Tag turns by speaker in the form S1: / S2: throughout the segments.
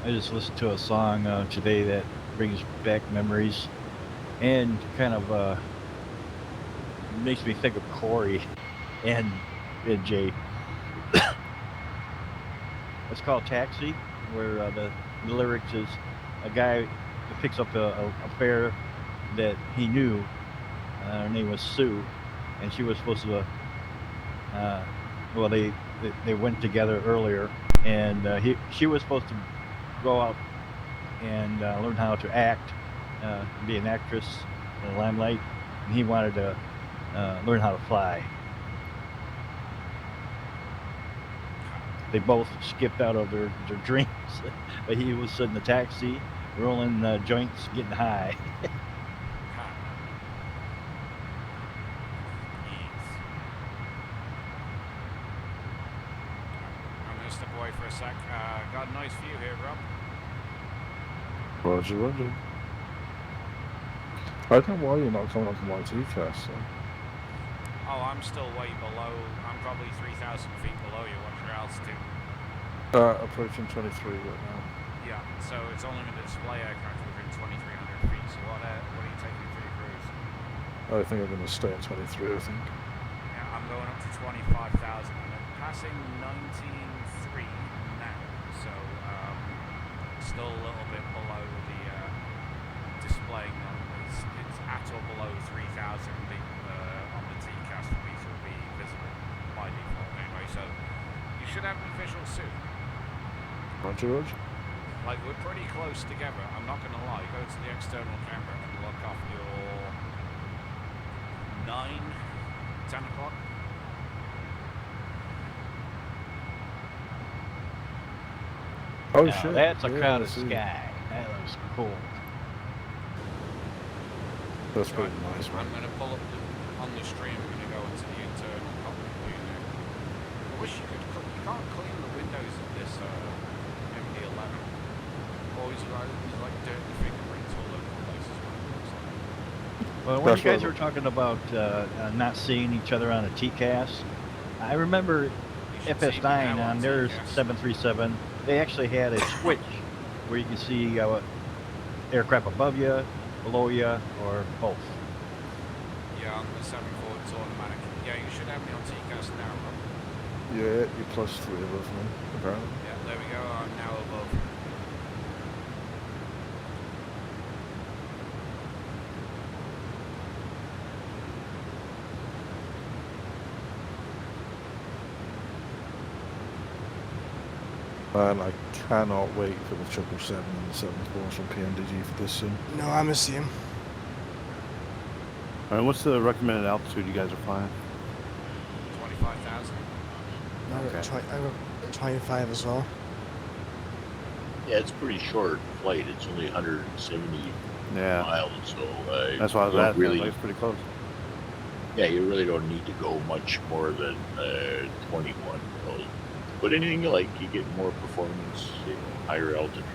S1: I just listened to a song today that brings back memories and kind of makes me think of Corey and, and Jay. It's called Taxi, where the lyrics is a guy picks up a fare that he knew. Her name was Sue, and she was supposed to. Uh, well, they went together earlier, and she was supposed to go out and learn how to act, be an actress in the limelight, and he wanted to learn how to fly. They both skipped out of their dreams, but he was in the taxi, rolling joints, getting high.
S2: I'm going to step away for a sec. Got a nice view here, Rob.
S3: Roger, roger. I don't know why you're not coming onto my TCAS. So.
S2: Oh, I'm still way below. I'm probably 3,000 feet below you. What's your altitude?
S3: Approaching 23 right now.
S2: Yeah, so it's only going to display aircraft within 2,300 feet. So what are you taking for your cruise?
S3: I think I'm going to stay at 23, I think.
S2: Yeah, I'm going up to 25,000. I'm passing 19.3 now, so still a little bit below the displaying numbers. It's at or below 3,000 on the TCAS for me to be visible by default anyway, so you should have me visual soon.
S3: Roger, roger.
S2: Like, we're pretty close together, I'm not going to lie. Go to the external camera and look off your 9, 10 o'clock.
S3: Oh,
S1: Now,
S3: shit.
S1: that's a
S3: yeah,
S1: cloud of sky. That looks cool.
S3: That's pretty nice,
S2: I'm
S3: man.
S2: going to pull up on the stream. I'm going to go into the internal cockpit view now. I wish you can't clean the windows of this MD-11. Always like dirty fingerprints all over the place as well.
S1: Well, when you guys were talking about not seeing each other on a TCAS, I remember FS9 on their 737, they actually had a switch where you can see aircraft above you, below you, or both.
S2: Yeah, on the 74 it's automatic. Yeah, you should have me on TCAS now, Rob.
S3: Yeah, you're plus 3 above me, apparently.
S2: Yeah, there we go. I'm now above.
S3: And I cannot wait for the 777 and the 74s from PMDG for this soon.
S4: No, I'm the same.
S5: All right, what's the recommended altitude you guys are flying?
S2: 25,000.
S4: I got 25 as well.
S6: Yeah, it's pretty short flight. It's only 170 miles, so
S5: that's why I was asking.
S6: Really,
S5: it's pretty close.
S6: Yeah, you really don't need to go much more than 21. Really. But anything you like, you get more performance, higher altitudes.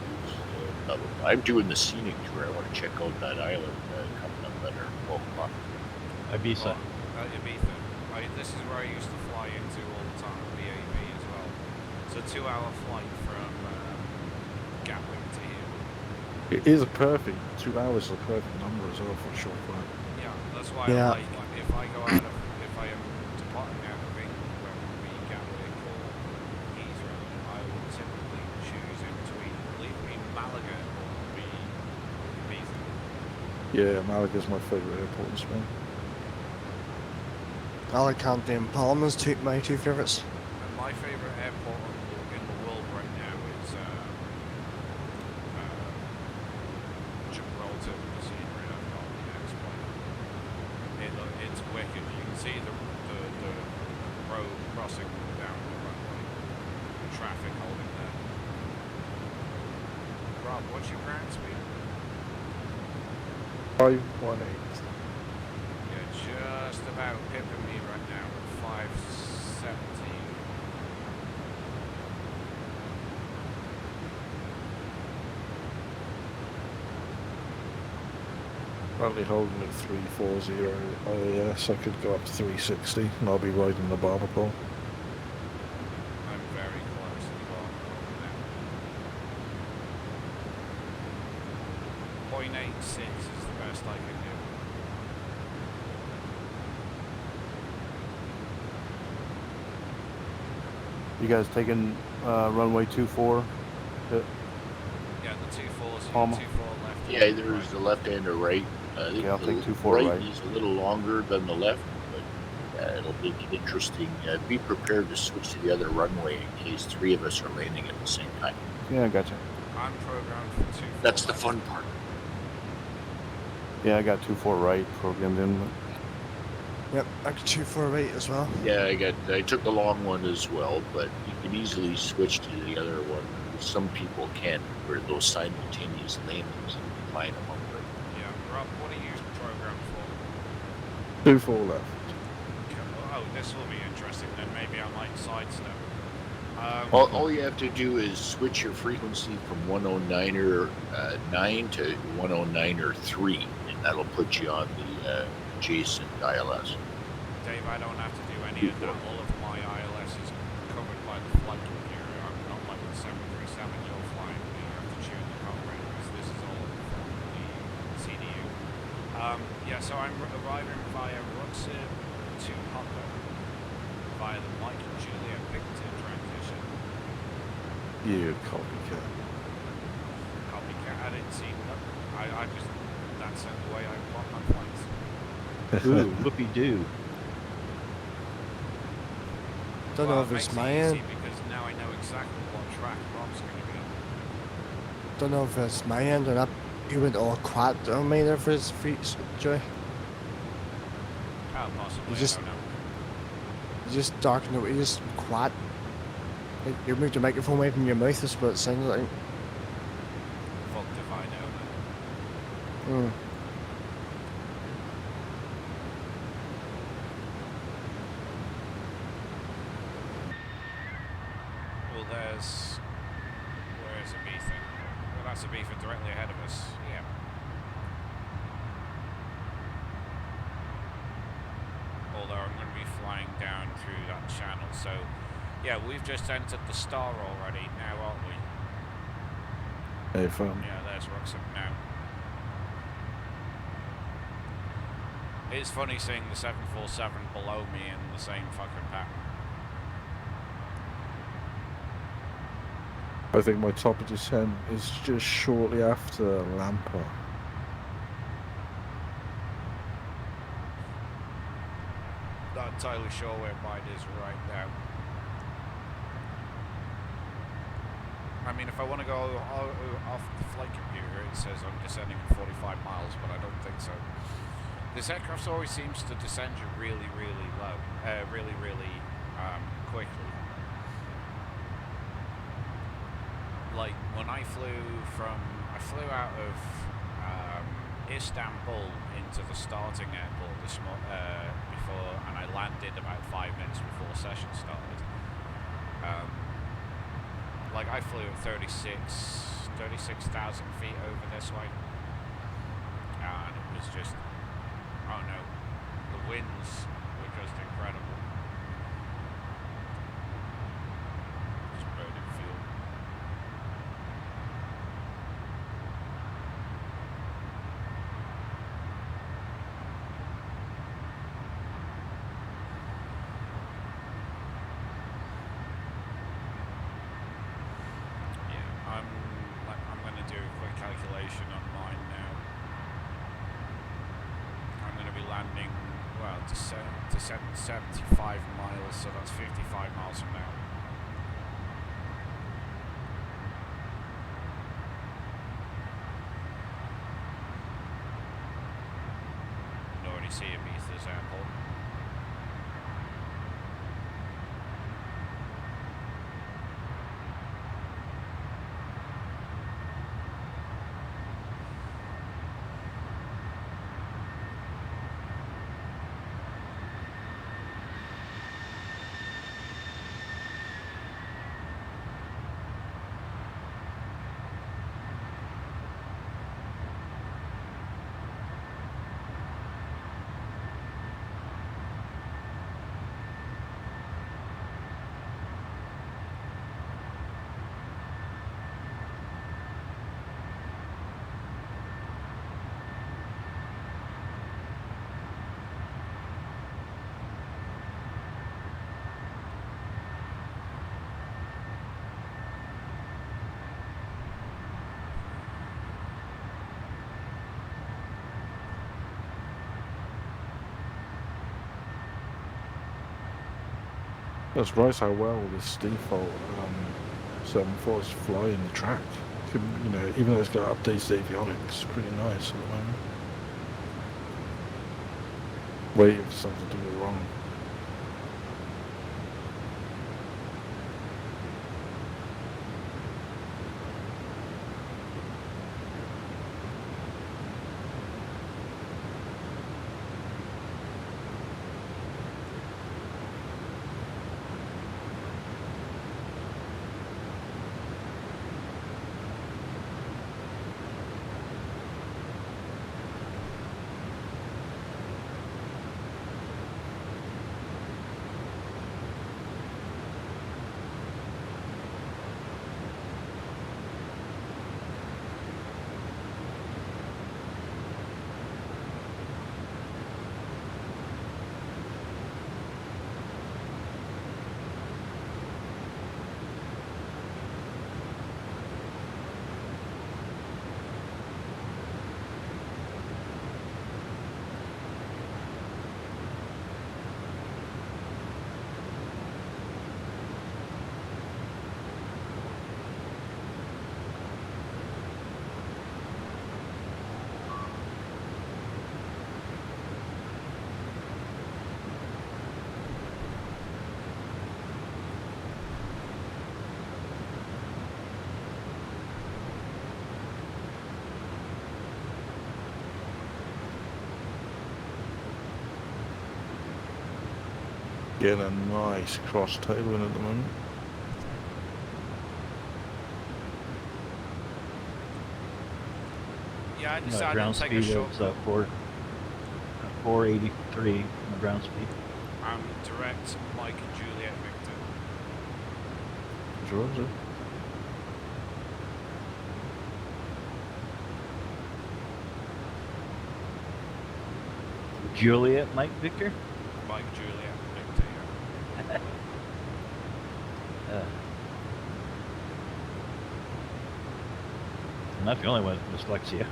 S6: I'm doing the scenic tour. I want to check out that island coming up at 12 o'clock.
S1: Ibiza.
S2: Ibiza. This is where I used to fly into all the time, BAV as well. It's a 2-hour flight from Gatwick to here.
S3: It is a perfect, 2 hours is a perfect number as well for a short flight.
S2: Yeah, that's why I like if I go out of, if I am departing out of England, whether it be Gatwick or Heathrow, I will typically choose in between Malaga or Ibiza.
S3: Yeah, Malaga's my favourite airport in Spain.
S4: Alicante and Palma's my two favourites.
S2: And my favourite airport in the world right now is Gibraltar, the scenery I've got on the Xp11. It's wicked. You can see the road crossing down the runway. The traffic holding there. Rob, what's your ground speed?
S3: 518.
S2: You're just about pipping me right now at 517.
S3: Currently holding at 340 IAS. I could go up to 360 and I'll be riding the barber pole.
S2: I'm very close to the bottom now.
S5: You guys taking runway 24?
S2: Yeah, the 24's
S5: Palmer.
S2: 24 left.
S6: Yeah, there's the left and the right. I think
S5: Yeah, I'll
S6: the
S5: take 24
S6: right
S5: right.
S6: is a little longer than the left, but it'll make it interesting. Be prepared to switch to the other runway in case 3 of us are landing at the same time.
S5: Yeah, I gotcha.
S2: I'm programmed for 24
S6: That's the
S2: left.
S6: fun part.
S5: Yeah, I got 24 right programmed in.
S4: Yep, I could shoot for a right as well.
S6: Yeah, I took the long one as well, but you can easily switch to the other one. Some people can, where those simultaneous landings and line them up. Right?
S2: Yeah, Rob, what are you programmed for?
S3: 2-4 left.
S2: Oh, this will be interesting. Then maybe I might sidestep.
S6: All you have to do is switch your frequency from 109er 9 to 109er 3, and that'll put you on the adjacent ILS.
S2: Dave, I don't have to do any of that. All of my ILS is covered by the flight computer. I'm not like the 737 you're flying. You have to tune the program because this is all from the CDU. Yeah, so I'm arriving via Ruxib to Hopper via the Mike and Julia Victor transition.
S3: You copycat.
S2: Copycat. I didn't see that. I just, that's the way I plot my flights.
S1: Ooh, whoopee-doo.
S4: Don't know if
S2: it
S4: it's
S2: makes
S4: my
S2: it
S4: end.
S2: easy because now I know exactly what track Rob's going to be on.
S4: Don't know if it's my end or not. You went all quad on me there for his feet, Joy.
S2: Oh, possibly.
S4: You just-
S2: I don't know.
S4: You just darkened it. You just quad. Like, you moved your microphone away from your mouth. That's what it sounded like.
S2: Fuck if I know.
S4: Hmm.
S2: Well, there's... Where's a beef then? Well, that's a beef directly ahead of us. Yeah. Although I'm going to be flying down through that channel, so... Yeah, we've just entered the star already now, aren't we?
S3: Hey, fam.
S2: Yeah, there's Ruxham now. It's funny seeing the 747 below me in the same fucking pattern.
S3: I think my top of descent is just shortly after Lampa.
S2: Not entirely sure where mine is right now. I mean, if I want to go off the flight computer, it says I'm descending at 45 miles, but I don't think so. This aircraft always seems to descend you really, really low, really quickly. Like when I flew out of Istanbul into the starting airport before, and I landed about 5 minutes before session started. Like I flew at 36,000 feet over this way, and it was just, oh no, the winds were just incredible. Just burning fuel. I'm going to do a quick calculation on mine now. I'm going to be landing, well, descent 75 miles, so that's 55 miles from now. You can already see Ibiza's airport.
S3: That's right how well this default 7.4s fly in the track. You know, even though it's got updated avionics, it's pretty nice at the moment. Waiting for something to go wrong. Getting a nice cross tailwind at the moment.
S2: Yeah, I decided
S1: Ground
S2: to take a
S1: speed of
S2: shortcut.
S1: 483 on the ground speed.
S2: I'm direct Mike Juliet Victor.
S3: Sure, is it?
S1: Juliet, Mike Victor.
S2: Mike Juliet Victor, yeah.
S1: I'm not the only one with dyslexia.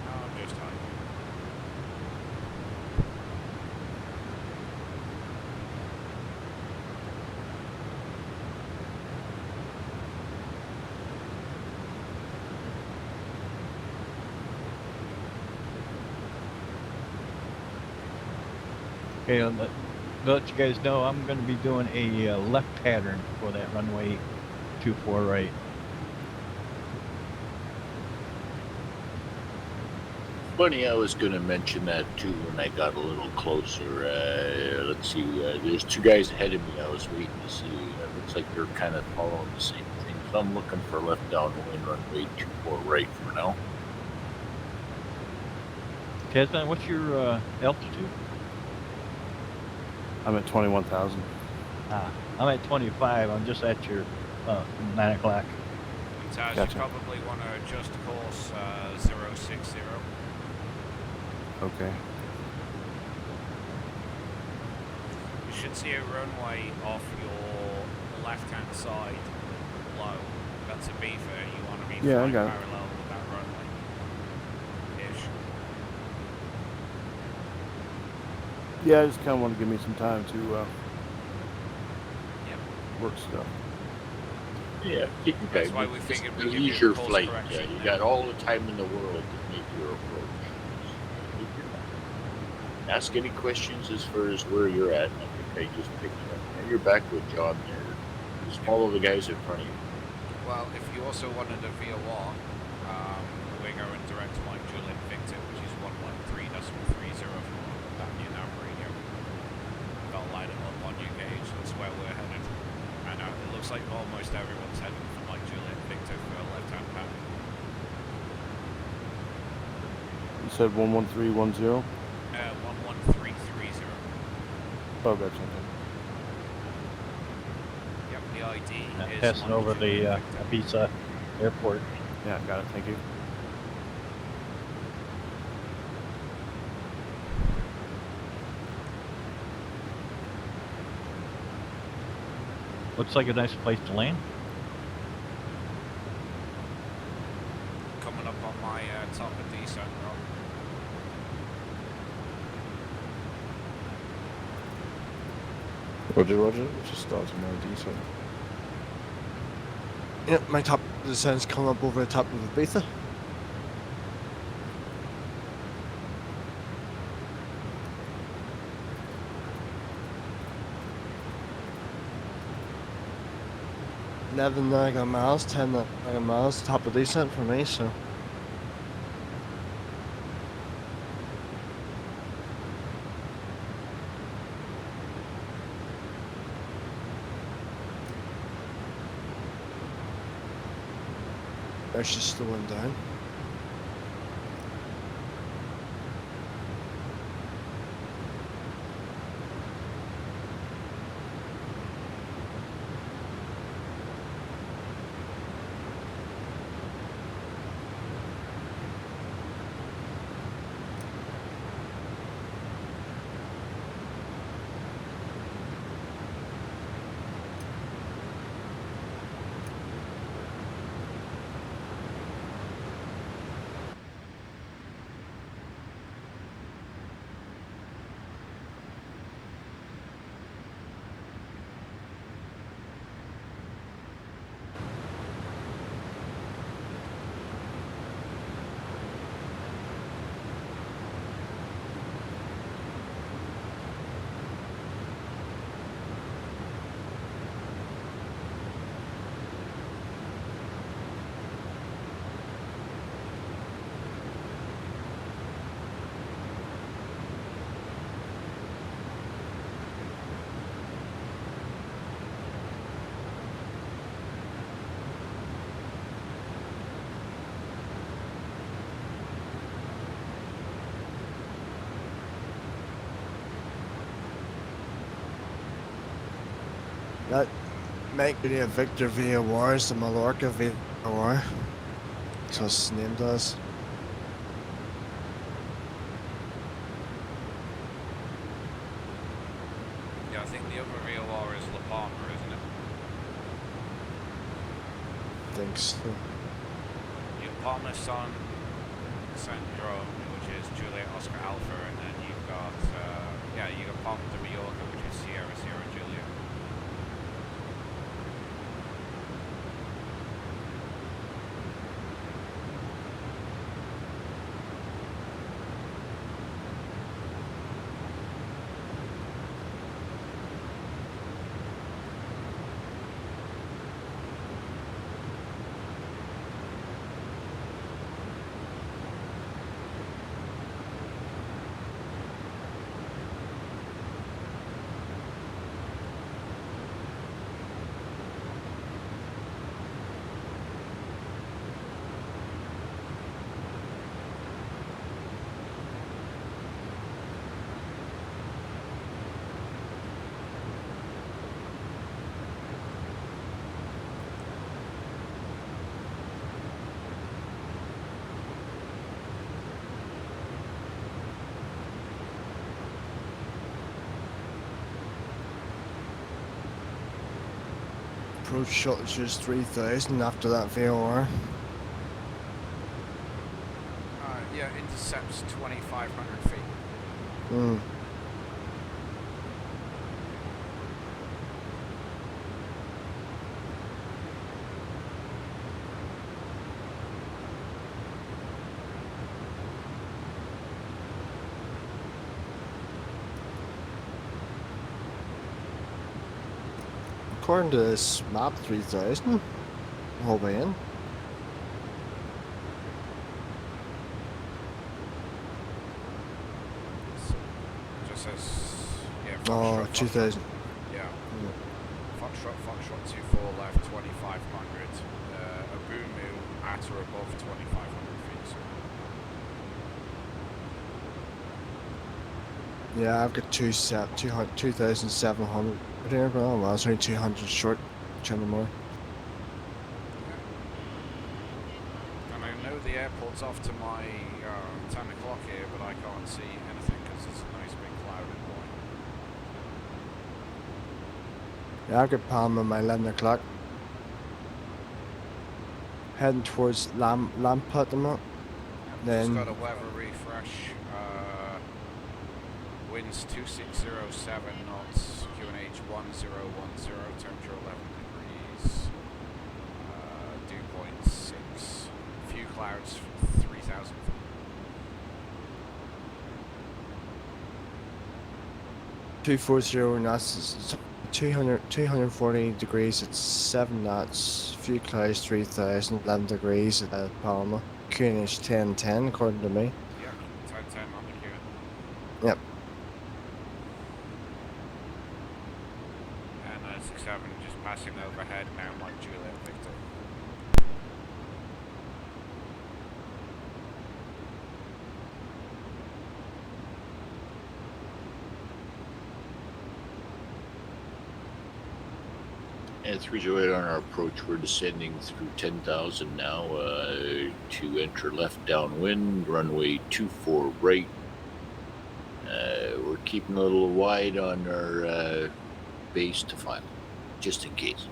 S2: I'm just hiding.
S1: Okay, to let you guys know, I'm going to be doing a left pattern for that runway 24 right.
S6: Funny, I was going to mention that too when I got a little closer. Let's see, there's two guys ahead of me I was waiting to see. Looks like they're kind of following the same thing. So I'm looking for left downwind runway 24 right for now.
S1: Tasman, what's your altitude?
S5: I'm at 21,000.
S1: I'm at 25. I'm just at your 9 o'clock.
S2: Taz,
S5: Gotcha.
S2: you probably want to adjust course 060.
S5: Okay.
S2: You should see a runway off your left-hand side low. That's a beaver. You want to be
S5: Yeah, I
S2: flying
S5: got it.
S2: parallel with that runway. Ish.
S5: Yeah, I just kind of want to give me some time to
S2: Yep.
S5: work stuff.
S6: Yeah, keep your
S2: That's
S6: guy.
S2: why we figured we'd give
S6: Ease
S2: you
S6: your
S2: a course
S6: flight.
S2: correction
S6: Yeah, you
S2: there.
S6: got all the time in the world to make your approach. Ask any questions as far as where you're at. I think I just picked it up. Now you're back with John there. Just follow the guys in front of you.
S2: Well, if you also wanted a VOR, we're going direct to Mike Juliet Victor, which is 113.30 for that new nav radio. That'll light it up on your gauge. That's where we're headed. And it looks like almost everyone's heading for Mike Juliet Victor for a left-hand pattern.
S5: You said 11310?
S2: 11330.
S5: Oh, gotcha. Okay.
S2: Yep, the ID is
S1: Passing
S2: Mike
S1: over
S2: Juliet
S1: the
S2: Victor.
S1: Ibiza airport.
S5: Yeah, got it. Thank you.
S1: Looks like a nice place to land.
S2: Coming up on
S3: Roger, Roger. Just starting my descent.
S4: Yep, my top descent's coming up over the top of the beta. Eleven nautical miles, 10 nautical miles, top of descent for me, so. There's just slowing down. That might be a Victor VOR, is the Mallorca VOR. So it's named as.
S2: Yeah, I think the other VOR is La Palma, isn't it?
S4: Thanks.
S2: You've got Palma San Jerome, which is Juliet Oscar Alpha, and then you've got, you got Palma de Mallorca, which is Sierra Juliet.
S4: Approach shortages 3,000 after that VOR.
S2: Yeah, intercepts 2,500 feet.
S4: Hmm. According to this map, 3,000 whole way in.
S2: Just says, yeah,
S4: Oh,
S2: Foxtrot,
S4: 2,000.
S2: Yeah.
S4: Yeah.
S2: Foxtrot 24 left, 2,500. Abumu at or above 2,500 feet. So.
S4: Yeah, I've got 2,700 here, but well, it's only 200 short, channel more.
S2: And I know the airport's off to my 10 o'clock here, but I can't see anything because it's a nice big cloud in the way.
S4: Yeah, I've got Palma my 11 o'clock. Heading towards Lampa at the moment.
S2: Yep,
S4: Then-
S2: just got a weather refresh. Winds 2607 knots, QNH 1010, temperature 11 degrees, dew point 6, few clouds 3000 feet.
S4: Two 240 knots, it's 240 degrees at 7 knots, few clouds 3000, 11 degrees at Palma. QNH 1010 according to me.
S2: Yeah, 1010 on the QN.
S4: Yep.
S2: And 67 just passing overhead now, Mike Juliet Victor.
S6: And 308 on our approach, we're descending through 10,000 now to enter left downwind, runway 24 right. We're keeping a little wide on our base to final, just in case.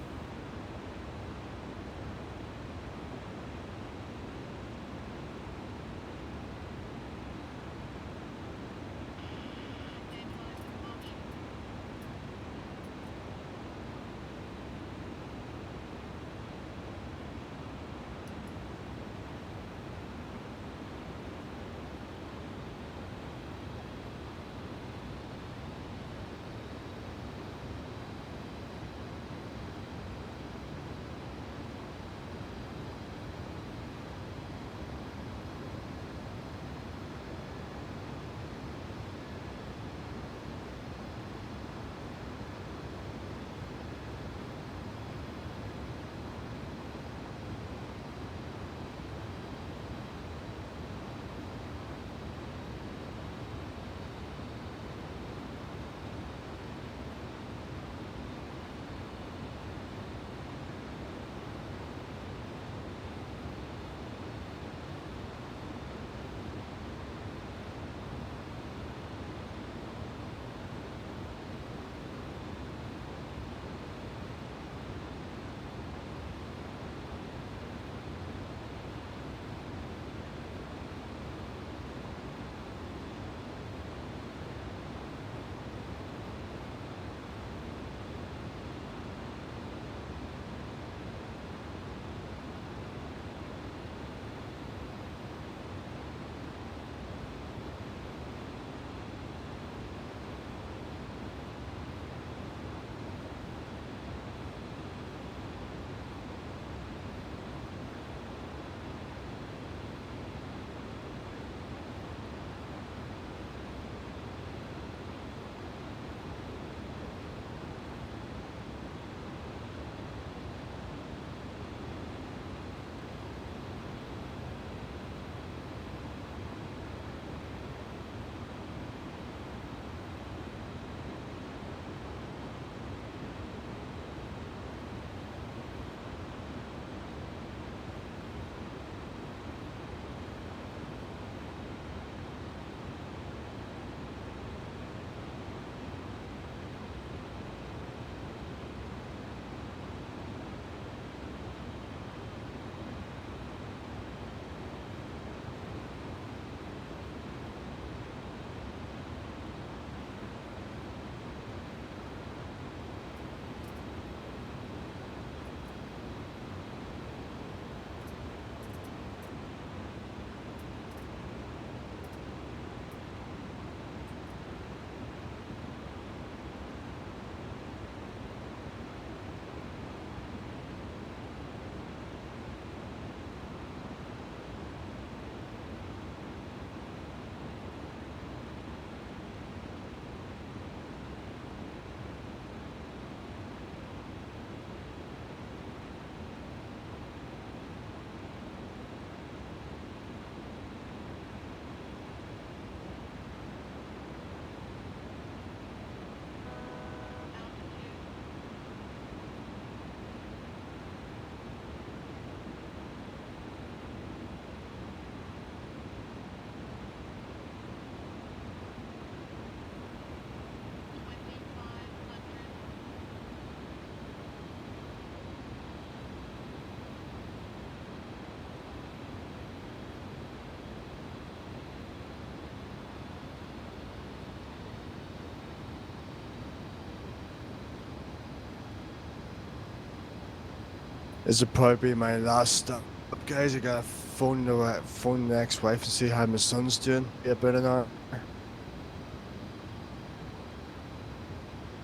S4: This will probably be my last stop, guys. I gotta phone the ex-wife and see how my son's doing. Be about an hour.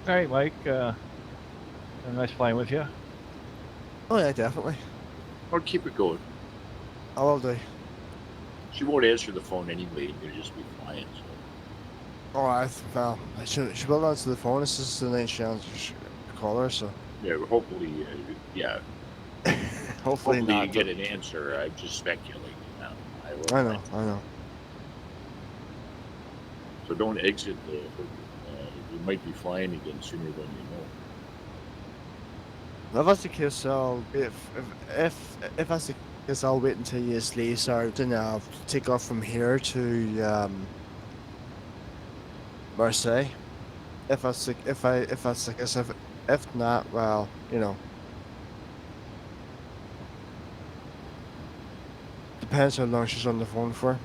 S1: All right, Mike. Nice flying with you.
S4: Oh yeah, definitely.
S6: Or keep it going.
S4: I will do.
S6: She won't answer the phone anyway, and you'll just be flying. So.
S4: Well, she will answer the phone. This is the night she answers call her, so
S6: Yeah, hopefully, yeah.
S4: hopefully
S6: Hopefully
S4: not.
S6: you get an answer. I'm just speculating now.
S4: I know.
S6: So don't exit the. You might be flying again sooner than you know.
S4: If that's the case, if that's the case, I'll wait until you leave. Sorry, then I'll take off from here to Marseille. If that's the case, if not, well, you know, depends how long she's on the phone for.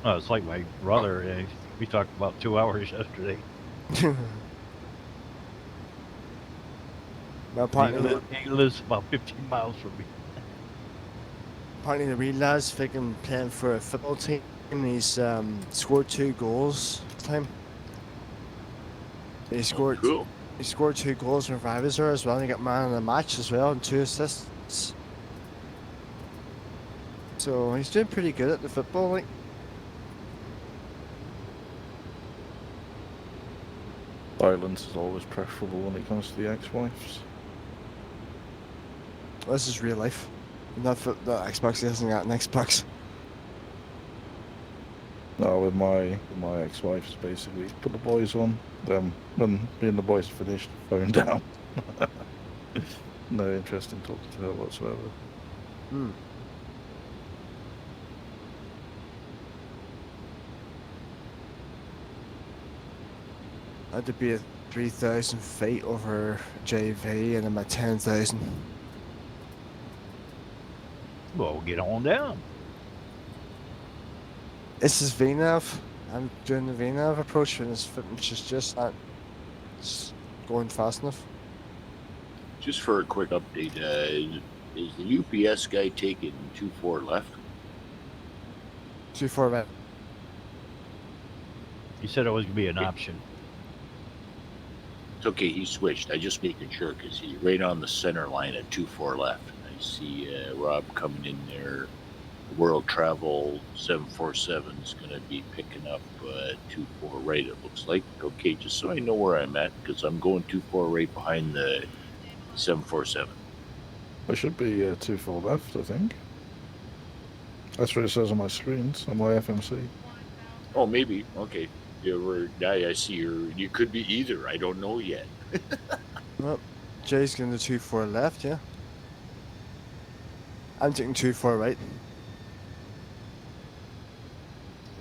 S1: Oh, it's like my brother. We talked about 2 hours yesterday.
S4: Well,
S1: He lives about 15 miles from me.
S4: apparently the wee lad's thinking playing for a football team. He's scored 2 goals this time. He scored.
S6: Cool.
S4: He scored 2 goals in rivals there as well. And he got man of the match as well and 2 assists. So he's doing pretty good at the football. Like,
S3: Silence is always preferable when it comes to the ex-wives.
S4: this is real life. Not for the Xbox. He hasn't got an Xbox.
S3: No, with my ex-wives, basically put the boys on. Then when me and the boys finished, phone down. No interest in talking to her whatsoever.
S4: Hmm. Had to be at 3,000 feet over JV, and I'm at 10,000.
S1: Well, get on down.
S4: This is VNAV. I'm doing the VNAV approach, and which is just not going fast enough.
S6: Just for a quick update, is the UPS guy taking 2-4 left?
S4: 2-4 right.
S1: He said it was going to be an option.
S6: It's okay, he switched. I just making sure because he's right on the center line at 2-4 left. I see Rob coming in there. World Travel 747 is going to be picking up 2-4 right, it looks like. Okay, just so I know where I'm at because I'm going 2-4 right behind the 747.
S3: There should be 2-4 left, I think. That's what it says on my screens, on my FMC.
S6: Oh, maybe. Okay. I see you could be either. I don't know yet.
S4: Well, Jay's going to 2-4 left, yeah. I'm taking 2-4 right.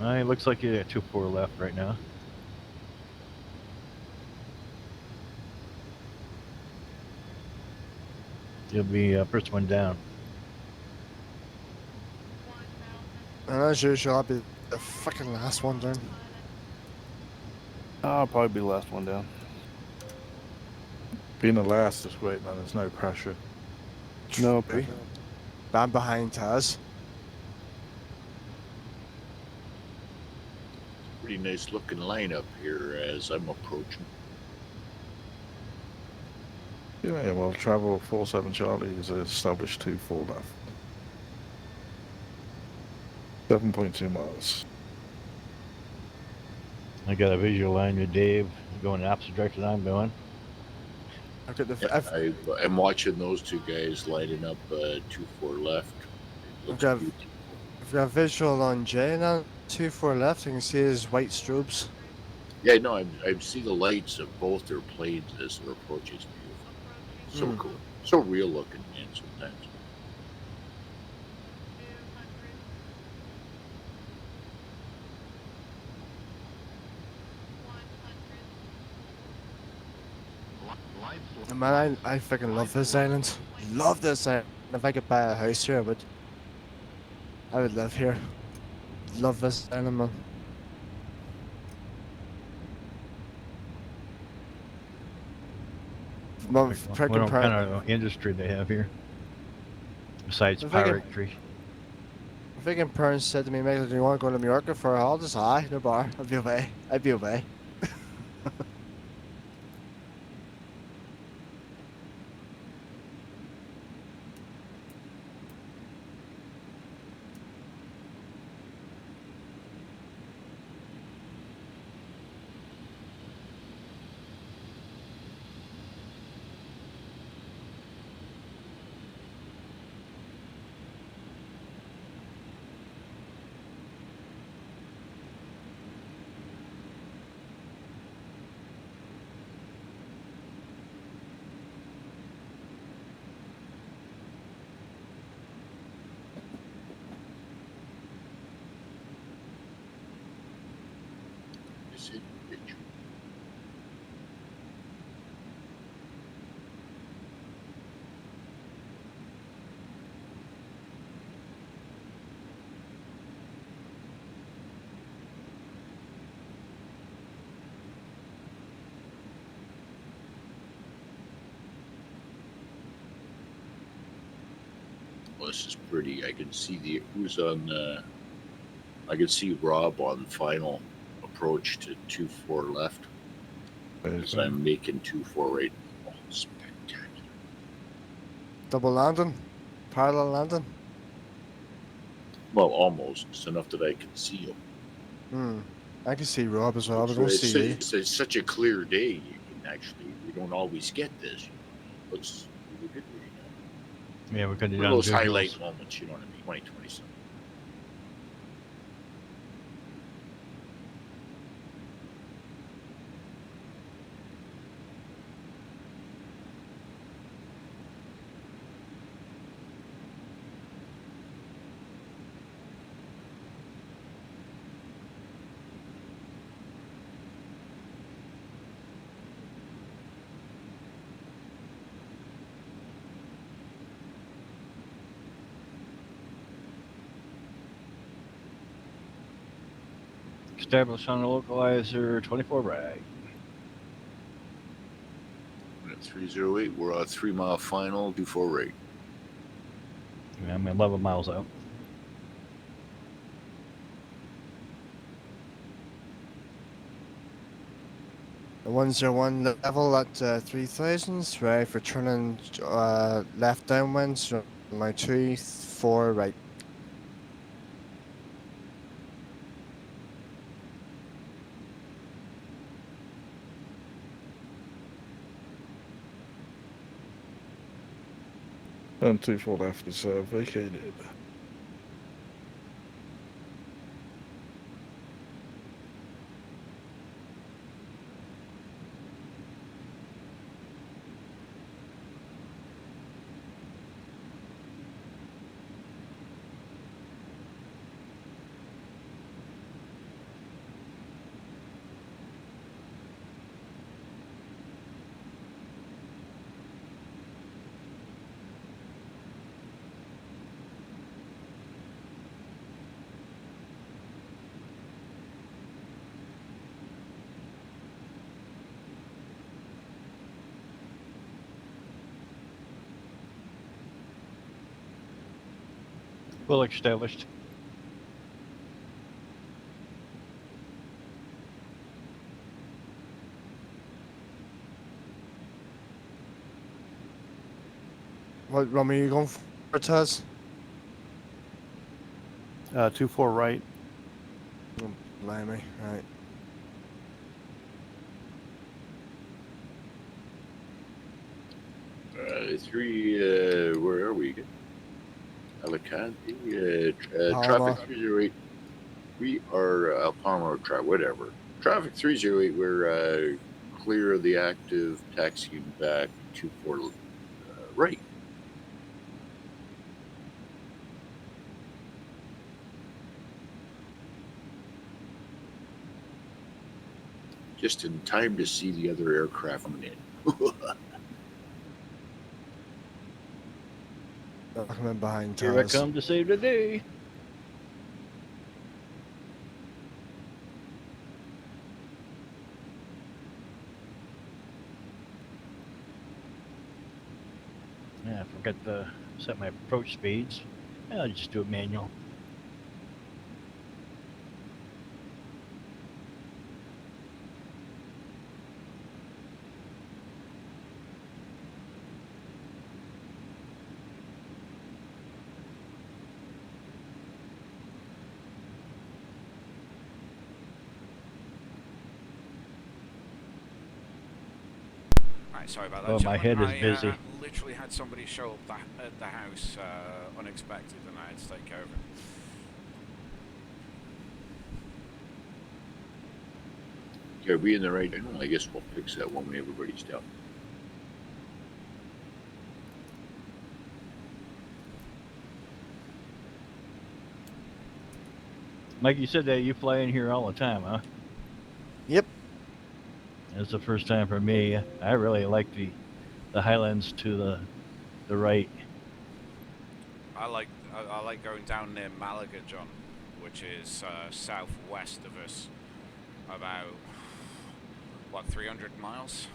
S1: It looks like you got 2-4 left right now. You'll be first one down.
S4: And as usual, I'll be the fucking last one down.
S5: I'll probably be the last one down.
S3: Being the last is great, man. There's no pressure.
S5: No,
S4: Maybe. I'm behind Taz.
S6: Pretty nice looking lineup here as I'm approaching.
S3: Yeah, well, Travel 47 Charlie is established 2-4 left. 7.2 miles.
S1: I got a visual line with Dave going the opposite direction I'm going.
S4: I've got the.
S6: Yeah, I'm watching those two guys lining up 2-4 left.
S4: I've got a visual on Jay now. 2-4 left. You can see his white strobes.
S6: Yeah, no, I see the lights of both their planes as they're approaching. It's beautiful. So cool. So real looking, man, sometimes.
S4: Man, I fucking love this island. Love this island. If I could buy a house here, I would live here. Love this island, man. Mum,
S1: Like,
S4: freaking
S1: what kind
S4: parent.
S1: of industry they have here besides
S4: The freaking,
S1: piratry?
S4: freaking parents said to me, Michael, do you want to go to Mallorca for a holidays? Aye, no bar. I'd be away. I'd be away.
S6: Just hit the picture. Well, this is pretty. I can see who's on. I can see Rob on final approach to 2-4 left as I'm making 2-4 right now. Oh, spectacular.
S4: Double landing. Parallel landing.
S6: Well, almost. It's enough that I can see him.
S4: I can see Rob as well, but I don't
S6: It's,
S4: see you.
S6: it's such a clear day. You can actually. We don't always get this. Looks really good right now.
S1: Yeah, we could have
S6: One of
S1: done
S6: those
S1: visuals.
S6: highlight moments, you know what I mean? 2027.
S1: Establish on the localizer 24 right.
S6: At 308, we're on a 3-mile final, 2-4 right.
S1: Yeah, I'm 11 miles out.
S4: The 101 level at 3000, right, for turning left downwind, so my 2-4 right.
S3: And 2-4 left is vacated.
S1: Well established.
S4: What run are you going for, Taz?
S5: 2-4 right.
S4: Oh, blimey, right.
S6: Where are we? Alicante,
S4: Palma.
S6: traffic 308. We are Palma, whatever. Traffic 308. We're clear of the active, taxiing back 2-4 right. Just in time to see the other aircraft coming in.
S4: I'm coming behind
S1: Here I
S4: Taz.
S1: come to save the day. Yeah, I forgot to set my approach speeds. I'll just do it manual.
S2: Right, sorry about that,
S1: Oh, my
S2: gentlemen.
S1: head is busy.
S2: I literally had somebody show up at the house unexpected, and I had to take care of it.
S6: Are we in the right channel? I guess we'll fix that when everybody's down.
S1: Mike, you said that you fly in here all the time, huh?
S4: Yep.
S1: It's the first time for me. I really like the highlands to the right.
S2: I like going down near Malaga, John, which is southwest of us, about what 300 miles.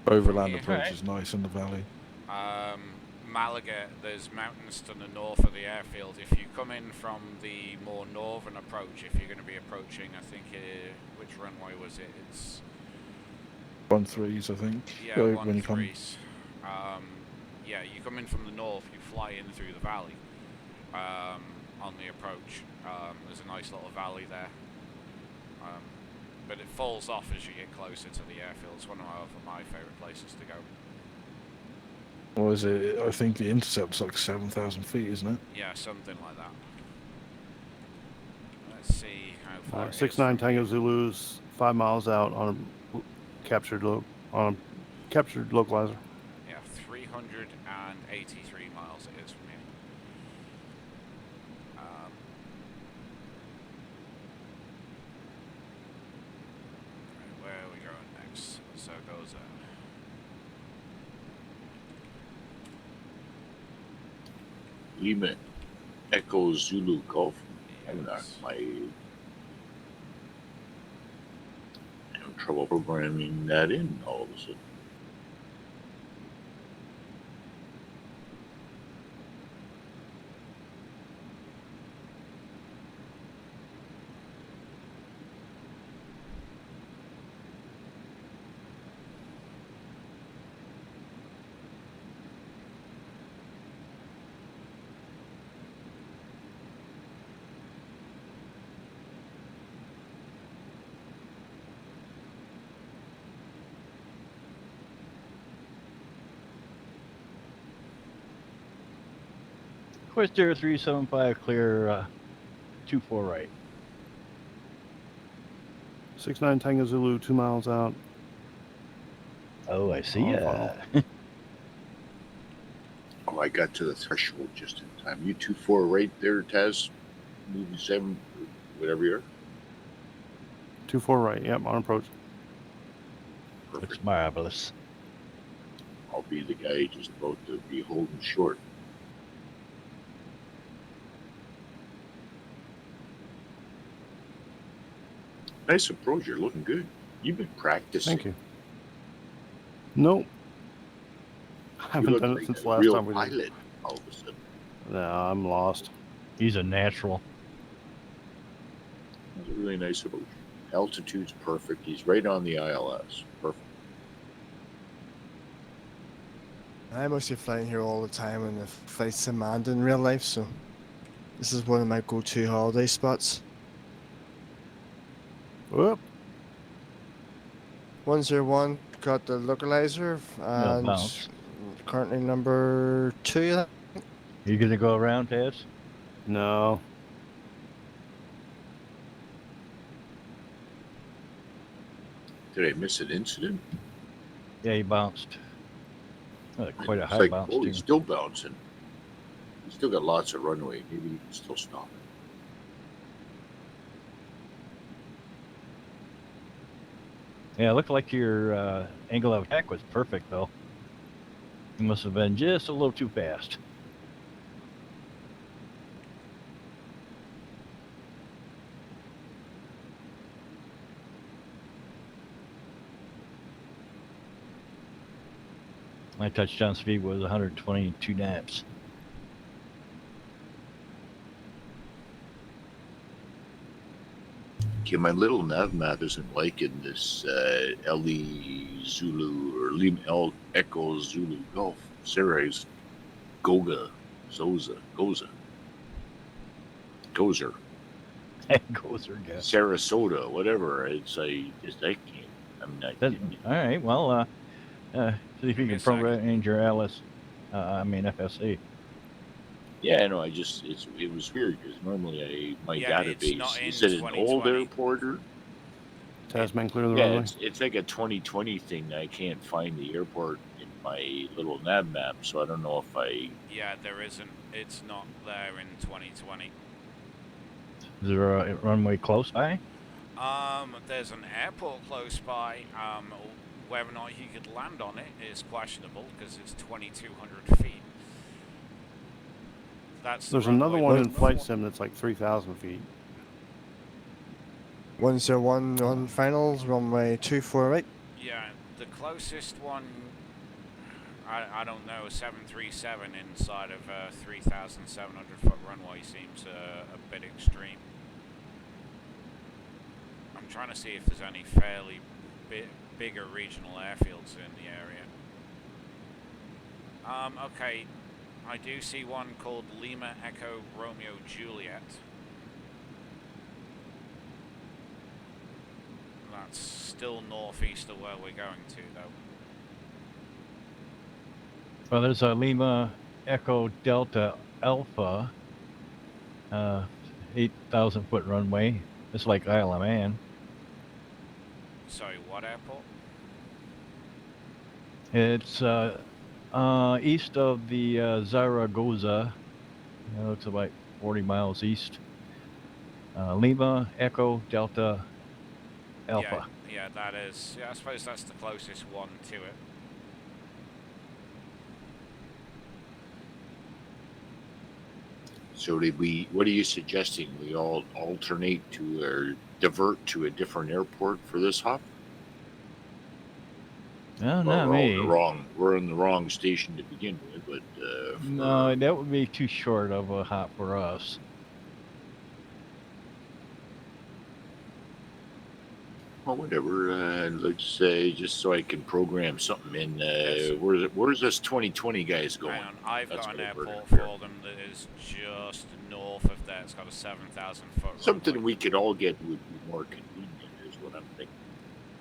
S3: Overland
S2: here.
S3: approach
S1: Alright.
S3: is nice in the valley.
S2: Malaga, there's mountains to the north of the airfield. If you come in from the more northern approach, if you're going to be approaching, I think, which runway was it? It's
S3: 1-3s, I think.
S2: yeah,
S3: when you come.
S2: 1-3s. Yeah, you come in from the north, you fly in through the valley on the approach. There's a nice little valley there. But it falls off as you get closer to the airfield. It's one of my favourite places to go.
S3: Or is it? I think the intercept's like 7,000 feet, isn't it?
S2: Yeah, something like that. Let's see how far it is
S5: 6-9
S2: from
S5: Tango
S2: here.
S5: Zulu's 5 miles out on a captured localizer.
S2: Yeah, 383 miles it is from here. Right, where are we going next? So it goes
S6: Lima Echo Zulu Golf. I'm
S2: yes.
S6: having trouble programming that in all of a sudden.
S1: Course 0375 clear 24 right.
S5: 6-9 Tango Zulu, 2 miles out.
S1: Oh, I see
S5: On
S1: ya.
S6: Oh, I got to the threshold just in time. You 2-4 right there, Taz. Movie 7, whatever you're.
S5: 2-4 right. Yep, on approach.
S6: Perfect.
S1: Looks marvelous.
S6: I'll be the guy just about to be holding short. Nice approach. You're looking good. You've been practicing.
S5: Thank you. Nope. I
S6: You
S5: haven't
S6: look
S5: done
S6: like
S5: it since
S6: a
S5: last
S6: real
S5: time we did.
S6: pilot all of a sudden.
S5: No, I'm lost.
S1: He's a natural.
S6: That's a really nice approach. Altitude's perfect. He's right on the ILS. Perfect.
S4: I mostly fly here all the time and the flight's demand in real life, so this is one of my go-to holiday spots.
S5: Whoop.
S4: 101 got the localizer and
S1: bounce.
S4: currently number 2.
S1: You gonna go around, Taz?
S5: No.
S6: Did I miss an incident?
S1: Yeah, he bounced. Quite a
S6: It's
S1: high
S6: like,
S1: bounce
S6: oh,
S1: too.
S6: he's still bouncing. He's still got lots of runway. Maybe he can still stop it.
S1: Yeah, it looked like your angle of attack was perfect though. You must have been just a little too fast. My touchdown speed was 122 knots.
S6: Okay, my little nav map isn't liking this LE Zulu or Lima L Echo Zulu Golf. Sarah's Goga, Zoza, Goza, Gozer,
S1: Goes or guess.
S6: Sarasota, whatever. It's I can't. I'm not
S1: All
S6: getting it.
S1: right. Well, see if
S2: Give
S1: you
S2: me a
S1: can
S2: second.
S1: program your Alice. FSC.
S6: Yeah, I know. It was weird because normally my
S2: Yeah, it's not
S6: database
S2: in
S6: is it an old
S2: 2020.
S6: airport or
S5: Tasman clear the
S6: yeah,
S5: runway.
S6: it's like a 2020 thing. I can't find the airport in my little nav map, so I don't know if I.
S2: Yeah, there isn't. It's not there in 2020.
S1: Is there a runway close by?
S2: There's an airport close by. Whether or not you could land on it is questionable because it's 2,200 feet. That's the
S5: There's another
S2: runway
S5: one
S2: that-
S5: in Flight Sim that's like 3,000 feet.
S4: 101 on finals, runway 24 right.
S2: Yeah, the closest one, I don't know, a 737 inside of a 3,700 foot runway seems a bit extreme. I'm trying to see if there's any fairly bigger regional airfields in the area. Okay, I do see one called Lima Echo Romeo Juliet. That's still northeast of where we're going to, though.
S1: Well, there's a Lima Echo Delta Alpha, 8,000 foot runway. It's like Isle of Man.
S2: Sorry, what airport?
S1: It's east of the Zaragoza. It's about 40 miles east. Lima Echo Delta Alpha.
S2: Yeah, that is. Yeah, I suppose that's the closest one to it.
S6: So what are you suggesting? We all alternate to or divert to a different airport for this hop?
S1: No,
S6: Well,
S1: not me.
S6: we're in the wrong station to begin with, but
S1: No, that would be too short of a hop for us.
S6: well, whatever. Let's say just so I can program something in.
S2: Yes.
S6: Where's this 2020 guys going?
S2: Hang on, I've
S6: That's
S2: got an
S6: what we're
S2: airport
S6: here.
S2: for them that is just north of there. It's got a 7,000 foot
S6: Something
S2: runway.
S6: we could all get would be more convenient, is what I'm thinking.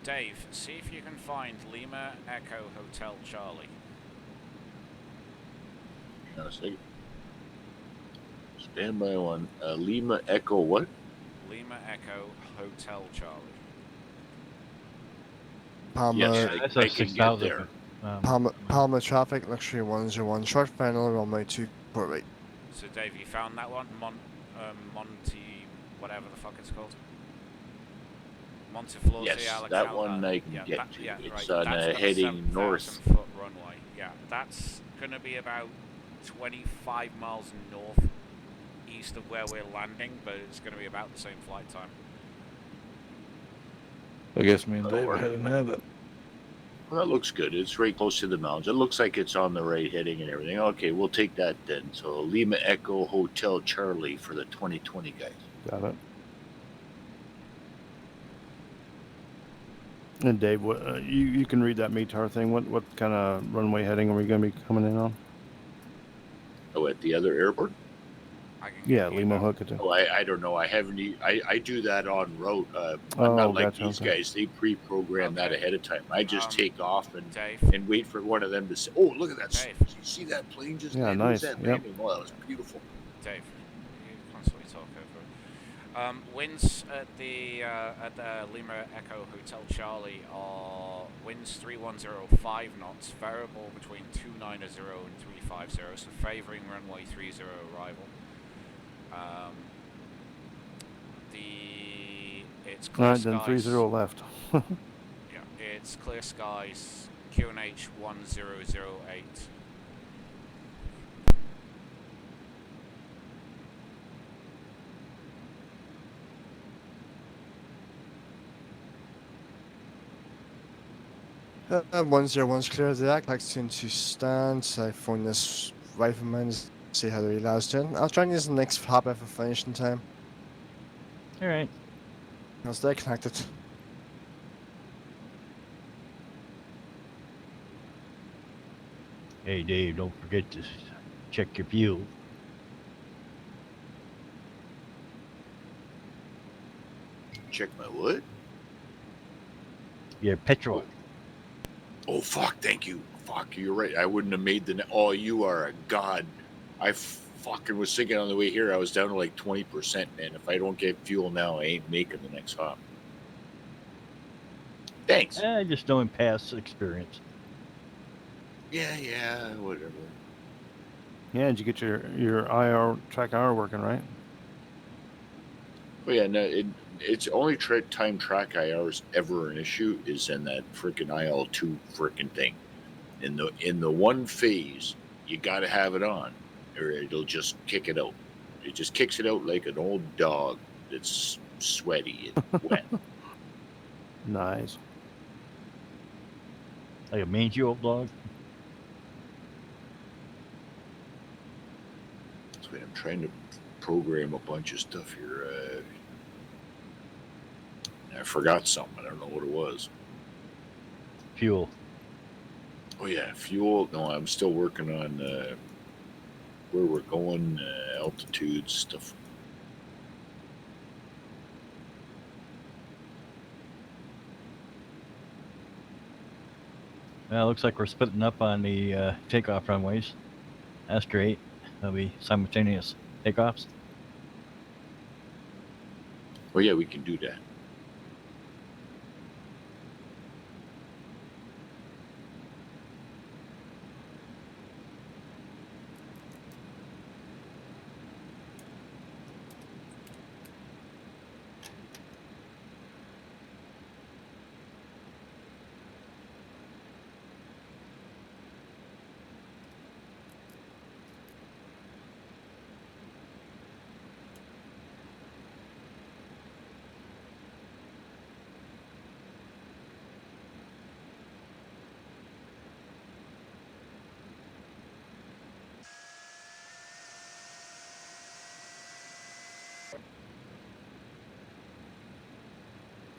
S2: Dave, see if you can find Lima Echo Hotel Charlie.
S6: Hang on a second. Stand by one. Lima Echo what?
S2: Lima Echo Hotel Charlie.
S4: Palma,
S6: Yes,
S1: That's
S6: I
S1: a
S6: can get
S1: 6,000
S6: there.
S1: foot.
S4: Palma traffic, luxury 101, short final, runway 24 right.
S2: So Dave, you found that one? Monty, whatever the fuck it's called. Monteflorsi,
S6: Yes, that one I can get to. It's on
S2: that's got a
S6: heading north.
S2: 7,000 foot runway. Yeah, that's going to be about 25 miles north east of where we're landing, but it's going to be about the same flight time.
S3: I guess me and Dave are heading there. Then.
S6: Well, that looks good. It's right close to the mountains. It looks like it's on the right heading and everything. Okay, we'll take that then. So Lima Echo Hotel Charlie for the 2020 guys.
S5: Got it. And Dave, what you can read that METAR thing. What kind of runway heading are we going to be coming in on?
S6: Oh, at the other airport?
S2: I can
S5: Yeah,
S2: give you
S5: Lima
S2: that.
S5: Hookata.
S6: Oh, I don't know. I haven't. I do that on route. I'm
S5: Oh,
S6: not like
S5: gotcha,
S6: these
S5: okay.
S6: guys. They pre-program that
S2: Okay.
S6: ahead of time. I just take off
S2: Dave,
S6: and wait for one of them to say, "Oh, look at that!
S2: Dave.
S6: You see that plane just
S5: Yeah,
S6: landed?
S5: nice.
S6: Was that
S5: Yep.
S6: landing? Oh, that was beautiful."
S2: Dave, you constantly talk over it. Winds at the Lima Echo Hotel Charlie are winds 3105 knots, variable between 290 and 350, so favouring runway 30 arrival. It's
S5: All
S2: clear
S5: right,
S2: skies.
S5: then 30 left.
S2: Yeah, it's clear skies. QNH 1008.
S4: 101's clear of the deck. Like to stand. I phone this rifleman to see how the reload's doing. I'll try and use the next hop for finishing time.
S1: All right.
S4: I'll stay connected.
S1: Hey, Dave, don't forget to check your fuel.
S6: Check my what?
S1: Your petrol.
S6: Oh fuck! Thank you. Fuck, you're right. I wouldn't have made the. Oh, you are a god. I fucking was thinking on the way here. I was down to like 20%, man. If I don't get fuel now, I ain't making the next hop. Thanks.
S1: Just knowing past experience.
S6: Yeah, whatever.
S5: Yeah, did you get your IR track IR working right?
S6: Oh yeah, no, it's only time track IRs ever an issue is in that freaking IL2 freaking thing. In the one phase, you got to have it on, or it'll just kick it out. It just kicks it out like an old dog that's sweaty and wet.
S5: Nice.
S1: Like a mangy old dog.
S6: So I'm trying to program a bunch of stuff here. I forgot something. I don't know what it was.
S1: Fuel.
S6: Oh yeah, fuel. No, I'm still working on where we're going, altitude stuff.
S1: Well, looks like we're splitting up on the takeoff runways. That's great. That'll be simultaneous takeoffs.
S6: Oh yeah, we can do that.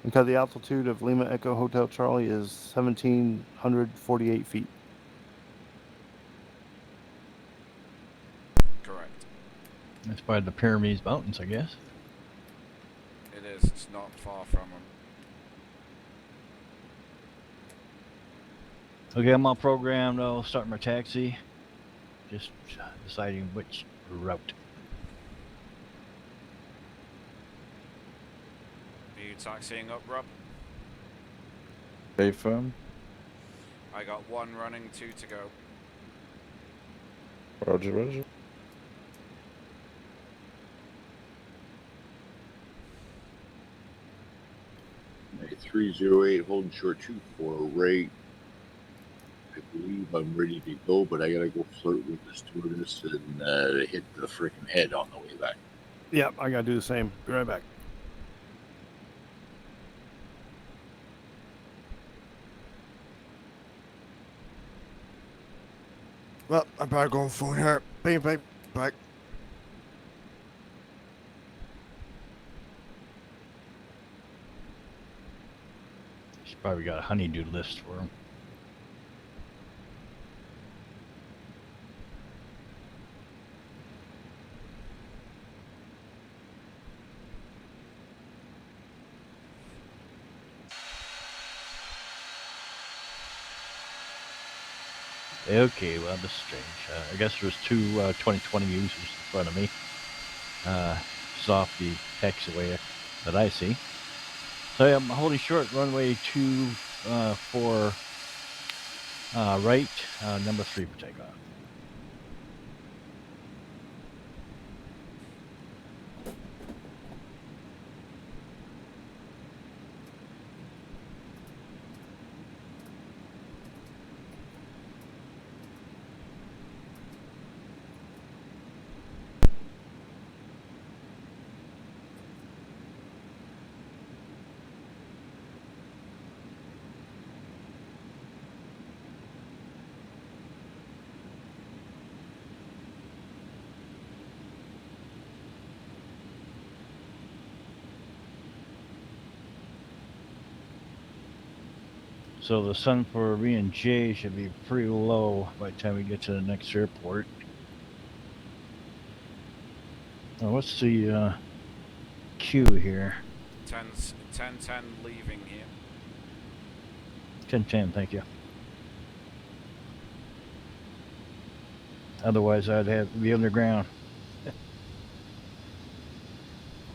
S5: Okay, the altitude of Lima Echo Hotel Charlie is 1,748 feet.
S2: Correct.
S1: That's by the Pyrenees Mountains, I guess.
S2: It is. It's not far from them.
S1: Okay, I'm on program though. Starting my taxi. Just deciding which route.
S2: Are you taxiing up, Rob?
S3: Stay firm.
S2: I got 1 running, 2 to go.
S3: Roger.
S6: 308 holding short 24 right. I believe I'm ready to go, but I gotta go flirt with the stewardess and hit the freaking head on the way back.
S5: Yep, I gotta do the same. Be right back.
S4: Well, I better go and phone her. Bye.
S1: She's probably got a honeydew list for him. Okay, well, this is strange. I guess there's two 2020 users in front of me. It's off the taxiway that I see. So I'm holding short runway 24 right, number 3 for takeoff. So the sun for V and J should be pretty low by the time we get to the next airport. Now, what's the queue here?
S2: 10:10 leaving here.
S1: 10:10, thank you. Otherwise, I'd have to be underground.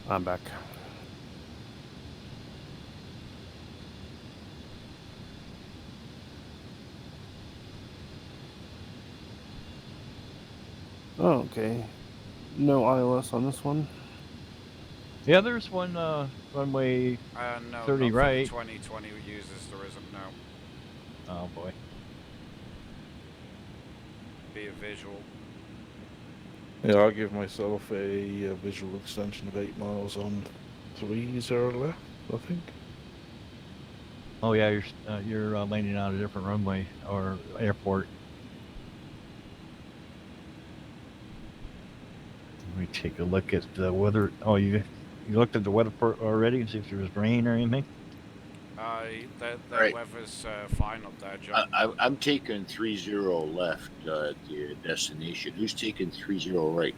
S5: I'm back. Oh, okay. No ILS on this one.
S1: Yeah, there's one runway.
S2: No,
S1: 30
S2: not
S1: right.
S2: for the 2020 users, there isn't, no.
S1: Oh boy.
S2: Be a visual.
S3: Yeah, I'll give myself a visual extension of 8 miles on 30 left, I think.
S1: Oh yeah, you're landing on a different runway or airport. Let me take a look at the weather. Oh, you looked at the weather already and see if there was rain or anything?
S2: The
S6: Right.
S2: weather's fine up there, John.
S6: I'm taking 30 left at the destination. Who's taking 30 right?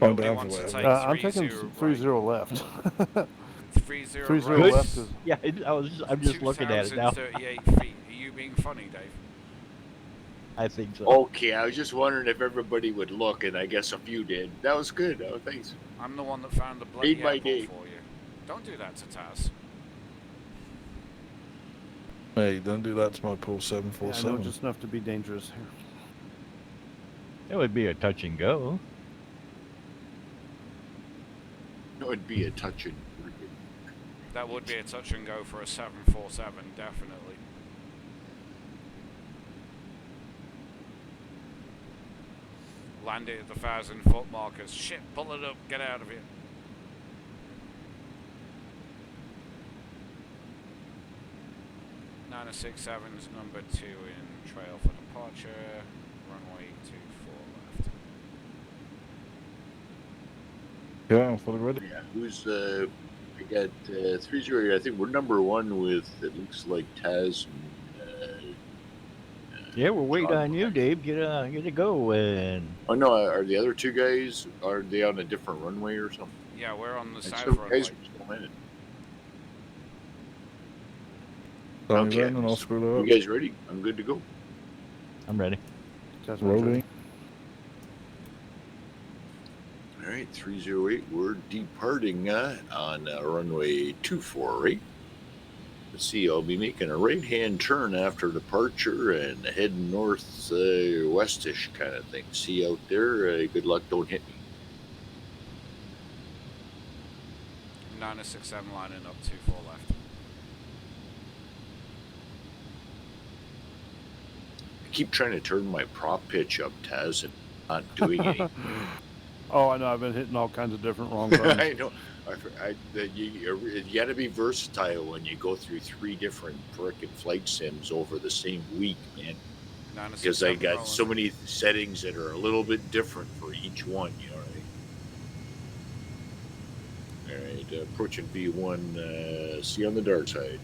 S3: I'm
S2: Nobody
S3: down
S2: wants
S3: for
S2: to
S3: whatever.
S2: take
S5: I'm taking
S2: 30
S5: 30 left.
S2: 30
S5: 30
S2: right.
S5: left is
S1: Yeah, I'm just looking at it now.
S2: 2,038 feet. Are you being funny, Dave?
S1: I think so.
S6: Okay, I was just wondering if everybody would look, and I guess a few did. That was good. Oh, thanks.
S2: I'm the one that found the bloody
S6: Made my
S2: airport
S6: day.
S2: for you. Don't do that to Taz.
S3: Hey, don't do that to my poor
S5: yeah, I
S3: 747.
S5: know just enough to be dangerous here.
S1: It would be a touch and go.
S6: It would be a touch and
S2: That would be a touch and go for a 747, definitely. Land it at the 1,000-foot markers. Shit, pull it up, get out of here. Nine 67 is number 2 in trail for departure. Runway 24 left.
S3: Yeah, I'm fully ready.
S6: Yeah, who's I got 30. I think we're number 1 with it looks like Taz. And,
S1: Yeah, we're waiting
S6: John
S1: on you, Dave. Get a go and
S6: oh no, are the other 2 guys? Are they on a different runway or something?
S2: Yeah, we're on the
S6: And
S2: south
S6: so
S2: runway.
S6: guys are still in it.
S3: Tell me
S6: Okay,
S3: when and I'll screw it
S6: You
S3: up.
S6: guys ready? I'm good to go.
S1: I'm ready.
S5: That's
S3: Rolling.
S6: All right, 308. We're departing on runway 24, Let's see. I'll be making a right-hand turn after departure and heading north, westish kind of thing. See you out there. Good luck. Don't hit me.
S2: 967 lining up 24 left.
S6: I keep trying to turn my prop pitch up, Taz, and not doing anything.
S5: Oh, I know. I've been hitting all kinds of different wrong buttons.
S6: I know. You got to be versatile when you go through 3 different frickin' flight sims over the same week, man. Because I
S2: 967
S6: got
S2: rolling.
S6: so many settings that are a little bit different for each one, you know what I mean? All right, approaching V1, see you on the dark side.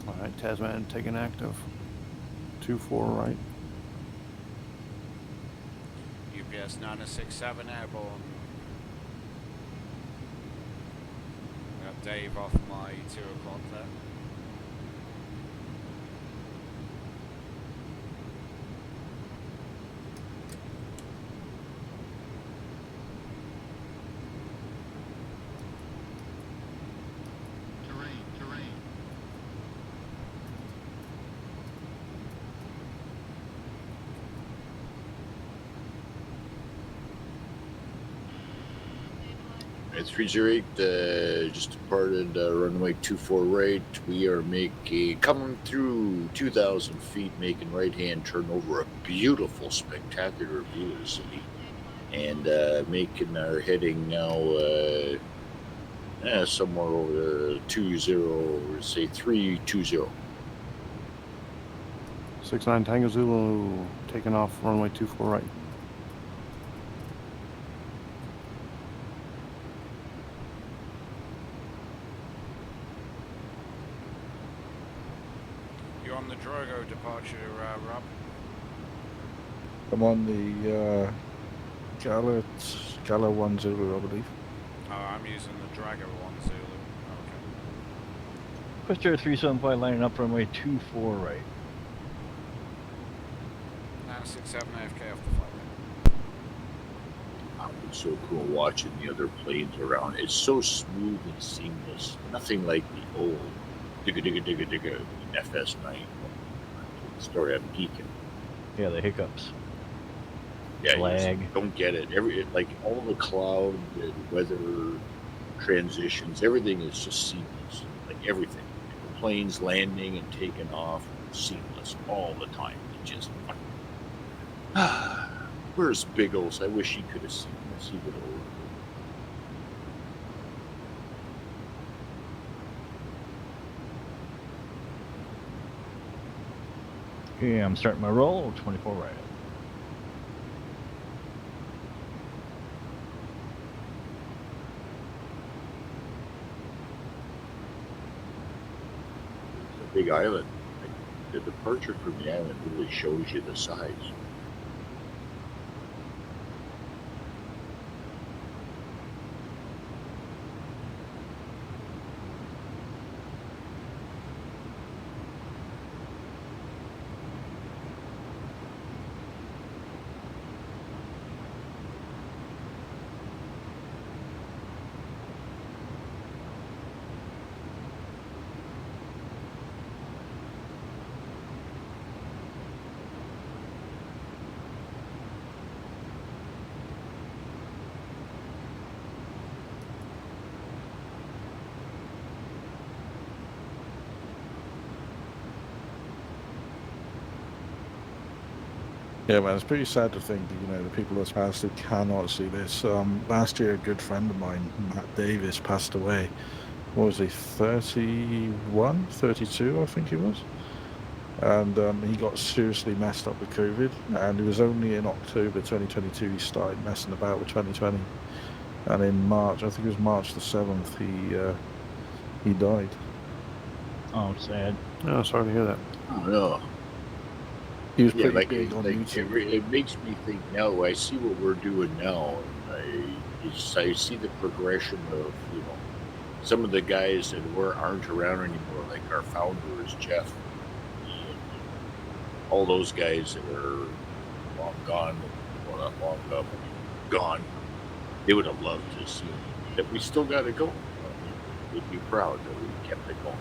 S5: All right, Tasman taking active. 24 right.
S2: UPS 967 airborne. Got Dave off my 2 o'clock there.
S7: Terrain.
S6: All right, 308, just departed runway 24 right. We are coming through 2,000 feet, making right-hand turn over a beautiful, spectacular view of the city. And making our heading now somewhere over 20, say 320.
S5: 69 Tango Zulu, taking off runway 24 right.
S2: You're on the Drogo departure, Rob.
S3: I'm on the Gala 1 Zulu, I believe.
S2: Oh, I'm using the Drago 1 Zulu. Okay.
S1: Question 375 lining up runway 24 right.
S2: 967 AFK off the flight.
S6: It's so cool watching the other planes around. It's so smooth and seamless. Nothing like the old digga FS9. Story I'm geeking.
S1: Yeah, the hiccups.
S6: Yeah, you
S1: Lag.
S6: just don't get it. Like all the cloud, the weather transitions, everything is just seamless. Like everything. The planes landing and taking off, seamless all the time. It just. Where's Biggles? I wish he could have seen this. He would have.
S1: Yeah, I'm starting my roll. 24 right.
S6: It's a big island. The departure from the island really shows you the size.
S3: Yeah, man, it's pretty sad to think that, you know, the people that's passed it cannot see this. Last year, a good friend of mine, Matt Davis, passed away. What was he, 31, 32, I think he was? And he got seriously messed up with COVID, and it was only in October 2022 he started messing about with 2020. And in March, I think it was March the 7th, he died.
S1: Oh, sad.
S5: Oh, sorry to hear that.
S6: Oh, no.
S3: He was
S6: Yeah,
S3: pretty
S6: like,
S3: big on YouTube.
S6: it makes me think now. I see what we're doing now. I see the progression of, you know, some of the guys that aren't around anymore, like our founders, Jeff, and all those guys that are long gone. Well, not long gone, but gone. They would have loved to see that we still got to go. They'd be proud that we kept it going.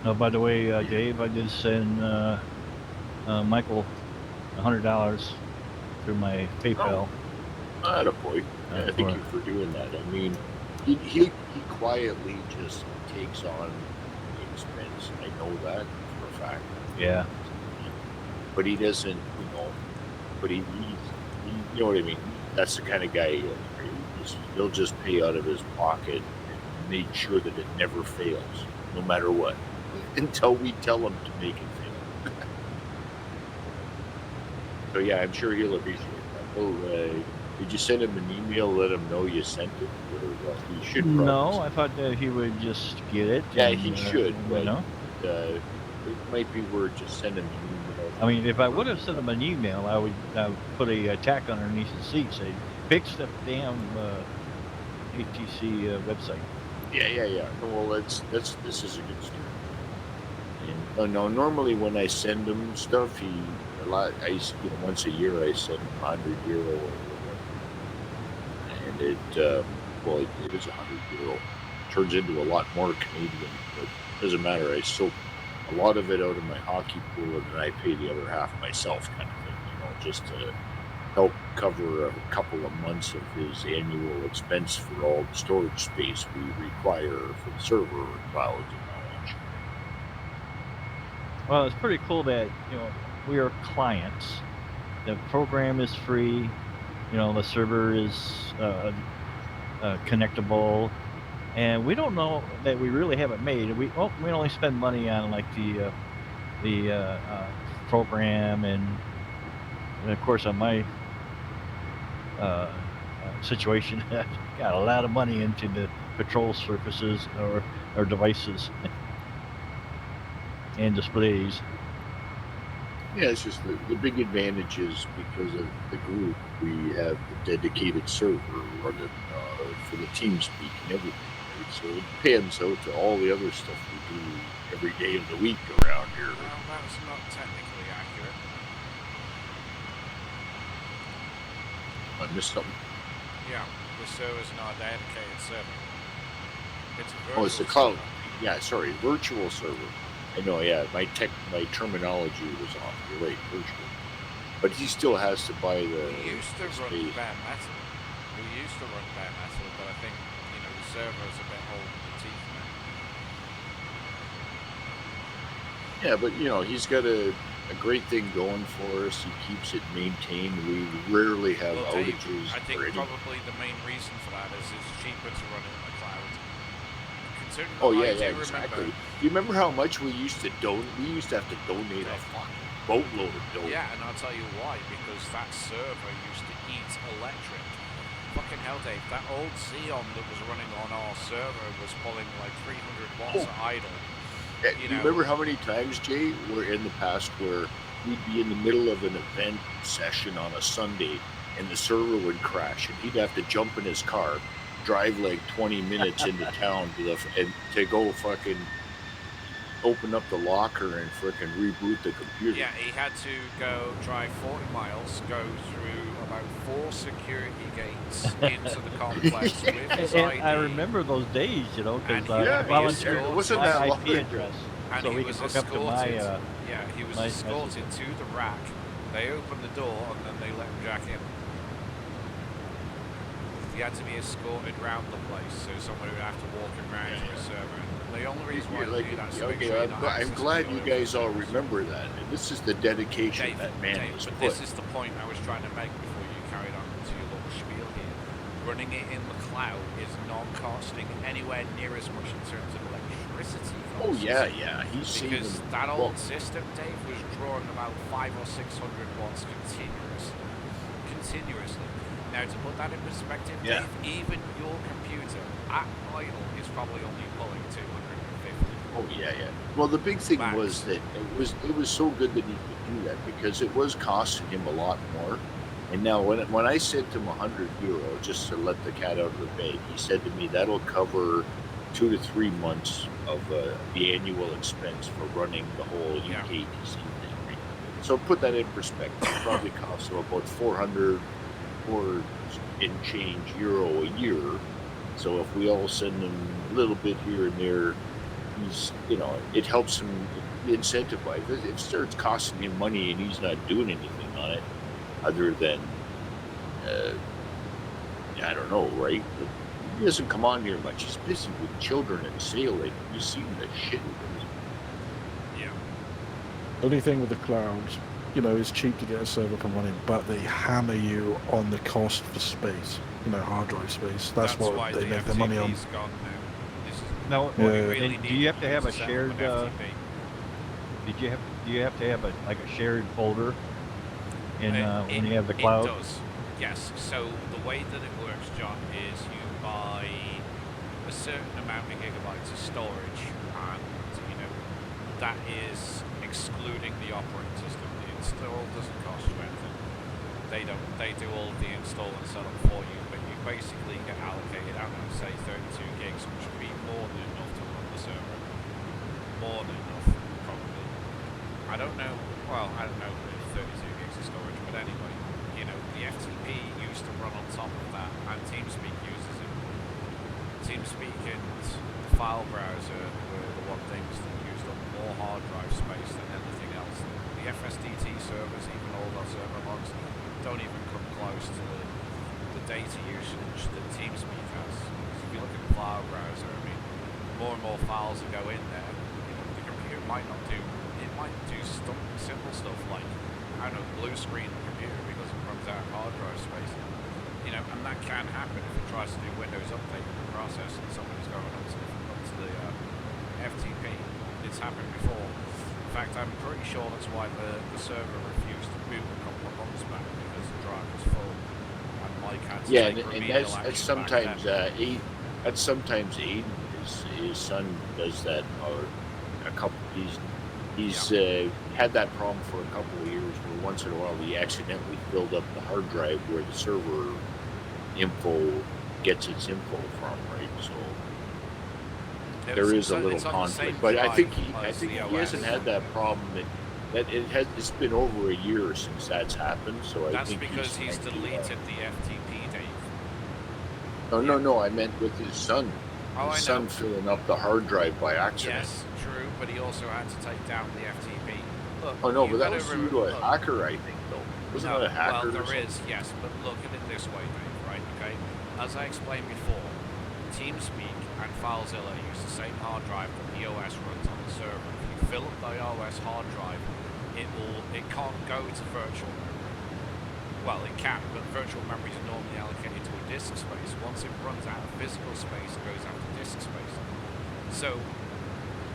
S1: Oh, by the way, Dave, I did send Michael $100 through my PayPal.
S6: Attaboy. Yeah, thank you for doing that. I mean, he quietly just takes on the expense. I know that for a fact.
S1: Yeah.
S6: But he doesn't, you know. But he you know what I mean. That's the kind of guy he is. Right? He'll just pay out of his pocket and make sure that it never fails, no matter what, until we tell him to make it fail. So yeah, I'm sure he'll appreciate that. Oh, did you send him an email? Let him know you sent it. Or, he should.
S1: No, I thought that he would just get it.
S6: Yeah,
S1: and,
S6: he should. But,
S1: you know?
S6: It might be worth just sending him an email.
S1: I mean, if I would have sent him an email, I would put a tag underneath the seat, say, fix the damn ATC website.
S6: Yeah. No, well, this is a good start. And no, normally when I send him stuff, once a year I send him €100 or whatever, and it is €100. Turns into a lot more Canadian, but it doesn't matter. I soak a lot of it out of my hockey pool, and then I pay the other half myself, kind of thing. You know, just to help cover a couple of months of his annual expense for all the storage space we require for the server clouds and all that.
S1: Well, it's pretty cool that, you know, we are clients. The program is free. You know, the server is connectable, and we don't know that we really have it made. We only spend money on like the program, and of course on my situation, I got a lot of money into the control surfaces or devices and displays.
S6: Yeah, it's just the big advantage is because of the group, we have the dedicated server running for the TeamSpeak and everything. Right? So it pans out to all the other stuff we do every day of the week around here.
S2: Well, that's not technically accurate.
S6: I missed something.
S2: Yeah, the server's not a dedicated server. It's a virtual
S6: Oh, it's the cloud.
S2: server.
S6: Yeah, sorry, virtual server. I know, yeah, my terminology was off. You're right, virtual. But he still has to buy the.
S2: We used to run
S6: space.
S2: bare metal. We used to run bare metal, but I think the server is a bit old in the teeth now.
S6: Yeah, but he's got a great thing going for us. He keeps it maintained. We rarely have
S2: Well, Dave,
S6: outages.
S2: I think
S6: or anything.
S2: probably the main reason for that is it's cheaper to run it in the cloud. Considering
S6: Oh
S2: I
S6: yeah,
S2: do remember,
S6: exactly. Do you remember how much we used to donate? We used to have to donate a fucking boatload of dough.
S2: yeah, and I'll tell you why, because that server used to eat electric. Fucking hell, Dave, that old Xeon that was running on our server was pulling like 300 watts of idle.
S6: Yeah, you remember how many times, Jay, were in the past where we'd be in the middle of an event session on a Sunday and the server would crash and he'd have to jump in his car, drive like 20 minutes into town to go fucking open up the locker and frickin' reboot the computer.
S2: Yeah, he had to go drive 40 miles, go through about 4 security gates into the complex with his
S1: And
S2: ID.
S1: I remember those days, because
S2: And he
S6: Yeah,
S1: I
S2: was
S1: volunteered
S6: it wasn't
S1: my
S6: that
S1: IP
S6: long ago.
S1: address
S2: And
S1: so
S2: he
S1: we
S2: was
S1: could hook up to my.
S2: escorted. He was
S1: my
S2: escorted to the rack. They opened the door and then they let him jack in. He had to be escorted round the place, so somebody would have to walk him round to his server. The only reason why I do that is to make sure
S6: I'm glad you guys all remember that. And this is the dedication that man has
S2: but
S6: put.
S2: this is the point I was trying to make before you carried on to your little spiel here. Running it in the cloud is not costing anywhere near as much in terms of electricity costs.
S6: Oh yeah, he's saving.
S2: Because that old system, Dave, was drawing about 500 or 600 watts continuously. Now, to put that in perspective,
S6: Yeah.
S2: Dave, even your computer at idle is probably only pulling 250.
S6: Oh yeah. Well, the big thing
S2: Max.
S6: was that it was so good that he could do that because it was costing him a lot more. And now when I sent him €100 just to let the cat out of the bag, he said to me that'll cover 2 to 3 months of the annual expense for running the whole
S2: Yeah.
S6: UKATC thing. Right? So put that in perspective, it probably costs him about 400 or in change euro a year. So if we all send him a little bit here and there, he's it helps him incentivize. If it starts costing him money and he's not doing anything on it other than I don't know, right? He doesn't come on here much. He's busy with children and sailing. You see the shit he does.
S2: Yeah.
S3: The only thing with the clouds, it's cheap to get a server up and running, but they hammer you on the cost for space, hard drive space. That's
S2: why
S3: what they
S2: the
S3: make their money on.
S2: FTP's gone now. This is
S1: No,
S2: what we
S3: Yeah.
S2: really
S1: and
S2: need
S1: do you have to have a
S2: is set up
S1: shared?
S2: an FTP.
S1: Do you have to have a shared folder in when you have the
S2: It
S1: cloud?
S2: does, yes. So the way that it works, John, is you buy a certain amount of gigabytes of storage, and that is excluding the operating system. The install doesn't cost you anything. They do all of the install and setup for you, but you basically get allocated, I don't know, say 32 gigs, which would be more than enough to run the server. More than enough, probably. I don't know if 32 gigs of storage, but anyway, the FTP used to run on top of that, and TeamSpeak uses it. TeamSpeak and the file browser were the one things that used up more hard drive space than anything else. The FSDT servers, even all those server logs, don't even come close to the data usage that TeamSpeak has. If you look at the file browser, I mean, more and more files that go in there, the computer might not do. It might do simple stuff like, I don't know, blue screen the computer because it runs out of hard drive space. you know, and that can happen if it tries to do Windows update in the process and somebody's going up to the FTP. It's happened before. In fact, I'm pretty sure that's why the server refused to boot a couple of months back, because the drive was full and Mike had to
S6: Yeah,
S2: take
S6: and
S2: remedial
S6: that's
S2: action
S6: sometimes
S2: back then.
S6: that's sometimes Aiden, his son does that, or a couple. He's had that problem for a couple of years, where once in a while he accidentally filled up the hard drive where the server info gets its info from, right? So there is a little conflict, but I think he hasn't had that problem. It's been over a year since that's happened. So
S2: that's
S6: I think
S2: because he's deleted the FTP, Dave.
S6: No, I meant with his son.
S2: Oh,
S6: his
S2: I know.
S6: son filling up the hard drive by accident.
S2: Yes, true, but he also had to take down the FTP. Look,
S6: Oh no,
S2: you
S6: but that
S2: gotta
S6: was
S2: remember-
S6: through a
S2: look,
S6: hacker, I think, though. Wasn't
S2: no,
S6: that a hacker?
S2: well,
S6: or
S2: there
S6: something?
S2: is, yes, but look at it this way, Dave, right, okay? As I explained before, TeamSpeak and FileZilla use the same hard drive that the OS runs on the server. If you fill up the OS hard drive, it can't go to virtual memory. Well, it can, but virtual memory is normally allocated to a disk space. Once it runs out of physical space, it goes out to disk space. So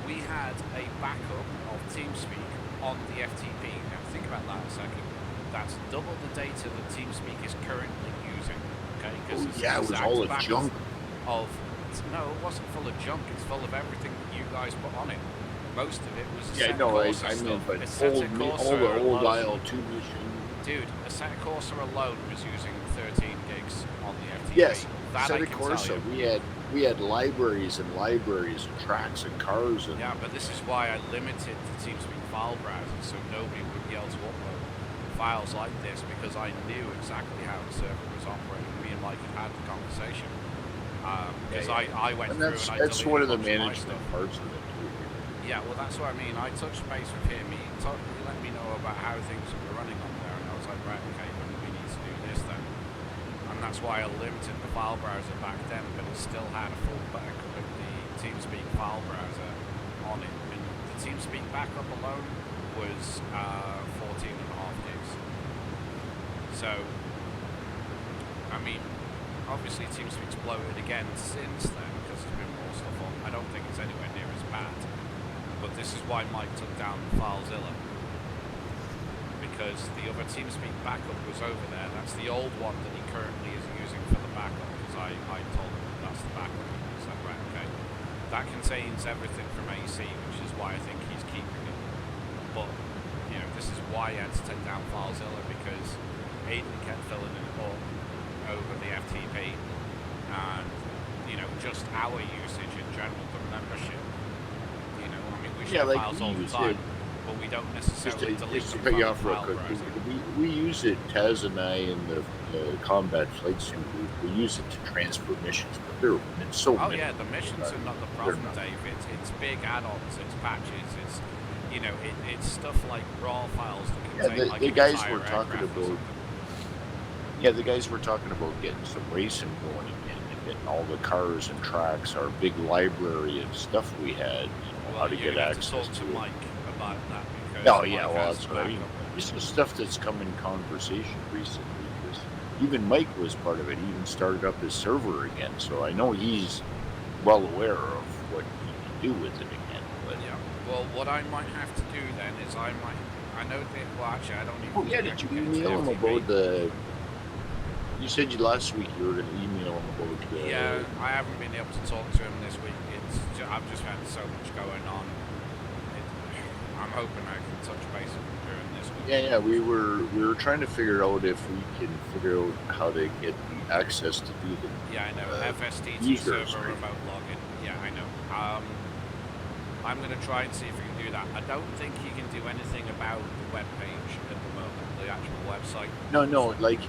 S2: we had a backup of TeamSpeak on the FTP. Now think about that a second. That's double the data that TeamSpeak is currently using. Okay, because
S6: Yeah, it was all a junk.
S2: No, it wasn't full of junk. It's full of everything that you guys put on it. Most of it was
S6: Yeah, no, I mean, but all the old IL2 machine.
S2: Dude, Assetto Corsa alone was using 13 gigs on the FTP.
S6: Yes,
S2: that I
S6: Assetto
S2: can tell
S6: Corsa.
S2: you.
S6: We had libraries and libraries and tracks and cars and.
S2: Yeah, but this is why I limited the TeamSpeak file browser, so nobody would be able to upload files like this, because I knew exactly how the server was operating. Me and Mike had the conversation. Because I went
S6: and
S2: through and I
S6: that's
S2: deleted
S6: one of
S2: a
S6: the
S2: bunch of my
S6: management
S2: stuff.
S6: parts of it too.
S2: Yeah, well, that's what I mean. I touched base with him. He let me know about how things were running on there, and I was like, right, okay, but we need to do this then. And that's why I limited the file browser back then, but it still had a full backup of the TeamSpeak file browser on it. And the TeamSpeak backup alone was 14.5 gigs. So, I mean, obviously TeamSpeak's bloated again since then, because there's been more stuff on. I don't think it's anywhere near as bad. But this is why Mike took down FileZilla, because the other TeamSpeak backup was over there. That's the old one that he currently is using for the backup, because I told him that's the backup. He said, right, okay. That contains everything from AC, which is why I think he's keeping it. But, you know, this is why he had to take down FileZilla, because Aiden kept filling it up over the FTP, and, you know, just our usage in general, the membership. You know, I mean, we share files all the time, but we don't necessarily delete
S6: Just to
S2: them
S6: pay you
S2: from
S6: off
S2: the
S6: real
S2: file
S6: quick,
S2: browser.
S6: we use it, Taz and I, in the combat flight sim group, we use it to transfer missions, but it's so
S2: Oh
S6: many.
S2: yeah, the missions are not the problem, Dave. It's big add-ons, it's patches, it's, you know, it's stuff like raw files that contain like
S6: the
S2: an
S6: guys
S2: entire
S6: were talking
S2: aircraft or
S6: about.
S2: something.
S6: Yeah, the guys were talking about getting some racing going again, and getting all the cars and tracks, our big library of stuff we had, how to get access
S2: to talk to
S6: it.
S2: Mike about that, because
S6: Oh yeah,
S2: Mike
S6: well
S2: has
S6: that's what I mean.
S2: backup.
S6: This is stuff that's come in conversation recently. Because even Mike was part of it. He even started up his server again, so I know he's well aware of what he can do with it again. But
S2: Yeah. Well, what I might have to do then is I know that. Well, actually, I don't even.
S6: oh yeah, did you email him about the? You said last week you were going to email him about the.
S2: Yeah, I haven't been able to talk to him this week. I've just had so much going on. I'm hoping I can touch base with him during this week.
S6: Yeah, we were trying to figure out if we can figure out how to get the access to do the.
S2: Yeah, I know. FSTT
S6: users,
S2: server
S6: right?
S2: remote login. Yeah, I know. I'm going to try and see if we can do that. I don't think you can do anything about the web page at the moment, the actual website.
S6: No, like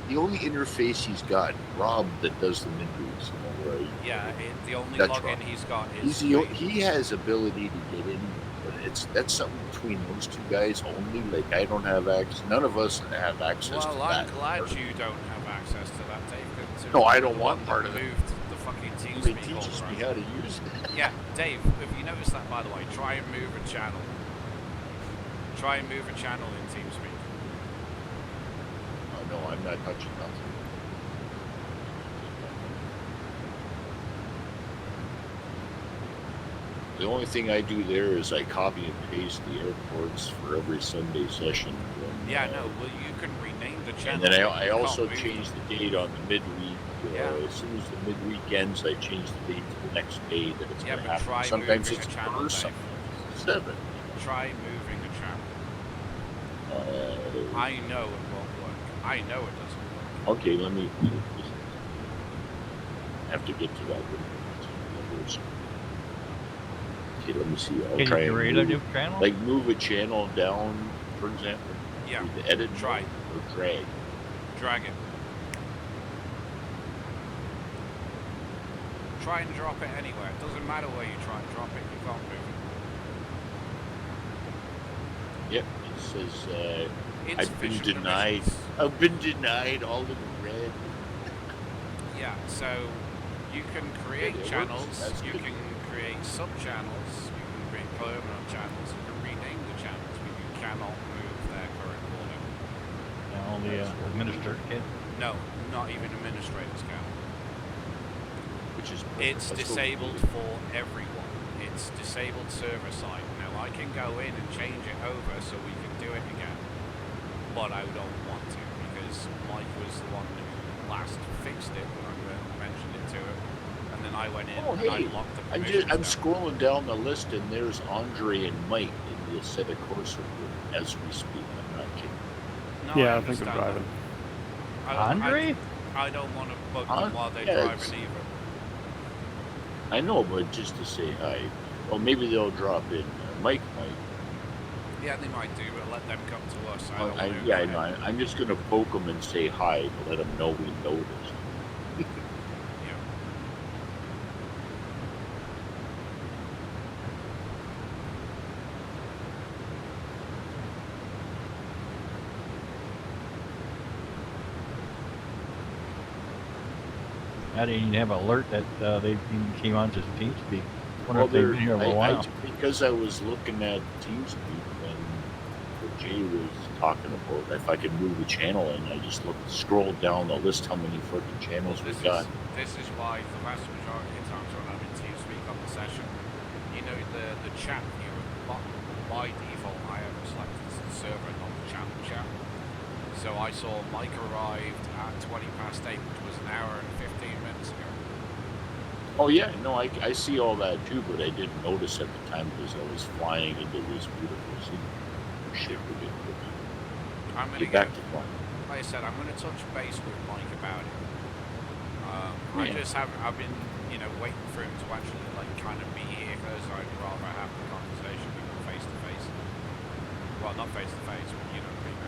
S6: the only interface he's got, Rob, that does the menus, right?
S2: Yeah, the only
S6: That's
S2: login
S6: right.
S2: he's got is.
S6: He has ability to get in, but that's something between those two guys only. Like I don't have access. None of us have access to
S2: Well,
S6: that.
S2: I'm glad you don't have access to that, Dave. considering
S6: No, I
S2: you're
S6: don't
S2: the
S6: want
S2: one
S6: part
S2: that
S6: of it.
S2: moved the fucking
S6: He
S2: TeamSpeak
S6: teaches
S2: over.
S6: me how to use it.
S2: Yeah, Dave, have you noticed that, by the way? Try and move a channel. Try and move a channel in TeamSpeak.
S6: Oh, no, I'm not touching nothing. The only thing I do there is I copy and paste the airports for every Sunday session. When,
S2: Yeah, no. Well, you can rename the
S6: And
S2: channel.
S6: then
S2: but
S6: I
S2: you
S6: also
S2: can't move
S6: change
S2: them.
S6: the date on the midweek.
S2: Yeah.
S6: As soon as the midweek ends, I change the date to the next day that it's
S2: Yeah,
S6: going to
S2: but
S6: happen.
S2: try
S6: Sometimes
S2: moving
S6: it's
S2: a channel,
S6: first,
S2: Dave.
S6: sometimes it's 7.
S2: Try moving a channel.
S6: Uh,
S2: I know it won't work. I know it doesn't work.
S6: okay, let me have to get to that. Okay, let me see. I'll
S1: Can
S6: try
S1: you
S6: and
S1: create a
S6: move,
S1: new channel?
S6: like move a channel down, for example.
S2: Yeah.
S6: With the edit
S2: Try.
S6: mode or drag.
S2: Drag it. Try and drop it anywhere. It doesn't matter where you try and drop it. You can't move it.
S6: Yep, it says
S2: It's
S6: I've been
S2: visual
S6: denied.
S2: emissions.
S6: I've been denied, all in red.
S2: Yeah, so you can create
S6: it works.
S2: channels,
S6: That's
S2: you
S6: good.
S2: can create sub-channels, you can create permanent channels, you can rename the channels, but you cannot move their current order.
S1: Only administrator can.
S2: No, not even administrators can.
S6: Which is perfect.
S2: It's
S6: That's what we
S2: disabled
S6: do.
S2: for everyone. It's disabled server side. Now I can go in and change it over so we can do it again, but I don't want to because Mike was the one who last fixed it when I mentioned it to him, and then I went in
S6: Oh,
S2: and I
S6: hey,
S2: locked the
S6: I'm
S2: permissions
S6: I'm
S2: down.
S6: scrolling down the list and there's Andre and Mike in the set of course as we speak. I'm not kidding.
S2: No,
S5: Yeah, I think I'm
S2: understand
S5: driving.
S2: that.
S1: Andre?
S2: I don't want to bug
S6: Huh?
S2: them while they're
S6: Yeah,
S2: driving either.
S6: I know, but just to say hi. Well, maybe they'll drop in. Mike might.
S2: Yeah, they might do, but let them come to us. I don't want to.
S6: Yeah, I know. I'm just going to poke them and say hi to let them know we noticed.
S2: Yeah.
S1: I didn't even have an alert that they even came onto TeamSpeak. Wonder
S6: Well,
S1: if they've been here for a while.
S6: because I was looking at TeamSpeak and what Jay was talking about, if I could move a channel in, I just scrolled down the list how many fucking channels we got.
S2: This is why the vast majority of times when I'm in TeamSpeak on the session, you know the chat view at the bottom, by default I have selected the server, not the channel chat. So I saw Mike arrived at 20 past 8, which was an hour and 15 minutes ago.
S6: Oh yeah, no, I see all that too, but I didn't notice at the time because I was flying into this beautiful city. Shit, we're getting
S2: I'm gonna
S6: get back to flying.
S2: like I said, I'm going to touch base with Mike about it.
S6: Yeah.
S2: I've been, waiting for him to actually, kind of be here because I'd rather have the conversation with him face to face. Well, not face to face, but,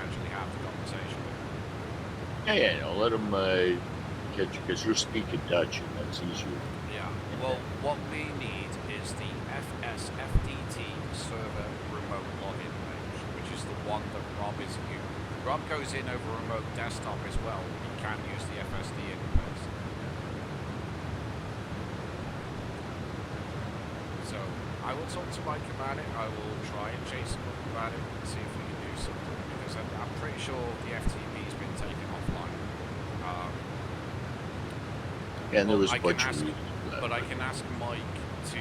S2: actually have the conversation with him.
S6: Yeah, no, let them catch you because you're speaking Dutch and that's easier.
S2: Yeah. Well, what we need is the FSFDT server remote login page, which is the one that Rob is using. Rob goes in over remote desktop as well. He can use the FSD interface. So I will talk to Mike about it. I will try and chase him up about it and see if we can do something because I'm pretty sure the FTP's been taken offline.
S6: And there
S2: Well,
S6: was a bunch of reasons for that.
S2: But I can ask Mike to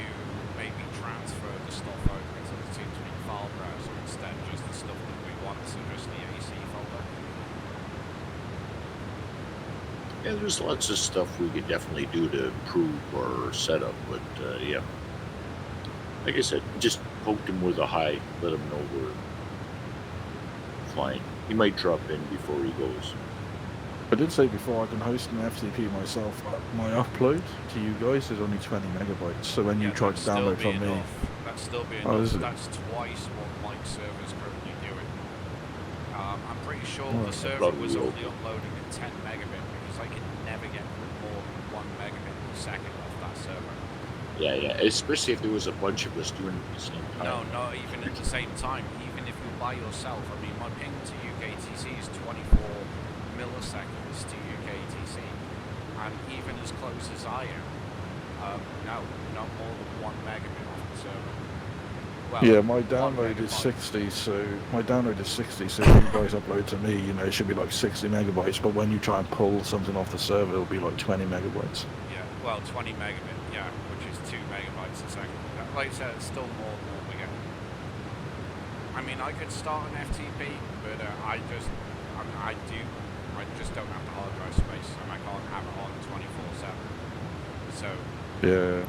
S2: maybe transfer the stuff over to the TeamSpeak file browser instead, just the stuff that we want, so just the AC folder.
S6: Yeah, there's lots of stuff we could definitely do to improve our setup, but yeah. Like I said, just poked him with a hi, let him know we're flying. He might drop in before he goes.
S3: I did say before I can host an FTP myself. My upload to you guys is only 20 megabytes. So when you try to download from me,
S2: That's still be
S3: Oh,
S2: enough.
S3: is it?
S2: That's twice what Mike's server's currently doing. I'm pretty sure
S3: Oh,
S2: the server
S6: probably
S2: was
S6: will.
S2: only uploading at 10 megabit because I could never get more than 1 megabit per second off that server.
S6: Yeah, especially if there was a bunch of us doing it at the same time.
S2: No, not even at the same time. Even if you're by yourself. I mean, my ping to UKATC is 24 milliseconds to UKATC. And even as close as I am, no, not more than 1 megabit off the server. Well,
S3: yeah, my
S2: 1
S3: download is
S2: megabyte.
S3: 60. So my download is 60. So when you guys upload to me, it should be like 60 megabytes. But when you try and pull something off the server, it'll be like 20 megabytes.
S2: Yeah, well, 20 megabit, yeah, which is 2 megabytes a second. like I said, it's still more than what we get. I mean, I could start an FTP, but I just don't have the hard drive space, and I can't have it on 24/7. So,
S3: Yeah.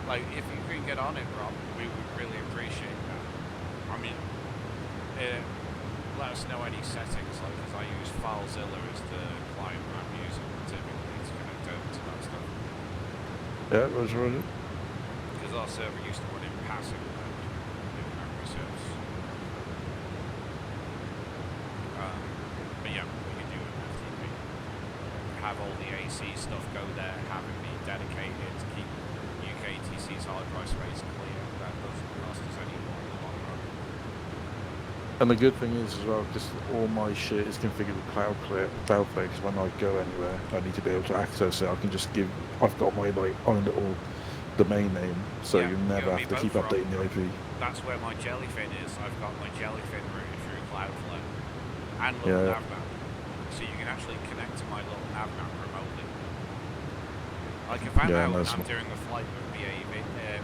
S2: like, if you can get on it, Rob, we would really appreciate that. I mean, let us know any settings, like, because I use FileZilla as the client I'm using typically to connect over to that stuff.
S3: Yeah, Roger.
S2: Because our server used to run in passive mode, doing memory service. But yeah, we could do an FTP. Have all the AC stuff go there, have it be dedicated to keep UKATC's hard drive space clear. That doesn't cost us any more in the long run.
S3: And the good thing is as well, just all my shit is configured with Cloudflare, because when I go anywhere, I need to be able to access it. I can just give, I've got my like own little domain name, so
S2: Yeah,
S3: you never have to keep
S2: both,
S3: updating the
S2: Rob.
S3: IP.
S2: That's where my jellyfin is. I've got my jellyfin routed through Cloudflare and little
S3: Yeah.
S2: navmap, so you can actually connect to my little navmap remotely. Like if I'm
S3: Yeah,
S2: out and
S3: that's
S2: I'm doing a flight with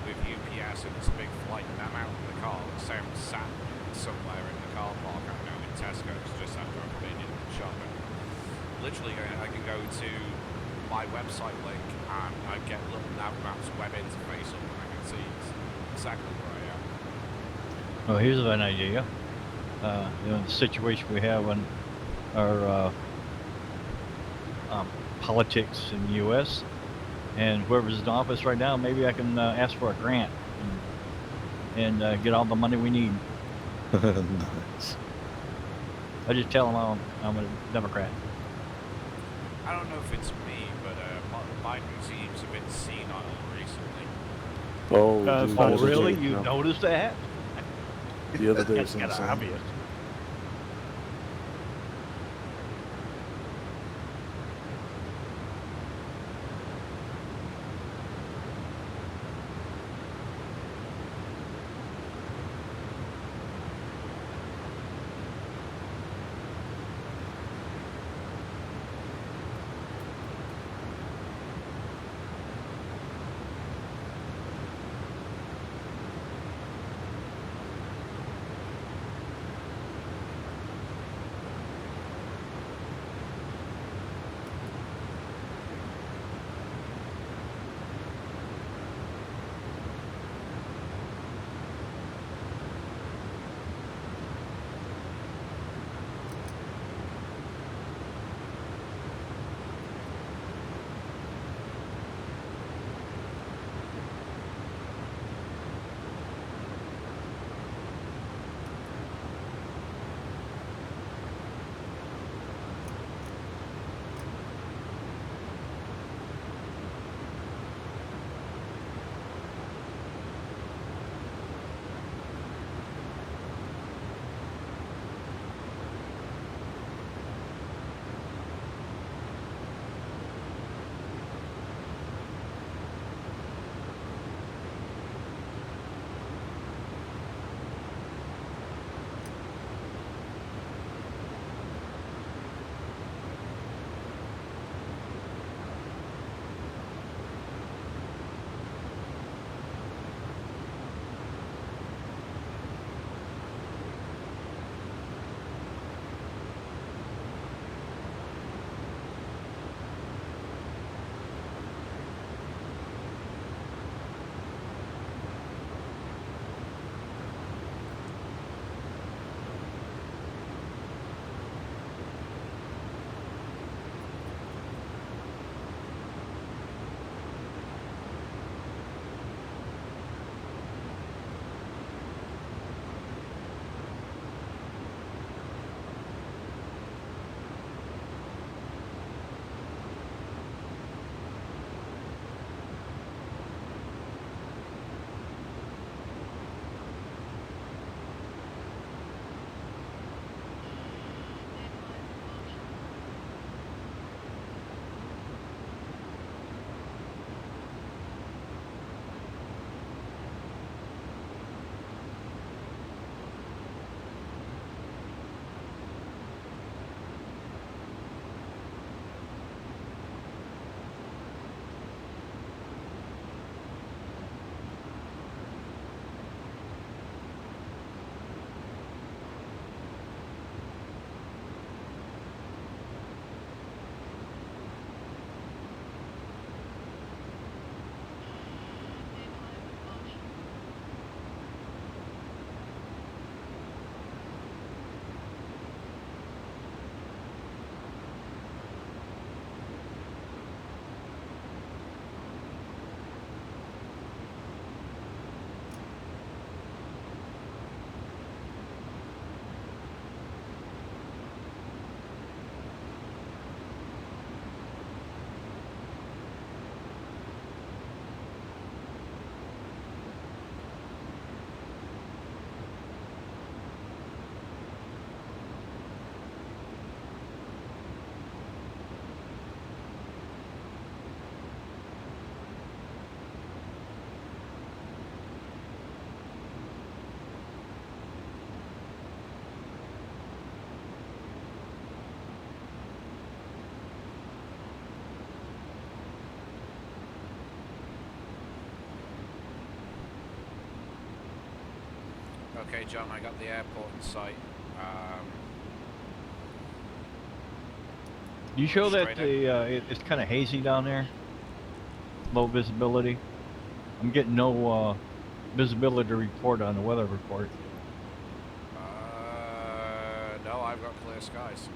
S2: with UPS and it's a big flight, and I'm out in the car, say I'm sat somewhere in the car park, I don't know, in Tesco's just after I've been in shopping. Literally, I can go to my website link and I get little navmap's web interface up, and I can see exactly where I am.
S1: Well, here's an idea. The situation we have in our politics in the U.S. and whoever's in office right now, maybe I can ask for a grant and get all the money we need.
S3: Nice.
S1: I just tell them I'm a Democrat.
S2: I don't know if it's me, but Biden seems a bit senile recently.
S3: Oh, dude, the
S1: Oh,
S3: other
S1: really?
S3: day-
S1: You
S3: no,
S1: noticed that?
S3: The other day
S1: That's
S3: was
S1: kind of
S3: insane.
S1: obvious.
S2: Okay, John, I got the airport in sight.
S1: You show that
S2: Straight in.
S1: it's kind of hazy down there, low visibility. I'm getting no visibility report on the weather report.
S2: No, I've got clear skies.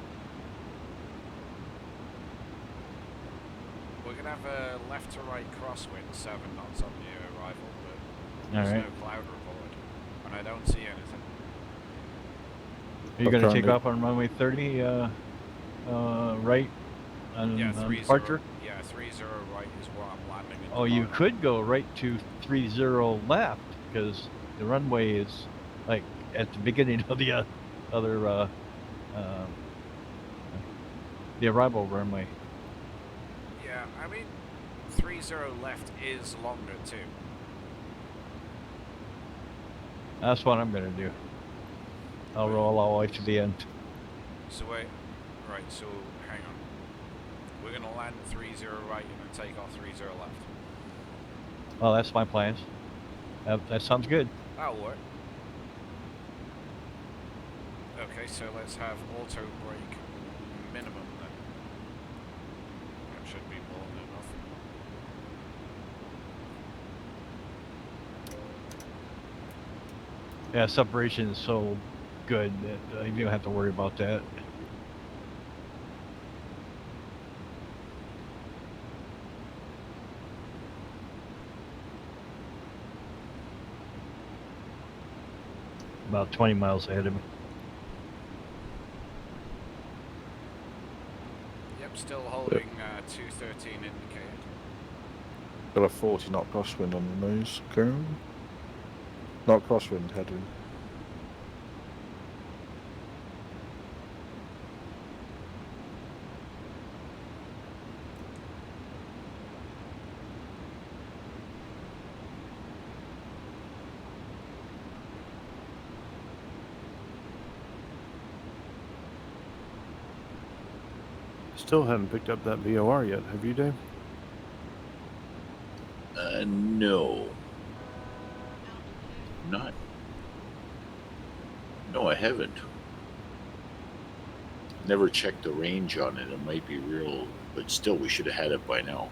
S2: We're gonna have a left to right crosswind, 7 knots on the arrival, but there's
S1: All right.
S2: no cloud reported, and I don't see anything.
S1: Are you going to take
S3: Currently-
S1: off on runway 30 right on,
S2: Yeah,
S1: on
S2: 30.
S1: departure?
S2: Yeah, 30 right is where I'm landing. In
S1: Oh, you
S2: Dubai.
S1: could go right to 30 left because the runway is like at the beginning of the other the arrival runway.
S2: Yeah, I mean, 30 left is longer too.
S1: That's what I'm going to do. I'll roll all the way to the end.
S2: So wait, right, so hang on. We're going to land 30 right and then take off 30 left.
S1: Well, that's my plans. That sounds good.
S2: That'll work. Okay, so let's have auto brake minimum then. That should be more than enough.
S1: Yeah, separation is so good that you don't have to worry about that. About 20 miles ahead of me.
S2: Yep, still holding 213 indicated.
S3: Got a 40 knot crosswind on the nose currently. Not crosswind, headwind.
S5: Still haven't picked up that VOR yet, have you, Dave?
S6: No. Not. No, I haven't. Never checked the range on it. It might be real, but still, we should have had it by now.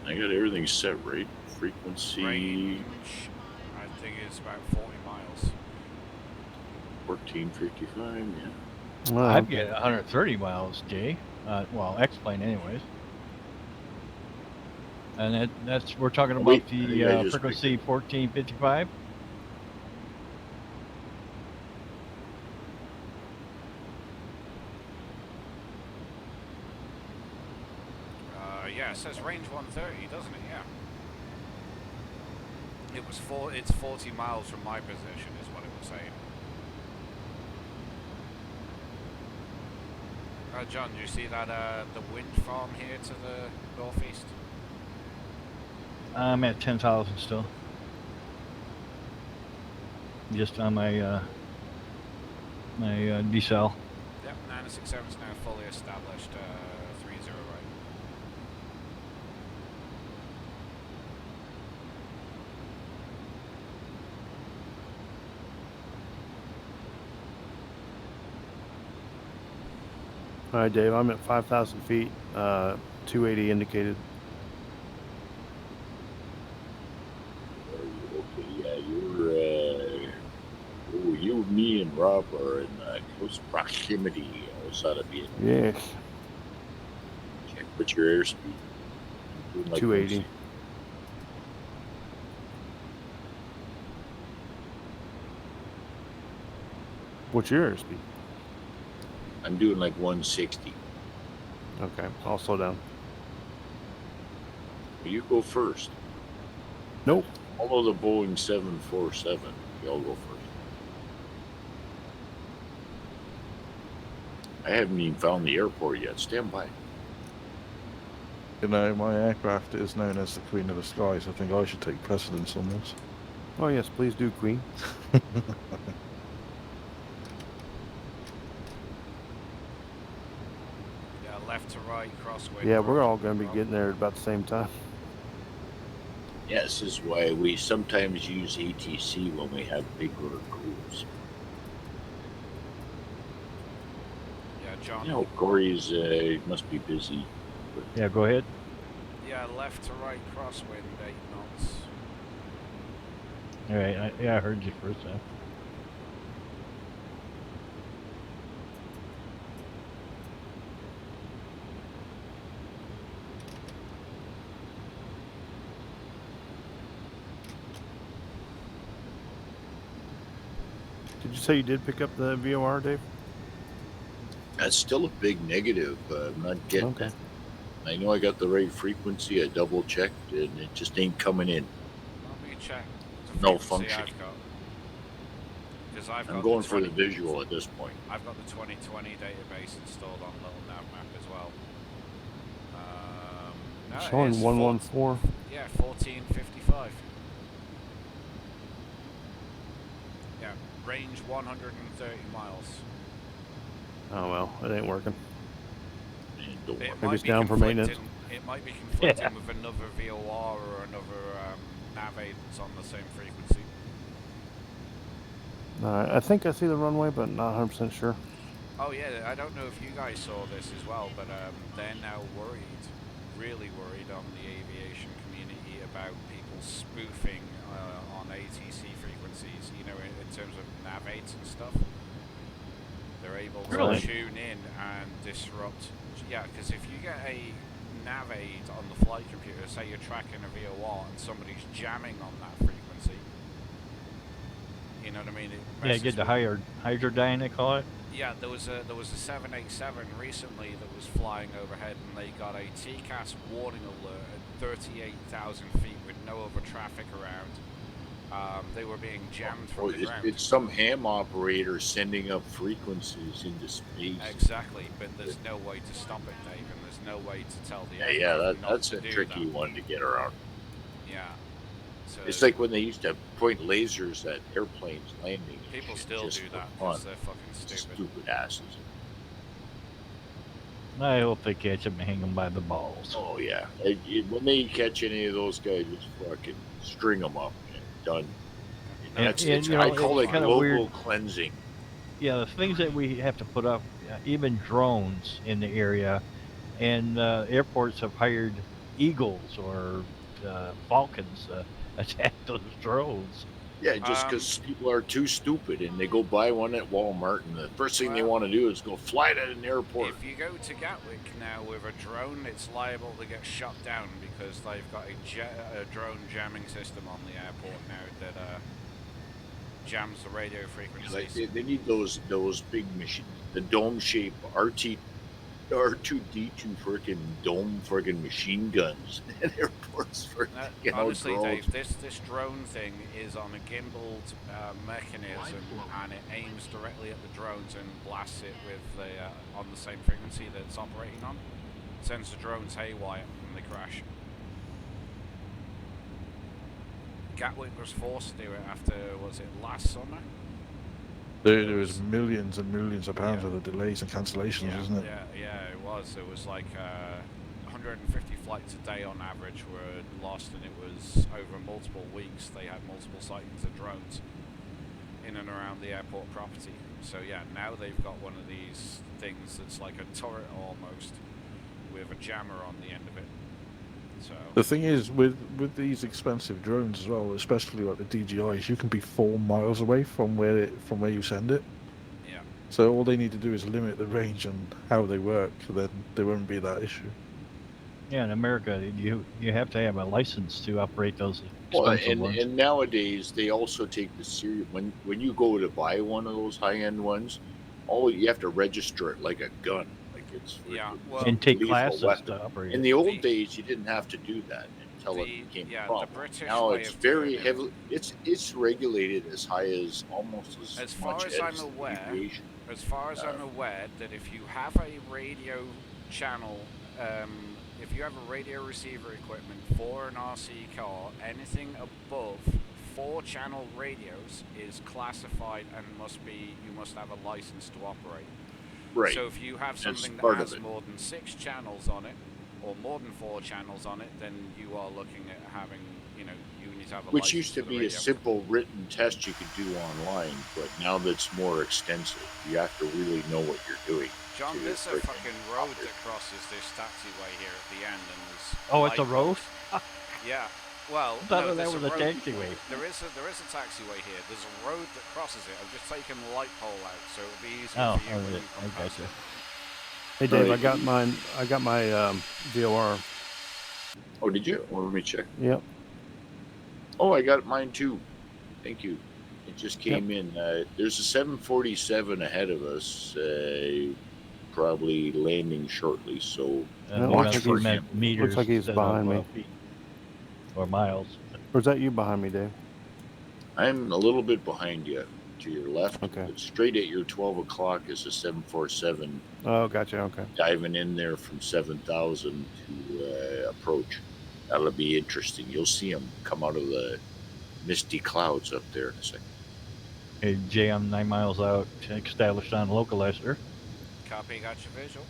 S6: I got everything set right. Frequency
S2: Range, I think it's about 40 miles.
S6: 1455. Yeah.
S5: Oh,
S1: I'd
S5: okay.
S1: get 130 miles, Jay. Well, X-plane anyways. And that's we're talking about
S6: Wait,
S1: the
S6: I just
S1: frequency 1455.
S2: Yeah, it says range 130, doesn't it? Yeah. It's 40 miles from my position, is what it was saying. John, do you see that the wind farm here to the northeast?
S1: I'm at 10,000 still. Just on my my decel.
S2: Yep, 967 is now fully established. 30 right.
S5: All right, Dave, I'm at 5,000 feet, 280 indicated.
S6: Okay, yeah, you, me, and Rob are in close proximity outside of Vietnam.
S5: Yes,
S6: Check, what's your airspeed? Doing like
S5: 280. What's your airspeed?
S6: I'm doing like 160.
S5: Okay, I'll slow down.
S6: You go first.
S5: Nope.
S6: Although the Boeing 747, y'all go first. I haven't even found the airport yet. Stand by.
S3: You know, my aircraft is known as the Queen of the Skies. I think I should take precedence on this.
S5: Oh yes, please do, Queen.
S2: Yeah, left to right, crosswind.
S5: Yeah, we're
S2: Roger,
S5: all going to be
S2: Rob.
S5: getting there at about the same time.
S6: Yeah, this is why we sometimes use ATC when we have bigger crews.
S2: Yeah, John.
S6: You know, Corey's must be busy.
S1: Yeah, go ahead.
S2: Yeah, left to right crosswind, 8 knots.
S1: All right. Yeah, I heard you first time.
S5: Did you say you did pick up the VOR, Dave?
S6: That's still a big negative. I'm not getting
S5: Okay.
S6: it. I know I got the right frequency. I double checked, and it just ain't coming in.
S2: Let me check the
S6: No
S2: frequency
S6: function.
S2: I've got. Because I've got
S6: I'm going
S2: the
S6: for the visual at this point.
S2: I've got the 2020 database installed on Little Nav Map as well. No, it
S5: Showing
S2: is
S5: 114.
S2: Yeah, 1455. Yeah, range 130 miles.
S5: Oh well, it ain't working.
S6: Man, don't
S2: It
S6: worry.
S5: Maybe it's
S2: might be
S5: down for maintenance.
S2: conflicting. It might be conflicting with another VOR or another nav aid that's on the same frequency.
S5: I think I see the runway, but not 100% sure.
S2: Oh yeah, I don't know if you guys saw this as well, but they're now worried, really worried on the aviation community about people spoofing on ATC frequencies, you know, in terms of nav aids and stuff. They're able to
S1: Really?
S2: tune in and disrupt. Yeah, because if you get a nav aid on the flight computer, say you're tracking a VOR and somebody's jamming on that frequency, you know what I mean? It
S1: Yeah,
S2: messes
S1: get the
S2: with-
S1: hydrodyne, they call it.
S2: Yeah, there was a 787 recently that was flying overhead, and they got a TCAS warning alert at 38,000 feet with no other traffic around. They were being jammed from the ground.
S6: It's some ham operator sending up frequencies into space.
S2: Exactly, but there's no way to stop it, Dave, and there's no way to tell the
S6: Yeah,
S2: aircraft not
S6: that's
S2: to
S6: a
S2: do
S6: tricky
S2: that.
S6: one to get around.
S2: Yeah. So
S6: It's like when they used to point lasers at airplanes landing. and
S2: people
S6: shit
S2: still
S6: just
S2: do
S6: for
S2: that
S6: fun.
S2: because they're fucking stupid.
S6: Stupid asses.
S1: I hope they catch him and hang him by the balls.
S6: Oh yeah. When they catch any of those guys, just fucking string them up and done.
S2: And-
S6: That's
S1: and, you know,
S6: I call it
S1: it's kinda
S6: global
S1: weird.
S6: cleansing.
S1: Yeah, the things that we have to put up, even drones in the area, and airports have hired eagles or falcons to attack those drones.
S6: Yeah, just because people are too stupid and they go buy one at Walmart, and the first thing they
S2: Well,
S6: want to do is go fly to an airport.
S2: If you go to Gatwick now with a drone, it's liable to get shut down because they've got a drone jamming system on the airport now that jams the radio frequencies.
S6: Like they need those big machine, the dome-shaped R2D2 freaking dome freaking machine guns at airports for
S2: Honestly,
S6: drones.
S2: Dave, this drone thing is on a gimbaled mechanism, and it aims directly at the drones and blasts it with on the same frequency that it's operating on. Sends the drones haywire and they crash. Gatwick was forced to do it after, was it last summer?
S3: There was millions and millions of pounds
S2: Yeah.
S3: worth of delays and cancellations, wasn't it?
S2: Yeah, it was. It was like 150 flights a day on average were lost, and it was over multiple weeks. They had multiple sightings of drones in and around the airport property. So yeah, now they've got one of these things that's like a turret almost, with a jammer on the end of it. So
S3: The thing is, with these expensive drones as well, especially like the DJIs, you can be 4 miles away from where you send it.
S2: yeah.
S3: So all they need to do is limit the range and how they work, then there won't be that issue.
S1: Yeah, in America, you have to have a license to operate those
S6: Well,
S1: expensive ones.
S6: and nowadays they also take the serious when you go to buy one of those high-end ones, you have to register it like a gun, like it's
S2: Yeah,
S6: freaking
S2: well,
S1: And take
S6: lethal
S1: classes
S6: weapon.
S1: to operate
S6: In
S1: it.
S6: the old
S2: The-
S6: days, you didn't have to do that until
S2: the-
S6: it became
S2: yeah,
S6: a
S2: the
S6: problem.
S2: British
S6: Now
S2: way
S6: it's
S2: of
S6: very
S2: doing it-
S6: heavily. It's regulated as high as almost
S2: As
S6: much
S2: far as I'm aware,
S6: aviation.
S2: As far as I'm aware, that if you have a radio channel, if you have a radio receiver equipment for an RC car, anything above 4-channel radios is classified and you must have a license to operate.
S6: Right.
S2: So if you have
S6: That's
S2: something that
S6: part of
S2: has
S6: it.
S2: more than 6 channels on it, or more than 4 channels on it, then you are looking at having, you need to have a
S6: Which
S2: license
S6: used to
S2: for the
S6: be a
S2: radio.
S6: simple written test you could do online, but now that's more extensive. You have to really know what you're doing.
S2: John,
S6: to
S2: there's a
S6: freaking
S2: fucking road
S6: operate.
S2: that crosses this taxiway here at the end, and there's
S1: Oh, it's a
S2: light
S1: road?
S2: poles. Yeah. Well,
S1: I thought
S2: no,
S1: that
S2: there's
S1: was
S2: a
S1: a
S2: road.
S1: taxiway.
S2: There is a taxiway here. There's a road that crosses it. I've just taken the light pole out, so it'll be easier
S1: Oh,
S2: for you when
S1: okay.
S2: you come
S1: I
S2: past
S1: gotcha.
S2: it.
S5: Hey Dave,
S6: Right.
S5: I got my VOR.
S6: Oh, did you? Well, let me check.
S5: Yep.
S6: Oh, I got mine too. Thank you. It just came in. There's a 747 ahead of us, probably landing shortly. So
S5: Yeah,
S1: They
S6: watch
S1: must
S6: for
S1: be meant
S6: him.
S1: meters
S5: Looks like he's
S1: instead
S5: behind
S1: of
S5: me.
S1: feet or miles.
S5: Or is that you behind me, Dave?
S6: I'm a little bit behind you to your left.
S5: Okay.
S6: But straight at your 12 o'clock is a 747
S5: Oh, gotcha. Okay.
S6: diving in there from 7,000 to approach. That'll be interesting. You'll see him come out of the misty clouds up there in a second.
S1: Hey, Jay, I'm 9 miles out, established on localizer.
S2: Copy, got your visual.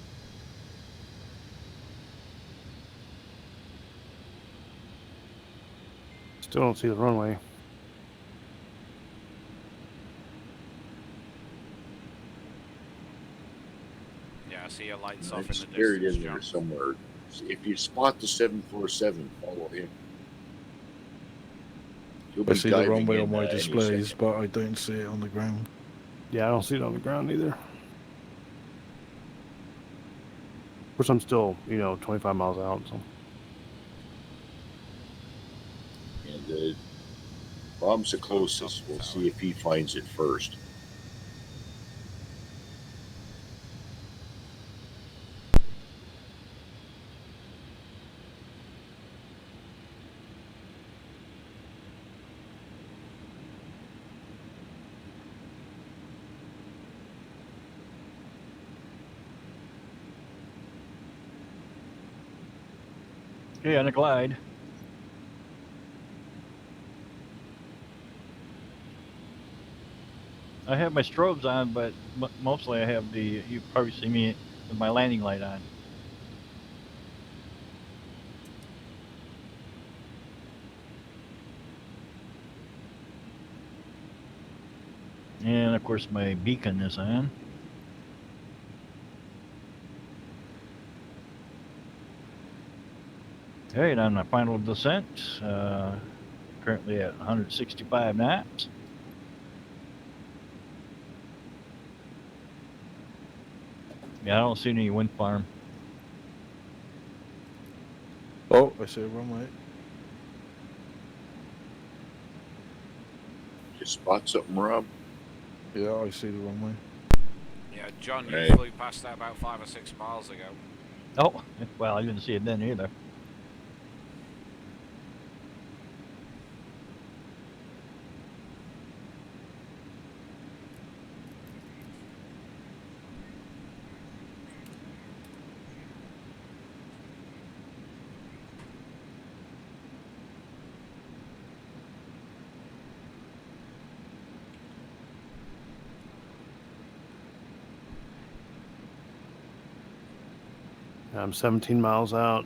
S5: Still don't see the runway.
S2: Yeah, I see your lights off in
S6: It's
S2: the
S6: buried
S2: distance,
S6: in there
S2: John.
S6: somewhere. If you spot the 747, follow him. He'll
S3: I
S6: be
S3: see the
S6: diving
S3: runway
S6: in,
S3: on my
S6: any
S3: displays,
S6: second.
S3: but I don't see it on the ground.
S5: Yeah, I don't see it on the ground either. Of course, I'm still, 25 miles out. So.
S6: And Bob's the closest. We'll see if he finds it first.
S1: Okay, on the glide. I have my strobes on, but mostly I have you probably see me with my landing light on. And of course my beacon is on. Okay, and on my final descent, currently at 165 knots. Yeah, I don't see any wind farm.
S3: Oh, I see a runway.
S6: You spot something, Rob?
S3: Yeah, I see the runway.
S2: Yeah, John, you
S6: Right.
S2: flew past that about 5 or 6 miles ago.
S1: Oh, well, I didn't see it then either.
S5: I'm 17 miles out,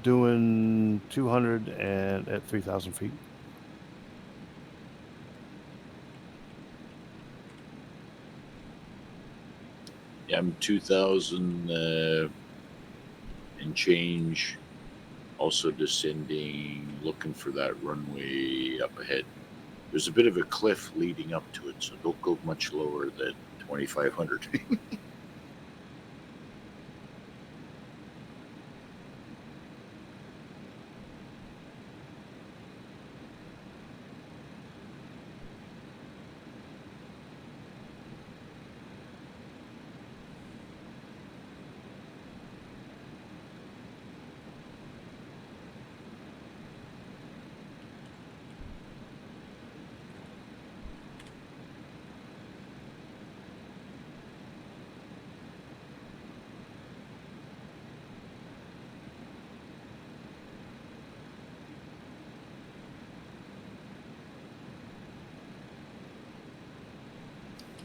S5: doing 200 and at 3,000 feet.
S6: Yeah, I'm 2,000 and change. Also descending, looking for that runway up ahead. There's a bit of a cliff leading up to it, so don't go much lower than 2,500.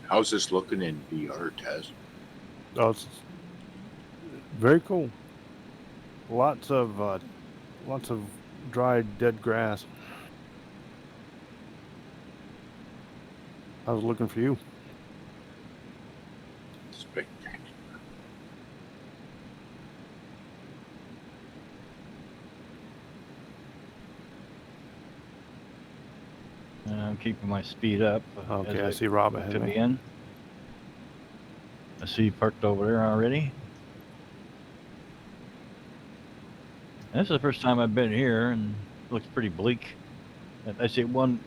S6: How's this looking in VR, Taz?
S5: Oh, it's very cool. Lots of dried dead grass. I was looking for you.
S6: Spectacular.
S1: I'm keeping my speed up.
S5: Okay, I
S1: as
S5: see Rob
S1: look
S5: ahead
S1: to
S5: of
S1: the
S5: me.
S1: end. I see you parked over there already. This is the first time I've been here, and it looks pretty bleak. I see one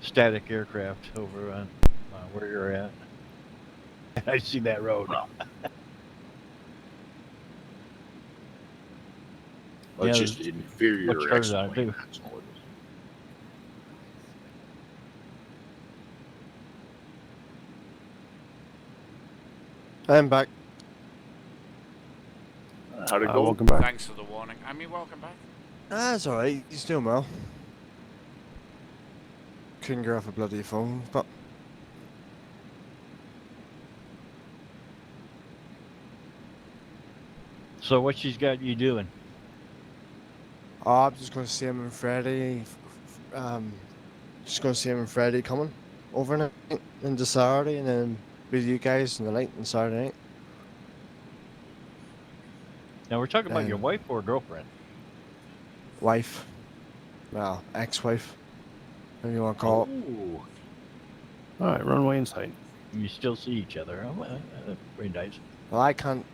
S1: static aircraft over where you're at. I see that road.
S6: Well,
S1: Yeah,
S6: it's just
S1: there's
S6: inferior
S1: much further down,
S6: X-plane.
S1: too.
S6: That's all it is.
S4: I'm back.
S6: How'd it go?
S5: Welcome back.
S2: Thanks for the warning. I mean, welcome back.
S4: Ah, it's alright. He's doing well. Couldn't get off a bloody phone, but
S1: So what she's got you doing?
S4: I'm just going to see him and Freddie. Just going to see him and Freddie coming overnight into Saturday, and then with you guys in the night and Saturday night.
S1: Now we're talking about your
S4: Um,
S1: wife or girlfriend.
S4: Wife. Well, ex-wife. Whatever you want to call it.
S1: Oh,
S5: All right, runway in sight.
S1: you still see each other. Oh, very nice.
S4: Well, I can't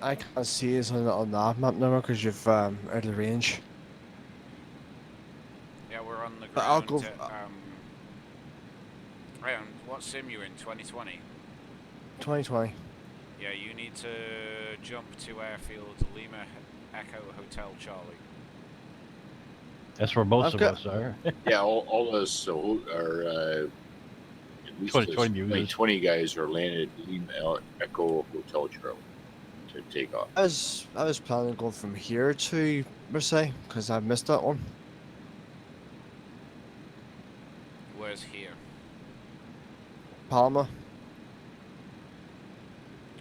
S4: see it on the nav map now because you've out of the range.
S2: Yeah, we're on the
S4: But I'll
S2: ground.
S4: go.
S2: Right, what sim you in? 2020.
S4: 2020.
S2: Yeah, you need to jump to airfield Lima Echo Hotel Charlie.
S1: That's where most
S4: I've
S1: of
S4: got-
S1: us are.
S6: Yeah, all of us are at least
S1: 2020
S6: us
S1: users.
S6: 20 guys are landed at Lima Echo Hotel Charlie to take off.
S4: I was planning on going from here to Marseille because I missed that one.
S2: Where's here?
S4: Palma.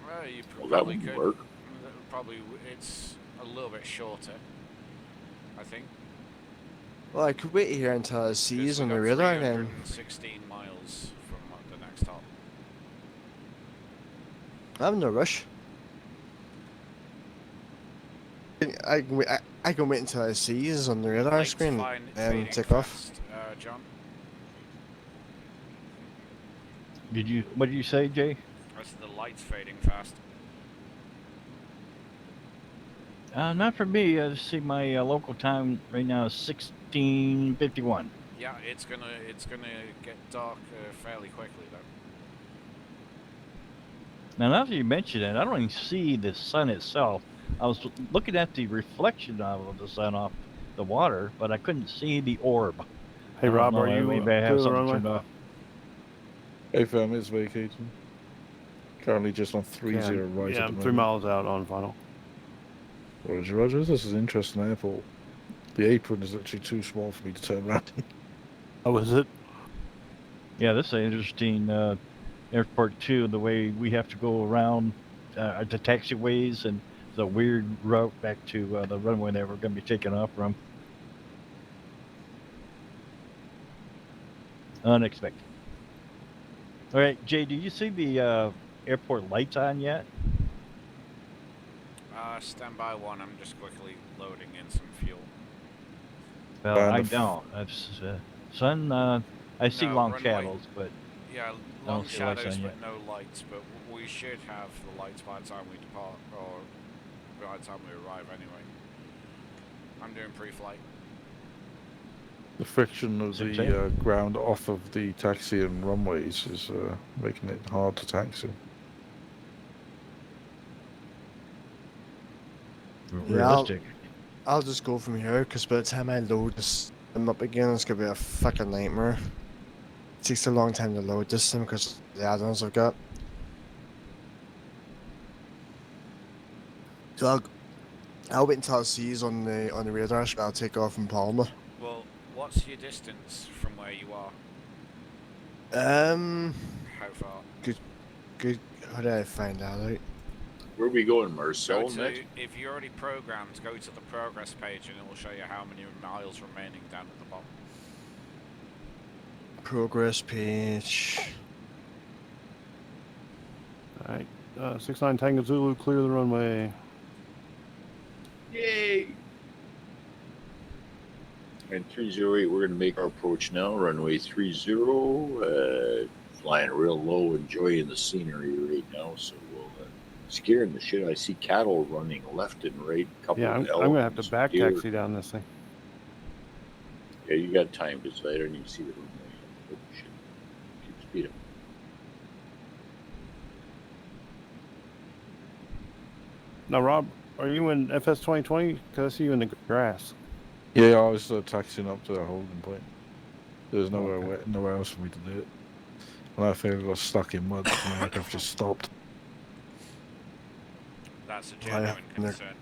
S2: Well, you
S6: Well, that
S2: probably
S6: wouldn't
S2: could.
S6: work.
S2: Probably, it's a little bit shorter, I think.
S4: Well, I could wait here until I see you on the radar and then
S2: 16 miles from the next hop.
S4: I'm in no rush. I can wait until I see you on the radar
S2: Lights
S4: screen
S2: fine,
S4: and
S2: fading
S4: take off.
S2: fast, John.
S1: What did you say, Jay?
S2: I said the lights fading fast.
S1: Not for me. I see my local time right now is 16:51.
S2: Yeah, it's gonna get dark fairly quickly though.
S1: Now that you mention it, I don't even see the sun itself. I was looking at the reflection of the sun off the water, but I couldn't see the orb.
S5: Hey,
S1: I don't
S5: Rob,
S1: know,
S5: are you
S1: maybe I
S5: clear
S1: have
S5: the
S1: something
S5: runway?
S1: turned off.
S3: Hey fam, it's vacating. Currently just on 30 right
S5: Yeah,
S3: at the
S5: I'm
S3: moment.
S5: 3 miles out on final.
S3: Roger, Roger. This is an interesting airport. The apron is actually too small for me to turn around.
S5: Oh, is it?
S1: Yeah, this is an interesting airport too. The way we have to go around the taxiways and the weird route back to the runway that we're going to be taking off from. Unexpected. All right, Jay, do you see the airport lights on yet?
S2: Stand by one. I'm just quickly loading in some fuel.
S1: Well,
S3: And
S1: I
S3: the f-
S1: don't. That's sun. I see
S2: No,
S1: long
S2: runway.
S1: shadows, but
S2: Yeah,
S1: I
S2: long
S1: don't see lights
S2: shadows
S1: on
S2: but
S1: yet.
S2: no lights. But we should have the lights by the time we depart, or by the time we arrive anyway. I'm doing pre-flight.
S3: The friction of
S1: Same,
S3: the ground off of the taxi and runways is making it hard to taxi.
S1: Realistic.
S4: I'll just go from here because by the time I load this sim up again, it's gonna be a fucking nightmare. It takes a long time to load this sim because the add-ons I've got. So I'll wait until I see you on the radar screen. I'll take off from Palma.
S2: Well, what's your distance from where you are?
S4: How
S2: How far?
S4: good. How did I find that out?
S6: Where are we going,
S2: Go
S6: Marcel,
S2: to,
S6: next?
S2: if you're already programmed, go to the progress page and it will show you how many miles remaining down at the bottom.
S4: Progress page.
S5: All right. 69 Tango Zulu, clear the runway.
S6: Yay! And 308, we're going to make our approach now. Runway 30, flying real low, enjoying the scenery right now. So we'll scaring the shit. I see cattle running left and right. Couple
S5: Yeah,
S6: of
S5: I'm going to have to
S6: elephants,
S5: back
S6: deer.
S5: taxi down this thing.
S6: Yeah, you got time because I don't even see the runway. Oh, shit. Keep speed up.
S5: Now, Rob, are you in FS 2020? Because I see you in the grass.
S3: Yeah, I was taxiing up to the holding point. There was
S5: Oh, okay.
S3: nowhere else for me to do it. And I think I got stuck in mud. And the aircraft just stopped.
S2: That's a
S4: Oh, yeah.
S2: genuine concern.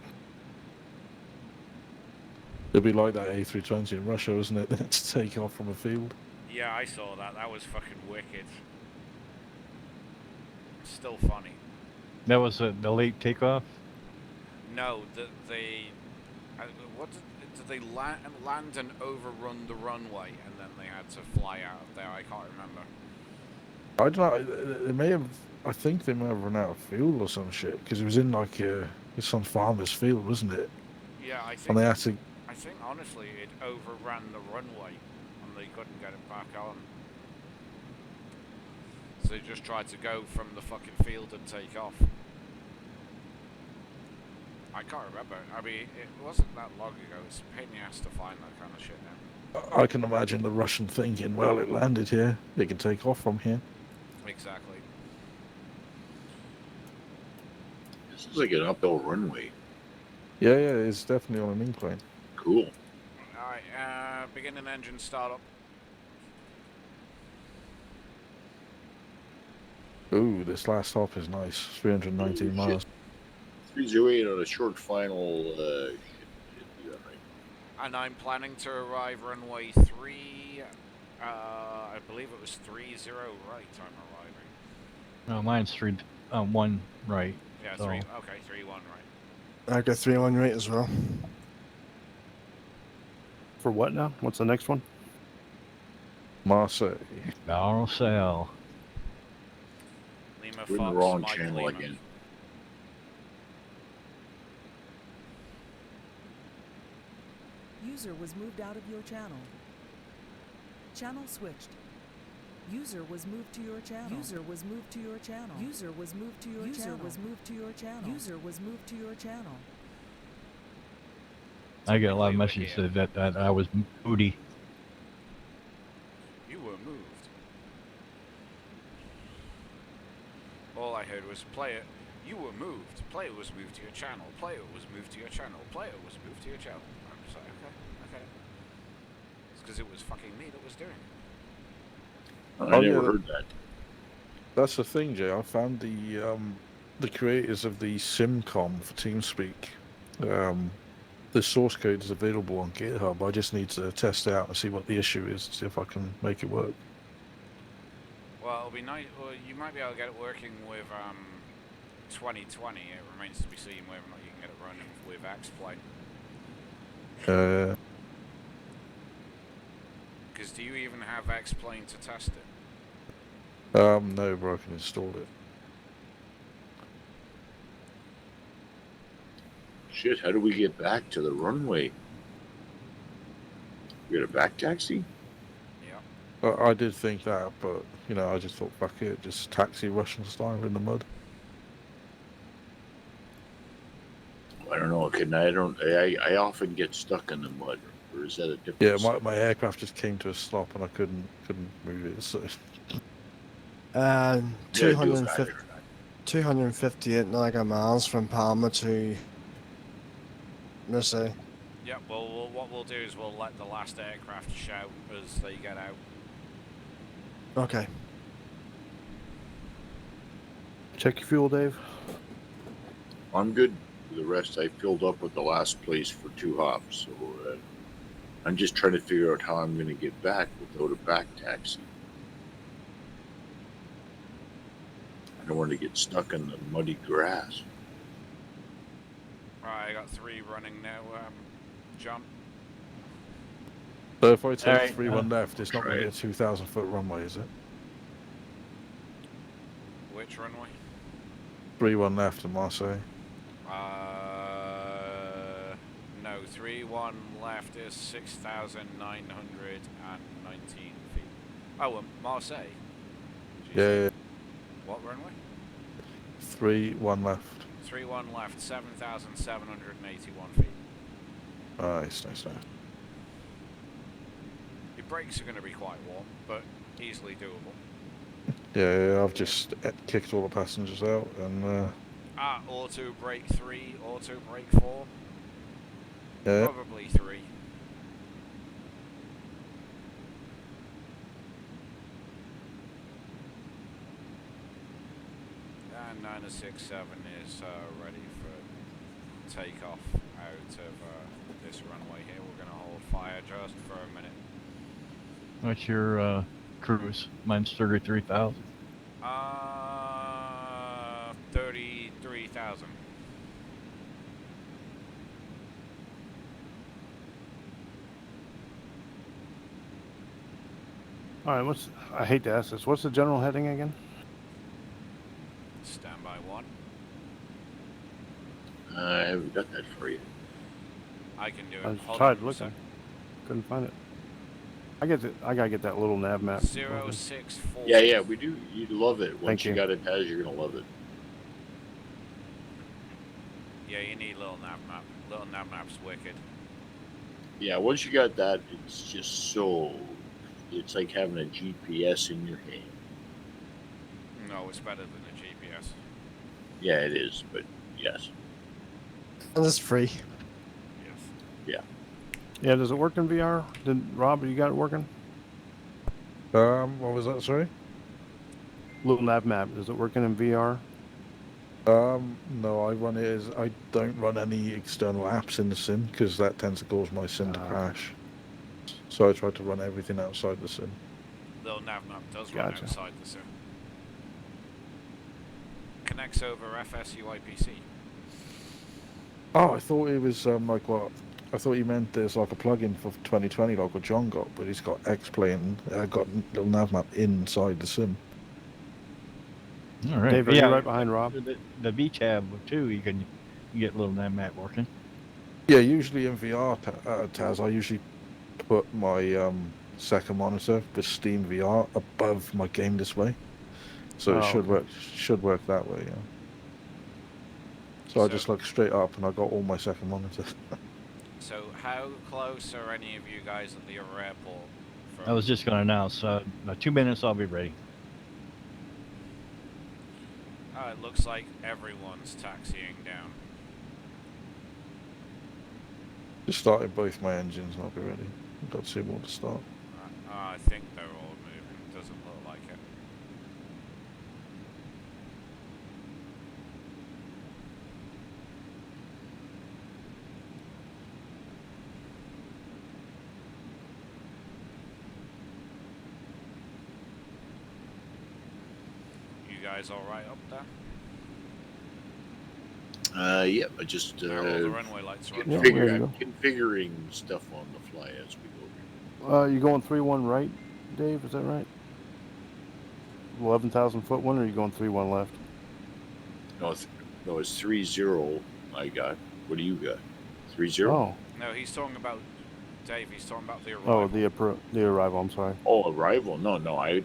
S3: It'd be like that A320 in Russia, isn't it? To take off from a field.
S2: Yeah, I saw that. That was fucking wicked. Still funny.
S1: That was the late takeoff.
S2: No, what did they land and overrun the runway, and then they had to fly out of there? I can't remember.
S3: I don't know. They may have. I think they may have run out of fuel or some shit because it was in like some farmer's field, wasn't it?
S2: Yeah, I
S3: And
S2: think.
S3: they had to.
S2: I think honestly, it overran the runway, and they couldn't get it back on. So they just tried to go from the fucking field and take off. I can't remember. I mean, it wasn't that long ago. It's a pain in the ass to find that kind of shit now.
S3: I can imagine the Russian thinking, well, it landed here. They can take off from here.
S2: Exactly.
S6: This is like an uphill runway.
S3: Yeah, it's definitely on an incline.
S6: Cool.
S2: Alright, beginning engine startup.
S3: Ooh, this last hop is nice. 319
S6: Ooh,
S3: miles.
S6: 308 on a short final. Shit, you got right.
S2: And I'm planning to arrive runway 3, I believe it was 30 right I'm arriving.
S1: No, mine's 1 right.
S2: Yeah,
S1: So-
S2: 3, okay, 3-1 right.
S4: I got 3-1 right as well.
S5: For what now? What's the next one?
S3: Marseille.
S1: Marcel.
S2: Lima
S6: We're in the
S2: Fox,
S6: wrong
S2: Mike
S6: channel
S2: Lima.
S6: again.
S7: User was moved out of your channel. Channel switched. User was moved to your channel. User was moved to your channel. User was moved to your channel. User was moved to your channel. User was moved to your channel.
S1: I get a lot of
S2: Technically,
S1: messages
S2: we're here.
S1: that I was moody.
S2: You were moved. All I heard was player, you were moved. Player was moved to your channel. Player was moved to your channel. Player was moved to your channel. I'm just like, okay. It's because it was fucking me that was doing it.
S6: I
S3: Oh,
S6: never
S3: yeah.
S6: heard that.
S3: That's the thing, Jay. I found the creators of the SimCom for TeamSpeak. The source code is available on GitHub. I just need to test it out and see what the issue is, see if I can make it work.
S2: Well, it'll be nice. Well, you might be able to get it working with 2020. It remains to be seen whether or not you can get it running with Xplane. Because do you even have Xplane to test it?
S3: No, but I can install it.
S6: Shit, how do we get back to the runway? We got a back taxi?
S2: Yeah.
S3: I did think that, but I just thought, fuck it, just taxi Russian style in the mud.
S6: I don't know. I often get stuck in the mud. Or is that a different?
S3: Yeah, my aircraft just came to a stop and I couldn't move it. So
S4: 250, 258 nautical miles from Palma to Marseille.
S2: Yeah, well, what we'll do is we'll let the last aircraft shout as they get out.
S4: Okay.
S5: Check your fuel, Dave.
S6: I'm good. The rest I filled up with the last place for 2 hops. So I'm just trying to figure out how I'm going to get back without a back taxi. I don't want to get stuck in the muddy grass.
S2: Right, I got 3 running now, John.
S3: So if I take
S1: Alright,
S3: 3-1 left, it's not going to be a
S6: try
S3: 2,000 foot runway, is it?
S2: Which runway?
S3: 3-1 left in Marseille.
S2: No, 3-1 left is 6,919 feet. Oh, Marseille? Jeez.
S3: Yeah,
S2: What runway?
S3: 3-1 left.
S2: 3-1 left, 7,781 feet.
S3: Nice.
S2: Your brakes are going to be quite warm, but easily doable.
S3: Yeah, I've just kicked all the passengers out and
S2: Auto brake 3, auto brake 4.
S3: yeah.
S2: Probably 3. And 967 is ready for takeoff out of this runway here. We're going to hold fire just for a minute.
S1: What's your cruise? Mine's 33,000.
S2: 33,000.
S5: All right, I hate to ask this. What's the general heading again?
S2: Standby 1.
S6: I haven't got that for you.
S2: I can do it.
S5: I
S2: Hold
S5: tried
S2: on a
S5: looking.
S2: sec.
S5: Couldn't find it. I gotta get that little nav map.
S2: 064.
S6: Yeah, we do. You'd love it. Once
S5: Thank
S6: you
S5: you.
S6: got it, Taz, you're gonna love it.
S2: Yeah, you need little nav map. Little nav map's wicked.
S6: Yeah, once you got that, it's just so. It's like having a GPS in your hand.
S2: No, it's better than a GPS.
S6: Yeah, it is, but yes.
S4: And it's free.
S2: Yes.
S5: Yeah, does it work in VR? Rob, you got it working?
S3: What was that? Sorry.
S5: Little nav map. Is it working in VR?
S3: No, I don't run any external apps in the sim because that tends to cause my sim to crash. So I try to run everything outside the sim.
S2: Little nav map does run
S5: Gotcha.
S2: outside the sim. Connects over FSUIPC.
S3: Oh, I thought it was like what? I thought you meant there's like a plugin for 2020 like what John got, but he's got X-Plane. Got little nav map inside the sim.
S1: All right.
S5: Dave, are you right behind Rob?
S1: The V tab too. You can get a little nav map working.
S3: Yeah, usually in VR, Taz, I usually put my second monitor with Steam VR above my game display, so it should
S5: okay.
S3: work that way. Yeah. So I just look straight up and I got all my second monitors.
S2: So how close are any of you guys at the other airport?
S1: I was just going to announce. 2 minutes, I'll be ready.
S2: It looks like everyone's taxiing down.
S3: Just started both my engines and I'll be ready. I've got 2 more to start.
S2: I think they're all moving. Doesn't look like it. You guys all right up there?
S6: Yep. I just
S2: Are all the runway lights are on?
S5: Yeah, there you
S6: I'm
S5: go.
S6: configuring stuff on the fly as we go.
S5: You going 3-1 right, Dave? Is that right? 11,000 foot one, or are you going 3-1 left?
S6: No, it's 3-0. I got. What do you got? 3-0.
S5: Oh,
S2: No, he's talking about Dave. He's talking about the arrival.
S5: the arrival. I'm sorry.
S6: Oh, arrival. No.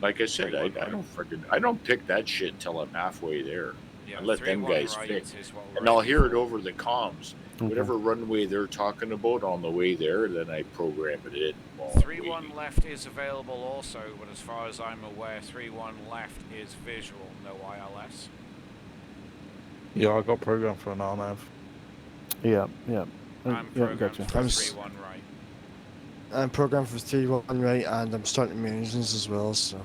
S6: Like I said, I
S2: 3-1
S6: don't pick that shit until I'm halfway there.
S2: Yeah,
S6: I let them
S2: 3-1
S6: guys
S2: right
S6: pick,
S2: is what we're
S6: and I'll
S2: aiming
S6: hear it
S2: for.
S6: over the comms.
S5: Okay.
S6: Whatever runway they're talking about on the way there, then I program it in. while I'm
S2: 3-1
S6: waiting.
S2: left is available also, but as far as I'm aware, 3-1 left is visual, no ILS.
S3: Yeah, I got programmed for an RNAV.
S5: Yeah.
S2: I'm
S5: Yeah,
S2: programmed
S5: gotcha.
S2: for
S4: I'm
S2: 3-1 right.
S4: I'm programmed for 3-1 right, and I'm starting my engines as well, so.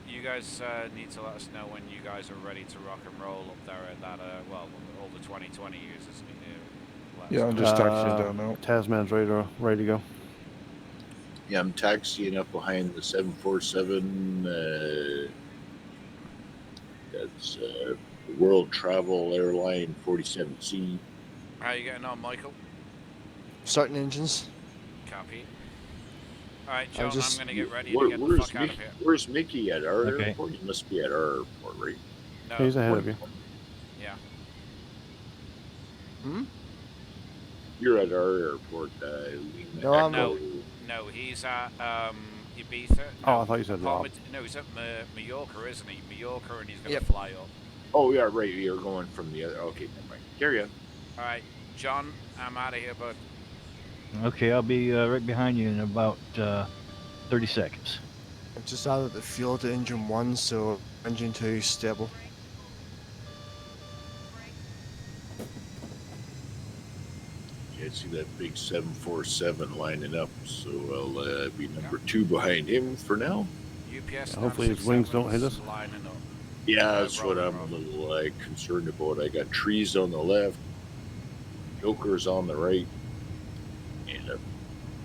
S2: You guys need to let us know when you guys are ready to rock and roll up there at that, all the 2020 users need to let us
S3: Yeah, I'm
S2: know.
S3: just taxiing down now.
S5: Tasman's ready to go.
S6: Yeah, I'm taxiing up behind the 747. That's World Travel Airline 47C.
S2: How you getting on, Michael?
S4: Starting engines.
S2: Copy. Alright, John, I'm
S4: just-
S2: going to get ready to get the fuck out of here.
S6: Where's Mickey at our
S1: Okay.
S6: airport? He must be at our airport, right?
S2: No.
S5: He's ahead of you.
S2: Yeah.
S4: Hmm?
S6: You're at our airport. Lima
S4: No, I'm
S6: Echo.
S2: No, he's at Ibiza.
S5: Oh, I thought you said Rob.
S2: No, he's at Mallorca, isn't he? Mallorca, and he's going to
S4: Yep.
S2: fly up.
S6: Oh, yeah, right. You're going from the other. Okay, never mind. Carry on.
S2: Alright, John, I'm out of here, bud.
S1: Okay, I'll be right behind you in about 30 seconds.
S4: I've just added the fuel to engine 1, so engine 2 is stable.
S6: Can't see that big 747 lining up, so I'll be number 2 behind him for now.
S2: UPS.
S5: Hopefully his wings don't hit us.
S2: Lining up.
S6: Yeah, that's what I'm
S2: Rob.
S6: a little concerned about. I got trees on the left, Joker's on the right, and a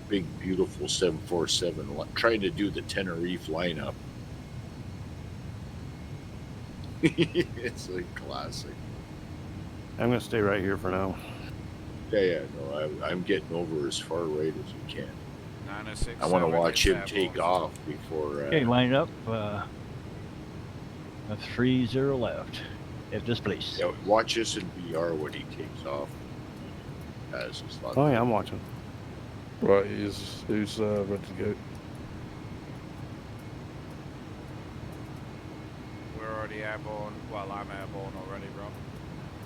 S6: big, beautiful 747 trying to do the Tenerife lineup. It's a classic.
S5: I'm going to stay right here for now.
S6: Yeah, no, I'm getting over as far right as we can.
S2: 906.
S6: I want to watch him take off before.
S1: Okay, line up. A 30 left at this place.
S6: Yeah, watch this in VR when he takes off. As his
S5: Oh, yeah, I'm watching.
S3: Right, who's ready to go?
S2: We're already airborne. Well, I'm airborne already, Rob.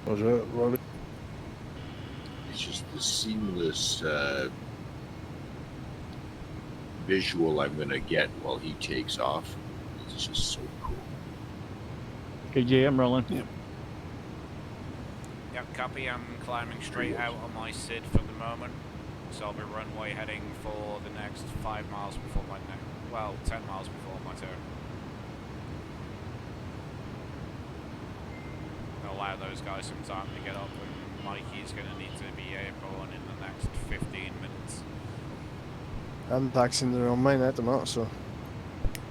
S3: Roger, Rolly.
S6: It's just the seamless visual I'm gonna get while he takes off. It's just so cool.
S1: Okay, Jay, I'm rolling.
S2: Yep, copy. I'm climbing straight out on my SID for the moment. So I'll be runway heading for the next 5 miles before my 10 miles before my turn. Allow those guys some time to get up, and Mikey's going to need to be airborne in the next 15 minutes.
S4: I'm taxiing the runway at the moment, so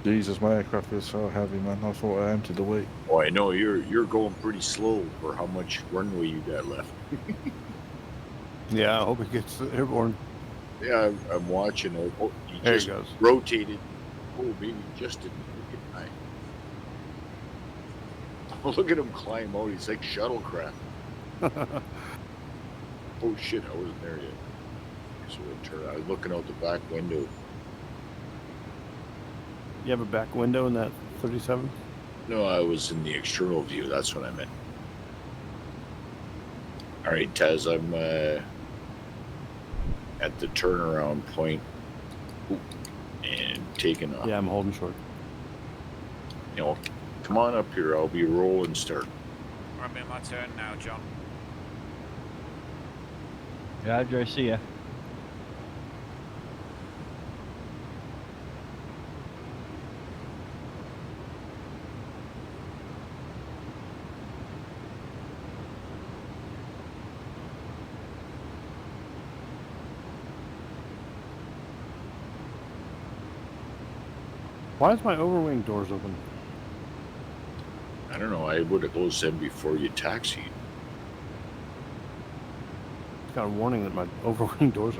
S3: Jesus, my aircraft is so heavy, man. I thought I emptied the weight.
S6: Oh, I know you're going pretty slow for how much runway you got left.
S5: Yeah, I hope he gets airborne.
S6: Yeah, I'm watching. Oh, he
S5: There he
S6: just
S5: goes.
S6: rotated. Oh, maybe just didn't look at time. Oh, look at him climb out. He's like shuttlecraft. Oh shit, I wasn't there yet. So I was looking out the back window.
S5: You have a back window in that 37?
S6: No, I was in the external view. That's what I meant. All right, Taz, I'm at the turnaround point. Ooh, and taking off.
S5: Yeah, I'm holding short.
S6: You know, come on up here. I'll be rolling start.
S2: I'm in my turn now, John.
S1: Roger, I see ya.
S5: Why is my overwing doors open?
S6: I don't know. I would have closed them before you taxied.
S5: It's got a warning that my overwing doors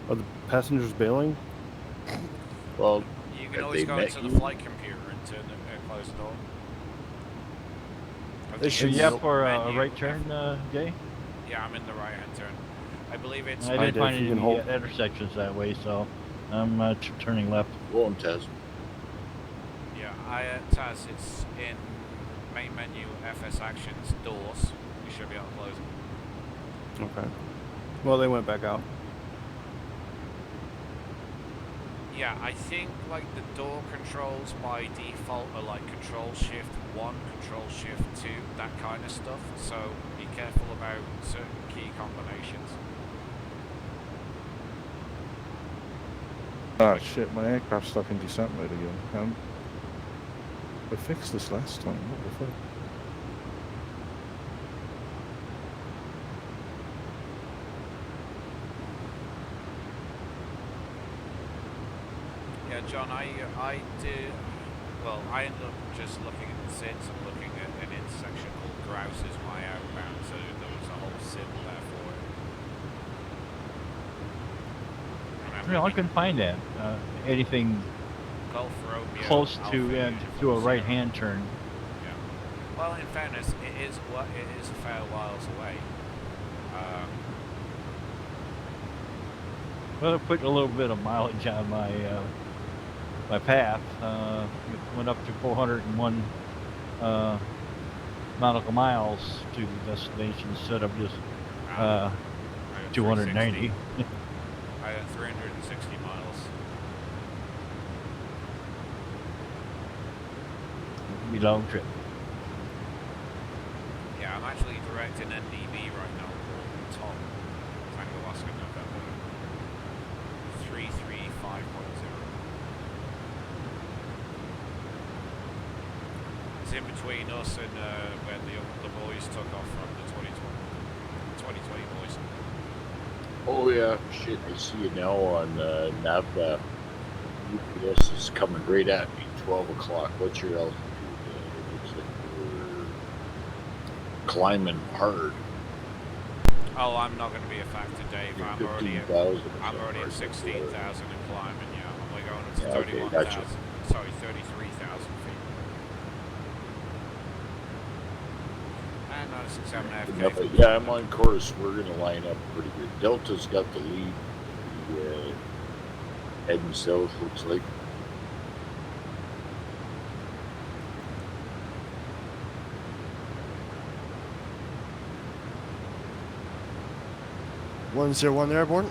S5: are the passengers bailing?
S6: Well,
S2: You can
S6: Have
S2: always
S6: they
S2: go
S6: met
S2: into the
S6: you?
S2: flight computer and turn the close the door. I
S4: They
S2: think
S4: should
S1: Are
S2: it's
S1: you up for a
S2: menu
S1: right turn, Jay?
S2: Yeah, I'm in the right hand turn. I believe it's.
S1: I
S5: I
S1: didn't
S5: did,
S1: find
S5: if you
S1: any
S5: can hold-
S1: intersections that way, so I'm turning left.
S6: go on, Taz.
S2: Yeah, Taz, it's in main menu, FS Actions, doors. We should be able to close them.
S5: Okay. Well, they went back out.
S2: Yeah, I think like the door controls by default are like Control Shift 1, Control Shift 2, that kind of stuff. So be careful about certain key combinations.
S3: Ah, shit, my aircraft's stuck in descent mode again. I fixed this last time. What the fuck?
S2: Yeah, John, I did. Well, I ended up just looking at the SIDs and looking at an intersection called Rouse's my outbound, so there was a whole sim there for it.
S1: You know, I couldn't find that anything
S2: Golf Romeo
S1: close
S2: Alpha
S1: to
S2: Uniform
S1: a right
S2: Sierra.
S1: hand turn.
S2: Yeah. Well, in fairness, it is a fair whiles away.
S1: Well, it put a little bit of mileage on my my path. It went up to 401 nautical miles to the destination instead of just
S2: I got
S1: 290.
S2: 360. I got 360 miles.
S1: Be long trip.
S2: Yeah, I'm actually directing NDB right now on Tom. Tango Oscar November 33510. It's in between us and where the boys took off from, the 2020 boys.
S6: Oh yeah, shit! I see it now on NavMap. UPS is coming right at me. 12 o'clock. What's your altitude? It looks like we're climbing hard.
S2: Oh, I'm not going to be a factor, Dave.
S6: You're
S2: I'm already at
S6: 15,000.
S2: 16,000 and climbing. Yeah, I'm going up to
S6: Yeah, okay,
S2: 31,000.
S6: gotcha.
S2: Sorry, 33,000 feet. And 967
S6: Yeah, I'm on course. We're going to line up pretty good. Delta's got the lead. Heading south, looks like.
S4: One airborne.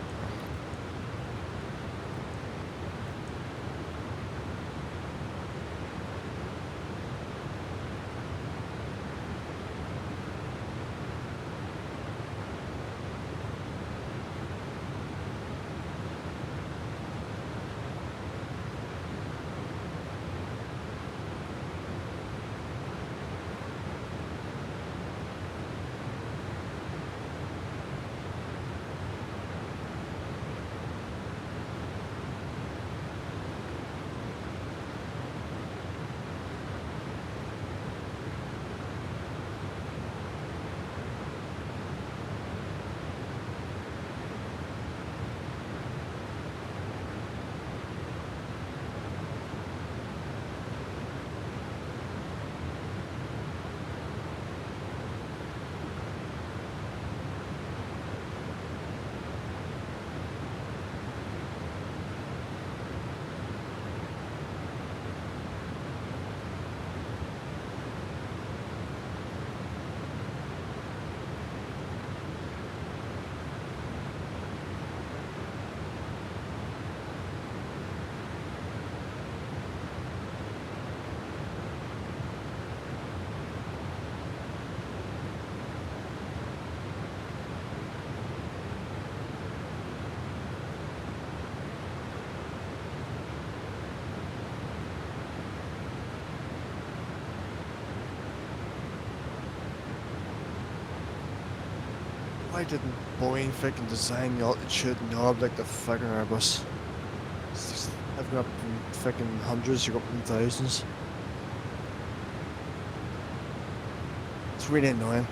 S4: Why didn't Boeing freaking design the altitude knob like the fucking Airbus? I've got up in freaking hundreds, you go up in thousands. It's really annoying.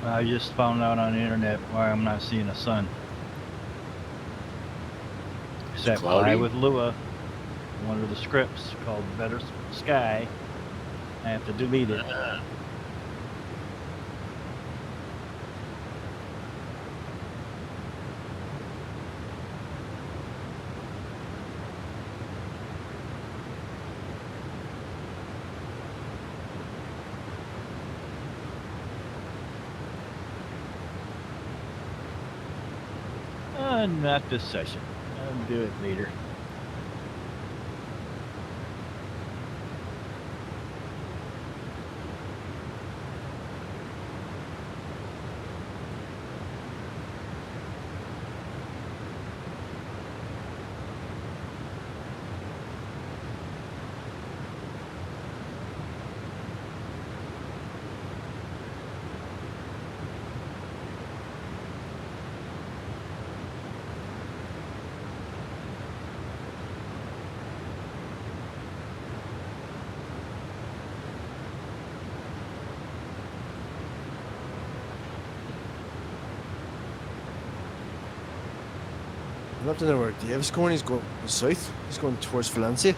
S1: I just found out on the internet why I'm not seeing the sun. Sat by
S6: cloudy.
S1: with Lua, one of the scripts called Better Sky. I have to delete it. Not this session. I'll do it later.
S4: I'd love to know where Dave's going. He's going south. He's going towards Valencia.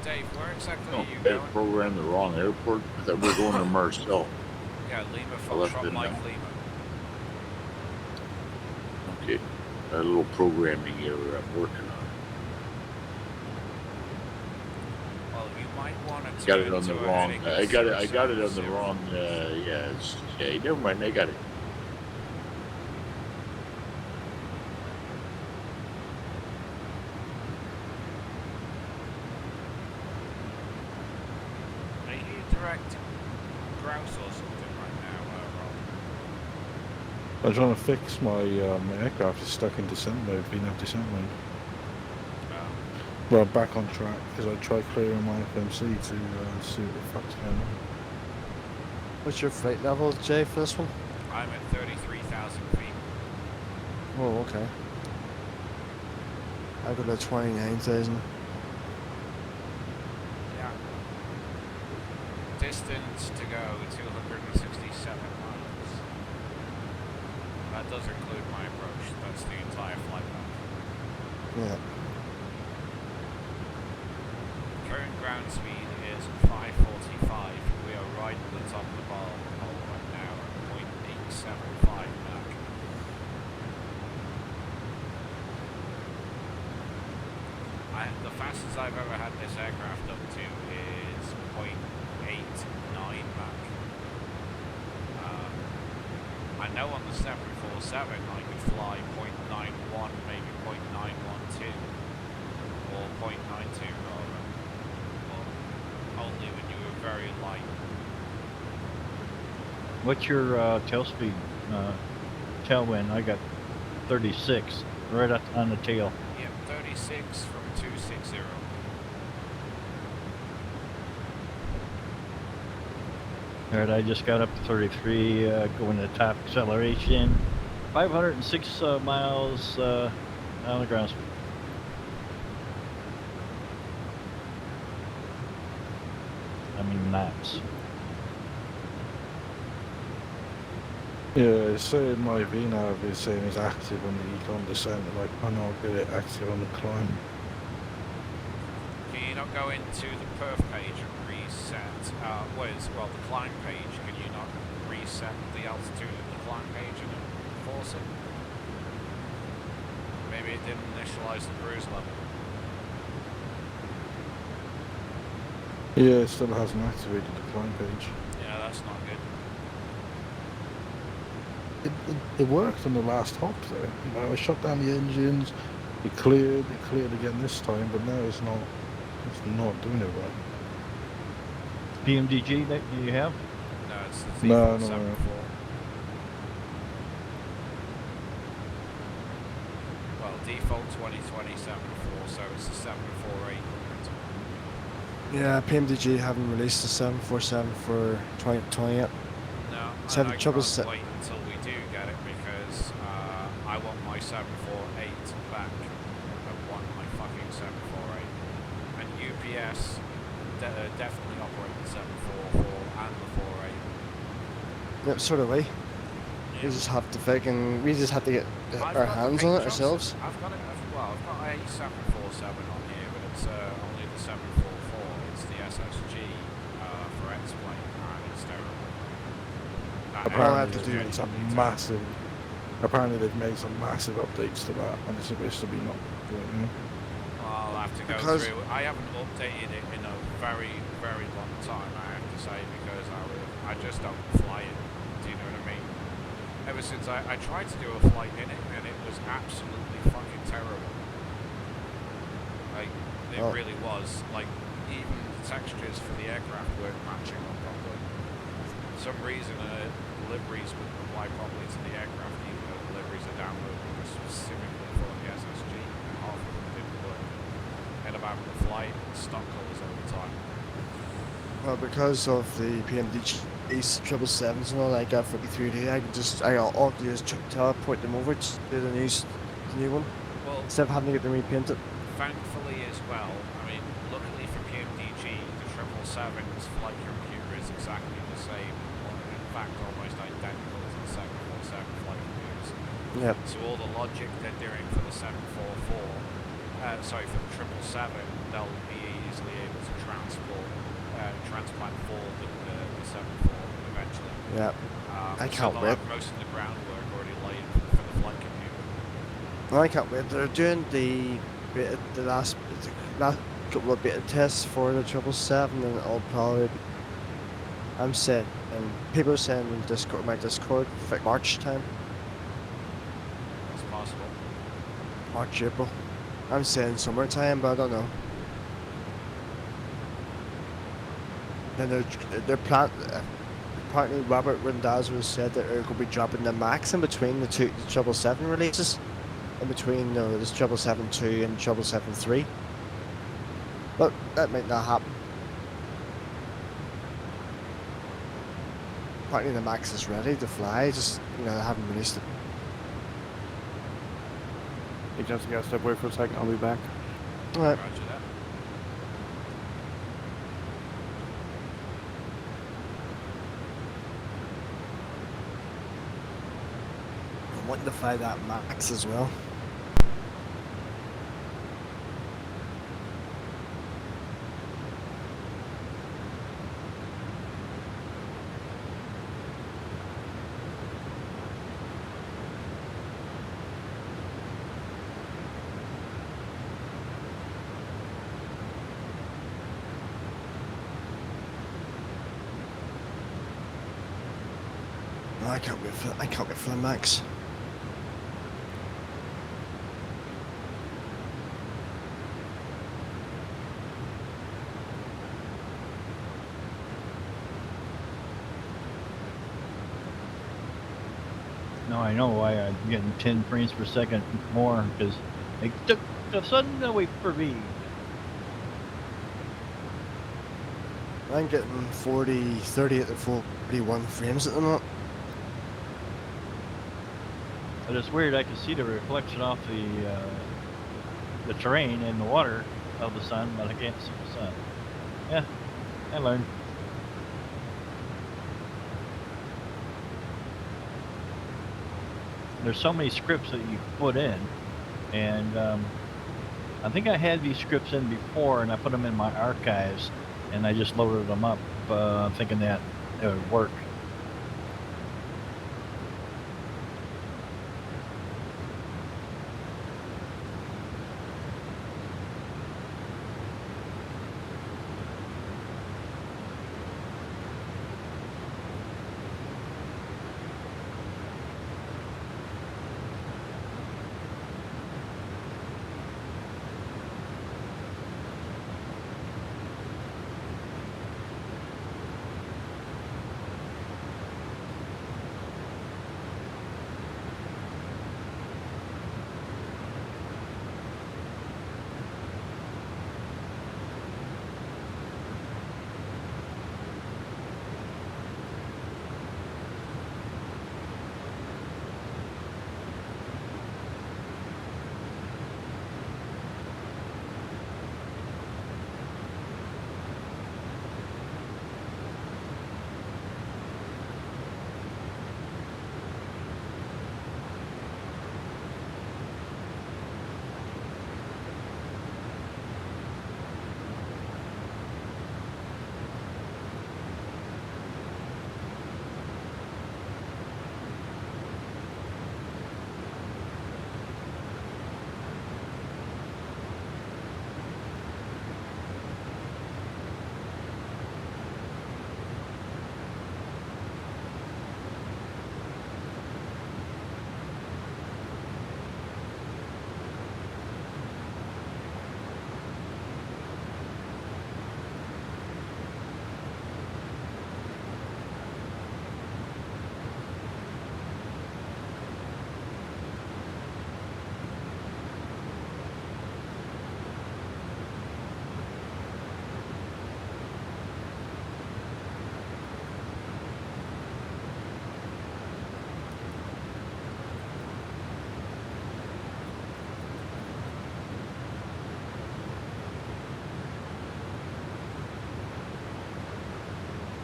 S2: Dave, where exactly
S6: Oh,
S2: are you
S6: they
S2: going?
S6: programmed the wrong airport. I thought we were going to Marcel.
S2: Yeah, Lima,
S6: I left
S2: Foxtrot,
S6: it
S2: Mike,
S6: now.
S2: Lima.
S6: Okay. That little programming error I'm working on.
S2: Well, you might want to
S6: Got
S2: turn
S6: it on
S2: to
S6: the
S2: a
S6: wrong.
S2: heading
S6: I got it on the
S2: 070.
S6: wrong. Yeah, never mind. I got it.
S2: Are you direct grouse or something right now, Rob?
S3: I'm trying to fix my aircraft is stuck in descent mode, VNAV descent mode. Well, I'm back on track because I tried clearing my FMC to see what the fuck's going on.
S4: What's your flight level, Jay, for this one?
S2: I'm at 33,000 feet.
S4: Oh, okay. I got a 29,000.
S2: Yeah. Distance to go 267 miles. That does include my approach. That's the entire flight path.
S4: Yeah.
S2: Current ground speed is 545. We are right at the top of the bar hole right now at 0.875 Mach. The fastest I've ever had this aircraft up to is 0.89 Mach. I know on the 747 I could fly 0.91, maybe 0.912, or 0.92 rather. Only when you were very light.
S1: What's your tail speed? Tailwind? I got 36, right on the tail.
S2: Yep, 36 from 260.
S1: All right, I just got up to 33, going to top acceleration, 506 miles on the ground speed. I mean knots.
S3: Yeah, it's saying my VNAV is saying it's active on the econ descent, and I cannot get it active on the climb.
S2: Can you not go into the perf page and reset? Well, the climb page, can you not reset the altitude of the climb page and force it? Maybe it didn't initialize the cruise level.
S3: Yeah, it still hasn't activated the climb page.
S2: Yeah, that's not good.
S3: It worked on the last hop though. You know, I shut down the engines, it cleared again this time, but now it's not doing it right.
S1: PMDG that you have?
S2: No, it's the
S3: No,
S2: default
S3: no, no.
S2: 7.4. Well, default 2020 7.4, so it's the 7.48.
S4: Yeah, PMDG haven't released the 747 for 2020 yet.
S2: No,
S4: So
S2: and
S4: the
S2: I
S4: trouble
S2: can't
S4: is that-
S2: wait until we do get it because I want my 748 back. I want my fucking 748. And UPS definitely operate the 744 and the 48.
S4: Yep, so do we.
S2: Yeah.
S4: We just have to we just have to get
S2: I've
S4: our
S2: got the
S4: hands
S2: Pink
S4: on it
S2: Johnson.
S4: ourselves.
S2: I've got a 747 on here, but it's only the 744. It's the SSG for X-Plane, and it's terrible.
S4: I'll have
S3: Apparently
S4: to
S3: they've
S4: do
S3: made some massive. Apparently they've made some massive updates to that, and it's supposed to be not good. You know?
S2: I'll have to go
S4: Because-
S2: through. I haven't updated it in a very, very long time, I have to say, because I just don't fly it. Do you know what I mean? since I tried to do a flight in it and it was absolutely fucking terrible. Like, it
S4: Oh.
S2: really was. Like, even the textures for the aircraft weren't matching up properly. For some reason, deliveries wouldn't apply properly to the aircraft, even though deliveries are downloaded specifically for the SSG, and half of them didn't work. Ended up having to fly stock colours all the time.
S4: Well, because of the PMD Ace 777s and all that I got for E3D, I all do is teleport them over to the new one
S2: Well,
S4: instead of having to get them repainted.
S2: thankfully as well, I mean, luckily for PMDG, the 777's flight computer is exactly the same, or in fact almost identical to the 747 flight computers.
S4: Yep.
S2: So all the logic they're doing for the 744, for the 777, they'll be easily able to transplant forward the 74 eventually.
S4: Yep. I can't
S2: so they'll
S4: wait.
S2: have most of the groundwork already laid for the flight computer.
S4: Well, I can't wait. They're doing the last couple of beta tests for the 777, and it'll probably be, I'm saying, and people are saying in my Discord, like March time,
S2: It's possible.
S4: March, April. I'm saying summertime, but I don't know. Then apparently Robert Randazzo said that they're going to be dropping the max in between the 777 releases, in between this 777-2 and 777-3. But that might not happen. Apparently the max is ready to fly, just they haven't released it.
S5: Hey, Jensen, gotta step away for a second. I'll be back.
S4: Alright.
S2: Roger that.
S4: I'm wanting to fly that max as well. I can't wait for the max.
S1: Now I know why I'm getting 10 frames per second more, because they took the sun away from me.
S4: I'm getting 30 at the 41 frames at the moment.
S1: But it's weird, I can see the reflection off the terrain and the water of the sun, but I can't see the sun. Yeah, I learned. There's so many scripts that you put in, and I think I had these scripts in before, and I put them in my archives, and I just loaded them up, thinking that it would work.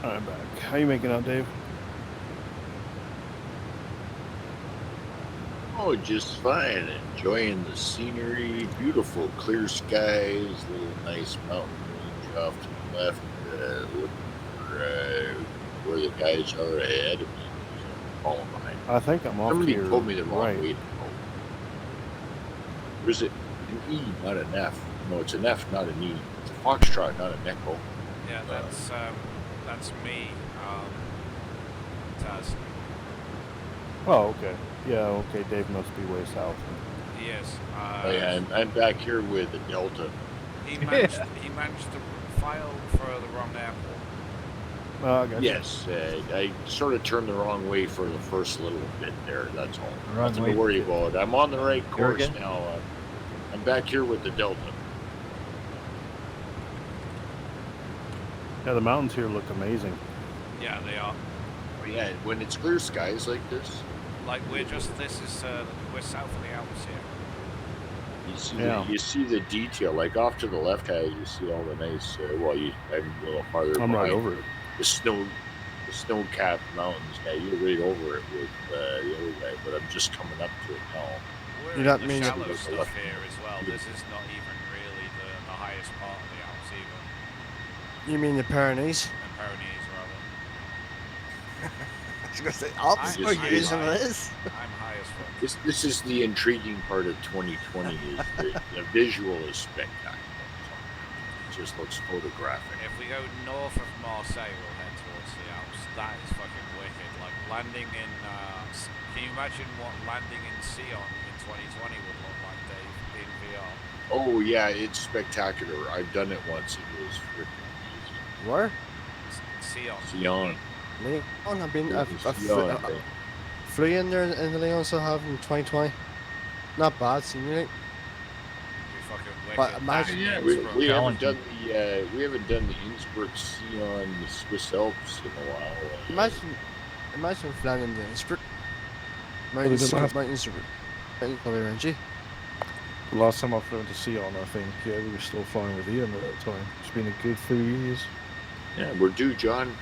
S5: I'm back. How you making out, Dave?
S6: Oh, just fine. Enjoying the scenery, beautiful clear skies, little nice mountain range off to the left. Looking for where the guys are ahead of me. So I'm falling behind.
S5: I think I'm off
S6: Somebody
S5: to your
S6: told me the wrong
S5: right.
S6: way to go. Or is it an E, not an F? No, it's an F, not an E. It's a foxtrot, not an echo.
S2: Yeah, that's me, Taz.
S5: Oh, okay. Yeah, okay. Dave must be way south.
S2: Yes.
S6: Oh, yeah, I'm back here with the Delta.
S2: He managed to file for the wrong airport.
S5: I got you.
S6: Yes, I sort of turned the wrong way for the first little bit there. That's all.
S1: Wrong
S6: Nothing
S1: way.
S6: to worry about. I'm on the right course
S1: again?
S6: now. I'm back here with the Delta.
S5: Yeah, the mountains here look amazing.
S2: Yeah, they are.
S6: Oh, yeah, when it's clear skies like this,
S2: Like we're south of the Alps here.
S6: you see
S5: Yeah.
S6: you see the detail. Like off to the left hand, you see all the nice. I'm a little farther.
S5: I'm right
S6: behind.
S5: over it.
S6: The snow-capped mountains. Yeah, you're right over it with the other guy. But I'm just coming up to it now.
S2: We're
S4: You
S2: in
S4: don't
S2: the
S4: mean-
S2: shallow stuff here as well. This is not even really the highest part of the Alps either.
S4: You mean the Pyrenees?
S2: The Pyrenees, rather.
S4: I was going to say Alps.
S6: I'm
S4: Are
S6: high.
S4: you using this?
S2: I'm high as fuck.
S6: This is the intriguing part of 2020 is the visual is spectacular. It just looks photographic.
S2: If we go north of Marseille, we'll head towards the Alps. That is fucking wicked. Like landing in. Can you imagine what landing in Sion in 2020 would look like, Dave, in VR?
S6: Oh yeah, it's spectacular. I've done it once. It was freaking
S4: Where?
S2: Sion.
S6: amazing. Sion.
S4: Leon. I've been. I've
S6: Sion,
S4: flew in there in the Leon, so I have in 2020. Not bad scenery.
S2: Be fucking wicked.
S4: But imagine-
S6: yeah,
S2: That
S6: we
S2: is
S6: haven't
S1: challenging.
S6: done we haven't done the Innsbruck Sion, the Swiss Alps in a while.
S4: Imagine flying in the Innsbruck.
S3: Well, they don't have-
S4: Mountains probably rangy.
S3: The last time I flew into Sion, I think, yeah, we were still flying with Ian at that time. It's been a good 3 years.
S6: Yeah, we're due, John.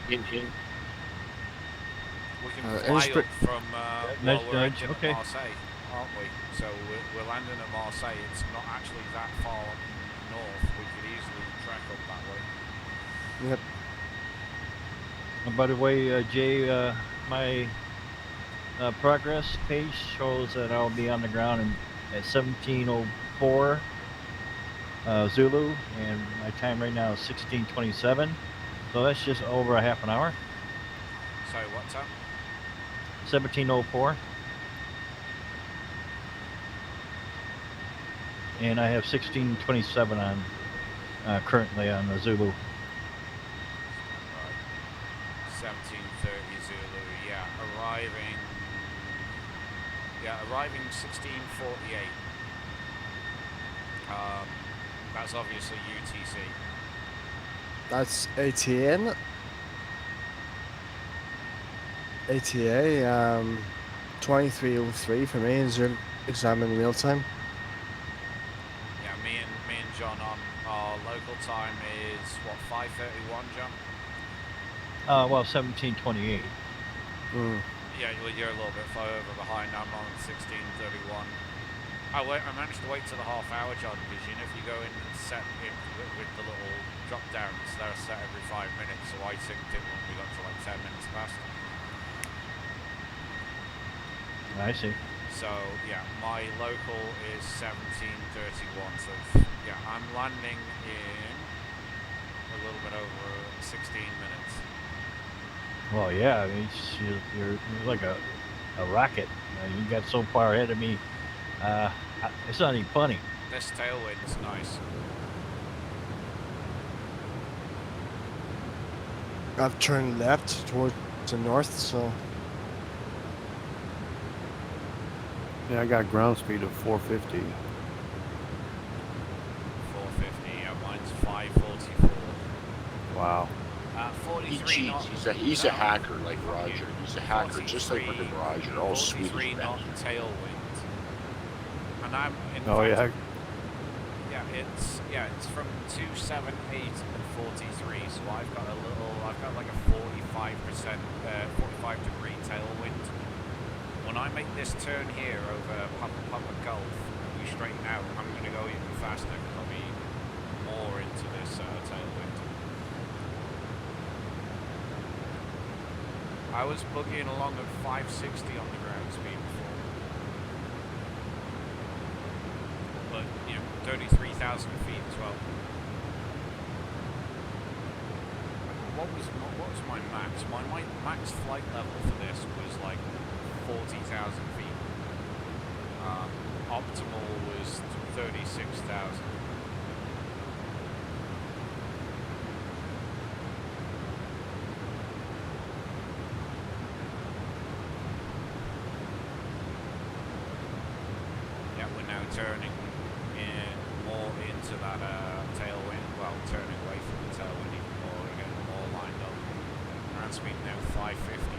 S6: Hint, hint.
S2: We can fly
S4: Innsbruck-
S2: up from
S1: Nice
S2: we're
S1: nudge,
S2: ending
S1: okay.
S2: at Marseille, aren't we? So we're landing at Marseille. It's not actually that far north. We could easily track up that way.
S4: Yep.
S1: And by the way, Jay, my progress page shows that I'll be on the ground at 17:04 Zulu, and my time right now is 16:27. So that's just over a half an hour.
S2: So what's that?
S1: 17:04. And I have 16:27 on currently on the Zulu.
S2: Right. 17:30 Zulu. Yeah, arriving 16:48. That's obviously UTC.
S4: That's ATA. ATA 2303 for me is exam in real time.
S2: Yeah, me and John on our local time is what 5:31, John.
S1: Well, 17:28.
S2: Yeah, well, you're a little bit further behind. I'm on 16:31. I managed to wait till the half hour, John, because you know if you go in and set it with the little drop downs, they're set every 5 minutes. So I synced it when we got to like 10 minutes past.
S1: I see.
S2: So yeah, my local is 17:31. So yeah, I'm landing in a little bit over 16 minutes.
S1: Well, yeah, I mean, you're like a rocket. You got so far ahead of me. It's not even funny.
S2: This tailwind's nice.
S4: I've turned left towards the north, so
S5: Yeah, I got ground speed of 450.
S2: 450. Yeah, mine's 544.
S5: Wow.
S6: He
S2: 43
S6: cheats.
S2: knots.
S6: He's a hacker like Roger. He's a hacker just like fucking Roger. All sweet
S2: 43 knot
S6: as
S2: tailwind. And I'm in
S5: Oh
S2: fact,
S5: yeah.
S2: it's from 278 and 43. So I've got I've got like a 45 degree tailwind. When I make this turn here over Papa Gulf and we straighten out, I'm going to go even faster because I'll be more into this tailwind. I was boogieing along at 560 on the ground speed before. But, you know, 33,000 feet as well. What was my max? My max flight level for this was like 40,000 feet. Optimal was 36,000. Yeah, we're now turning more into that tailwind. Well, turning away from the tailwind even more. We're getting more lined up. Ground speed now 550.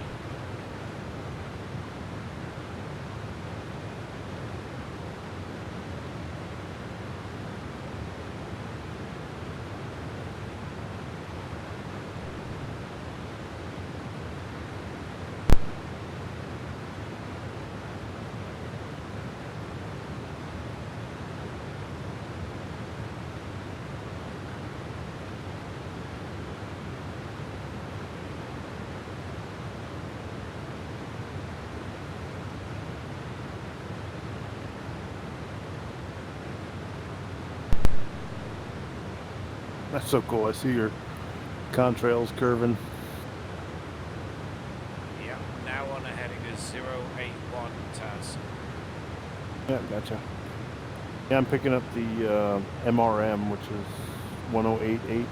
S5: That's so cool. I see your contrails curving.
S2: Yeah, now on a heading is 081 Taz.
S5: Yeah, gotcha. Yeah, I'm picking up the MRM, which is 1088.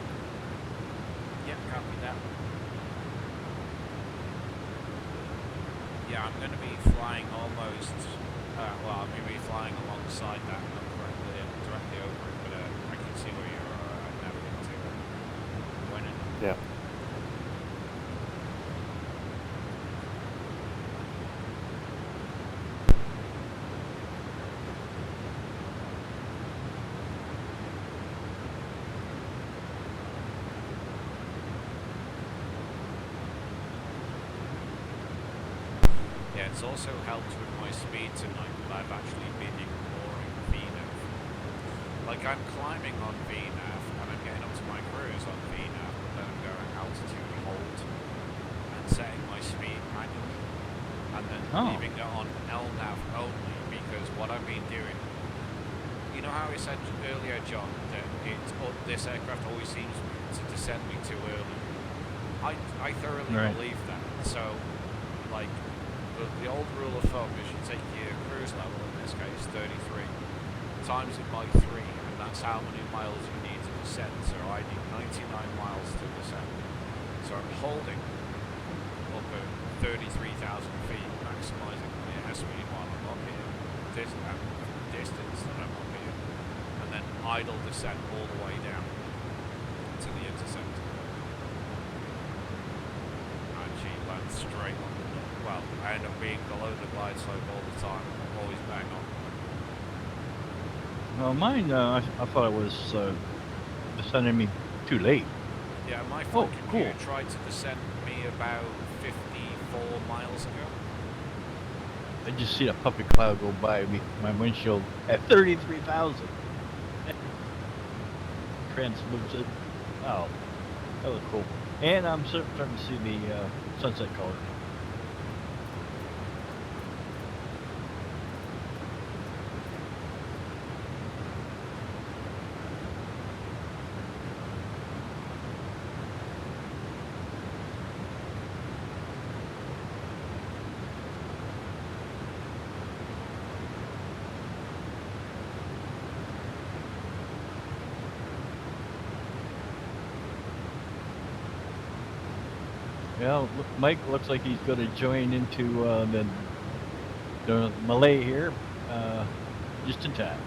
S2: Yeah, copy that. Yeah, I'm going to be flying almost, well, I'm going to be flying alongside that, not directly over it, but I can see where you're navigating to. Winning.
S5: Yeah.
S2: Yeah, it's also helped with my speed tonight that I've actually been ignoring VNAV. Like, I'm climbing on VNAV and I'm getting up to my cruise on VNAV, but then I'm going altitude hold and setting my speed manually, and then leaving it on LNAV only, because what I've been doing, you know how I said earlier, John, that this aircraft always seems to descend me too early? I thoroughly believe that. So, like, the old rule of thumb is you take your cruise level, in this case 33, times it by 3, and that's how many miles you need to descend. So I need 99 miles to descend. So I'm holding up at 33,000 feet, maximising my airspeed while I'm up here, distance that I'm up here, and then idle descent all the way down to the intercept. And she lands straight on the nut. Well, I end up being below the glide slope all the time, always bang on.
S1: Well, mine, I thought it was descending me too late.
S2: Yeah, my flight computer tried to descend me about 54 miles ago.
S1: I just see a puppy cloud go by me, my windshield at 33,000. Translucent. Oh, that was cool. And I'm starting to see the sunset color. Well, Mike looks like he's going to join into the Malay here just in time.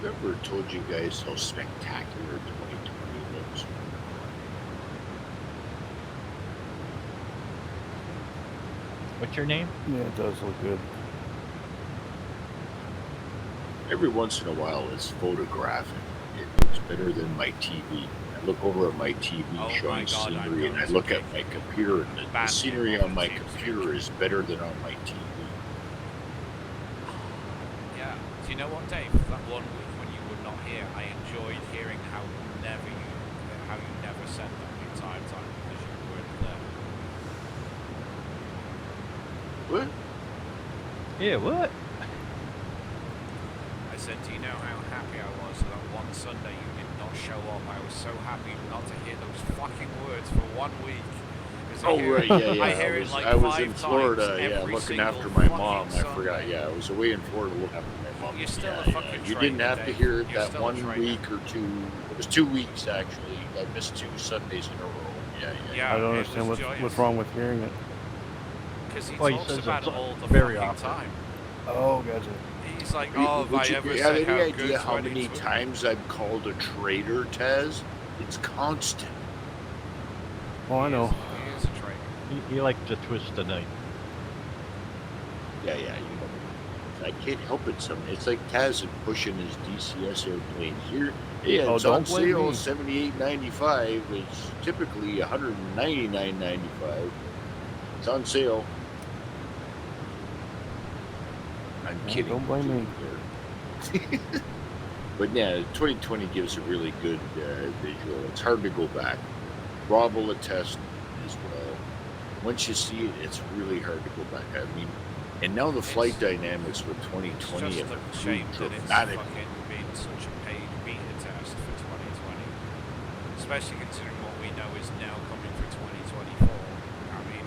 S6: I've ever told you guys how spectacular 2020 looks?
S1: What's your name?
S5: Yeah, it does look good.
S6: Every once in a while, it's photographic. It looks better than my TV. I look over at my TV
S2: Oh my
S6: showing
S2: God, I'm
S6: scenery, and
S2: going
S6: I
S2: to
S6: look
S2: kick
S6: at my computer, and the
S2: ban
S6: scenery
S2: him
S6: on
S2: off
S6: my
S2: the Teams
S6: computer is better than on my TV.
S2: Yeah. Do you know what, Dave? That one week when you were not here, I enjoyed hearing how you never said that the entire time because you weren't there.
S6: What?
S1: Yeah, what?
S2: I said, do you know how happy I was that one Sunday you did not show up? I was so happy not to hear those fucking words for 1 week. 'Cause
S6: Oh, right, yeah.
S2: I hear it like
S6: I was
S2: 5
S6: in Florida,
S2: times
S6: yeah,
S2: every
S6: looking
S2: single
S6: after my
S2: fucking
S6: mom. I forgot,
S2: Sunday.
S6: yeah, I was away in Florida looking after my mom.
S2: You're still
S6: yeah,
S2: a fucking
S6: You didn't
S2: traitor,
S6: have to
S2: Dave.
S6: hear it
S2: You're
S6: that
S2: still a
S6: 1
S2: traitor.
S6: week or 2. It was 2 weeks, actually. I missed 2 Sundays in a row. Yeah.
S2: Yeah,
S5: I don't
S2: it
S5: understand
S2: was
S5: what's wrong with hearing it.
S2: Because he
S1: Well, he
S2: talks
S1: says
S2: about
S1: it
S2: it all the
S1: very
S2: fucking
S1: often.
S2: time.
S5: Oh, gotcha.
S2: He's like, oh, have I
S6: Would you
S2: ever
S6: have
S2: said
S6: any
S2: how
S6: idea
S2: good
S6: how many
S2: 2020
S6: times I'm called a traitor, Taz? It's constant.
S5: Oh, I know.
S2: He is a traitor.
S1: You like to twist the knife.
S6: Yeah, you know. I can't help it. It's like Taz pushing his DCS airplane here. Yeah,
S5: Oh,
S6: it's on
S5: don't blame
S6: sale,
S5: me.
S6: $78.95. It's typically $199.95. It's on sale. I'm
S5: Yeah,
S6: kidding.
S5: don't blame me.
S6: But yeah, 2020 gives a really good visual. It's hard to go back. Rob will attest as well. Once you see it, it's really hard to go back. I mean, and now the flight dynamics with 2020
S2: It's
S6: have
S2: just a
S6: improved
S2: shame that it's
S6: dramatically.
S2: fucking been such a paid beta test for 2020. Especially considering what we know is now coming for 2024. I mean,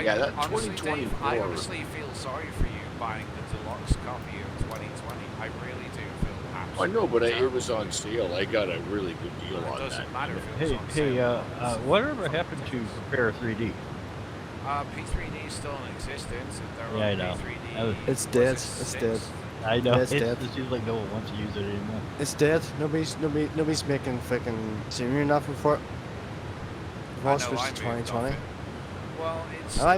S6: Yeah, that
S2: honestly, Dave, I
S6: 2024
S2: honestly feel sorry for you buying the deluxe copy of 2020. I really do feel
S6: I know, but it
S2: terrible
S6: was
S2: for
S6: on
S2: you.
S6: sale. I got a really good deal
S2: It
S6: on that.
S2: doesn't matter if it was
S1: Hey,
S2: on
S1: hey,
S2: sale.
S1: whatever happened to Prepare 3D?
S2: P3D is still in existence. They're
S1: Yeah, I
S2: on
S1: know.
S2: P3D.
S1: I was-
S4: It's
S2: was
S4: dead.
S2: it
S4: It's
S2: 6?
S4: dead.
S1: I know.
S4: It's dead.
S1: It seems like no one wants to use it anymore.
S4: It's dead. Nobody's making freaking scenery nothing for it. We've all
S2: I know,
S4: switched
S2: I
S4: to
S2: moved
S4: 2020.
S2: off it. Well,
S4: I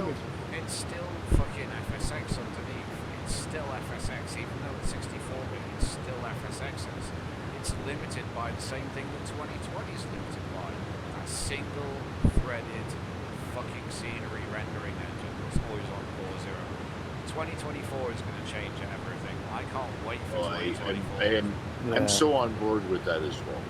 S2: it's still fucking FSX underneath. It's still FSX, even though it's 64-bit. It's still FSXs. It's limited by the same thing that 2020 is limited by. A single-threaded fucking scenery rendering engine that's always on core 0. 2024 is going to change everything. I can't wait for
S6: Oh,
S2: 2024.
S6: I'm so on board with that as well.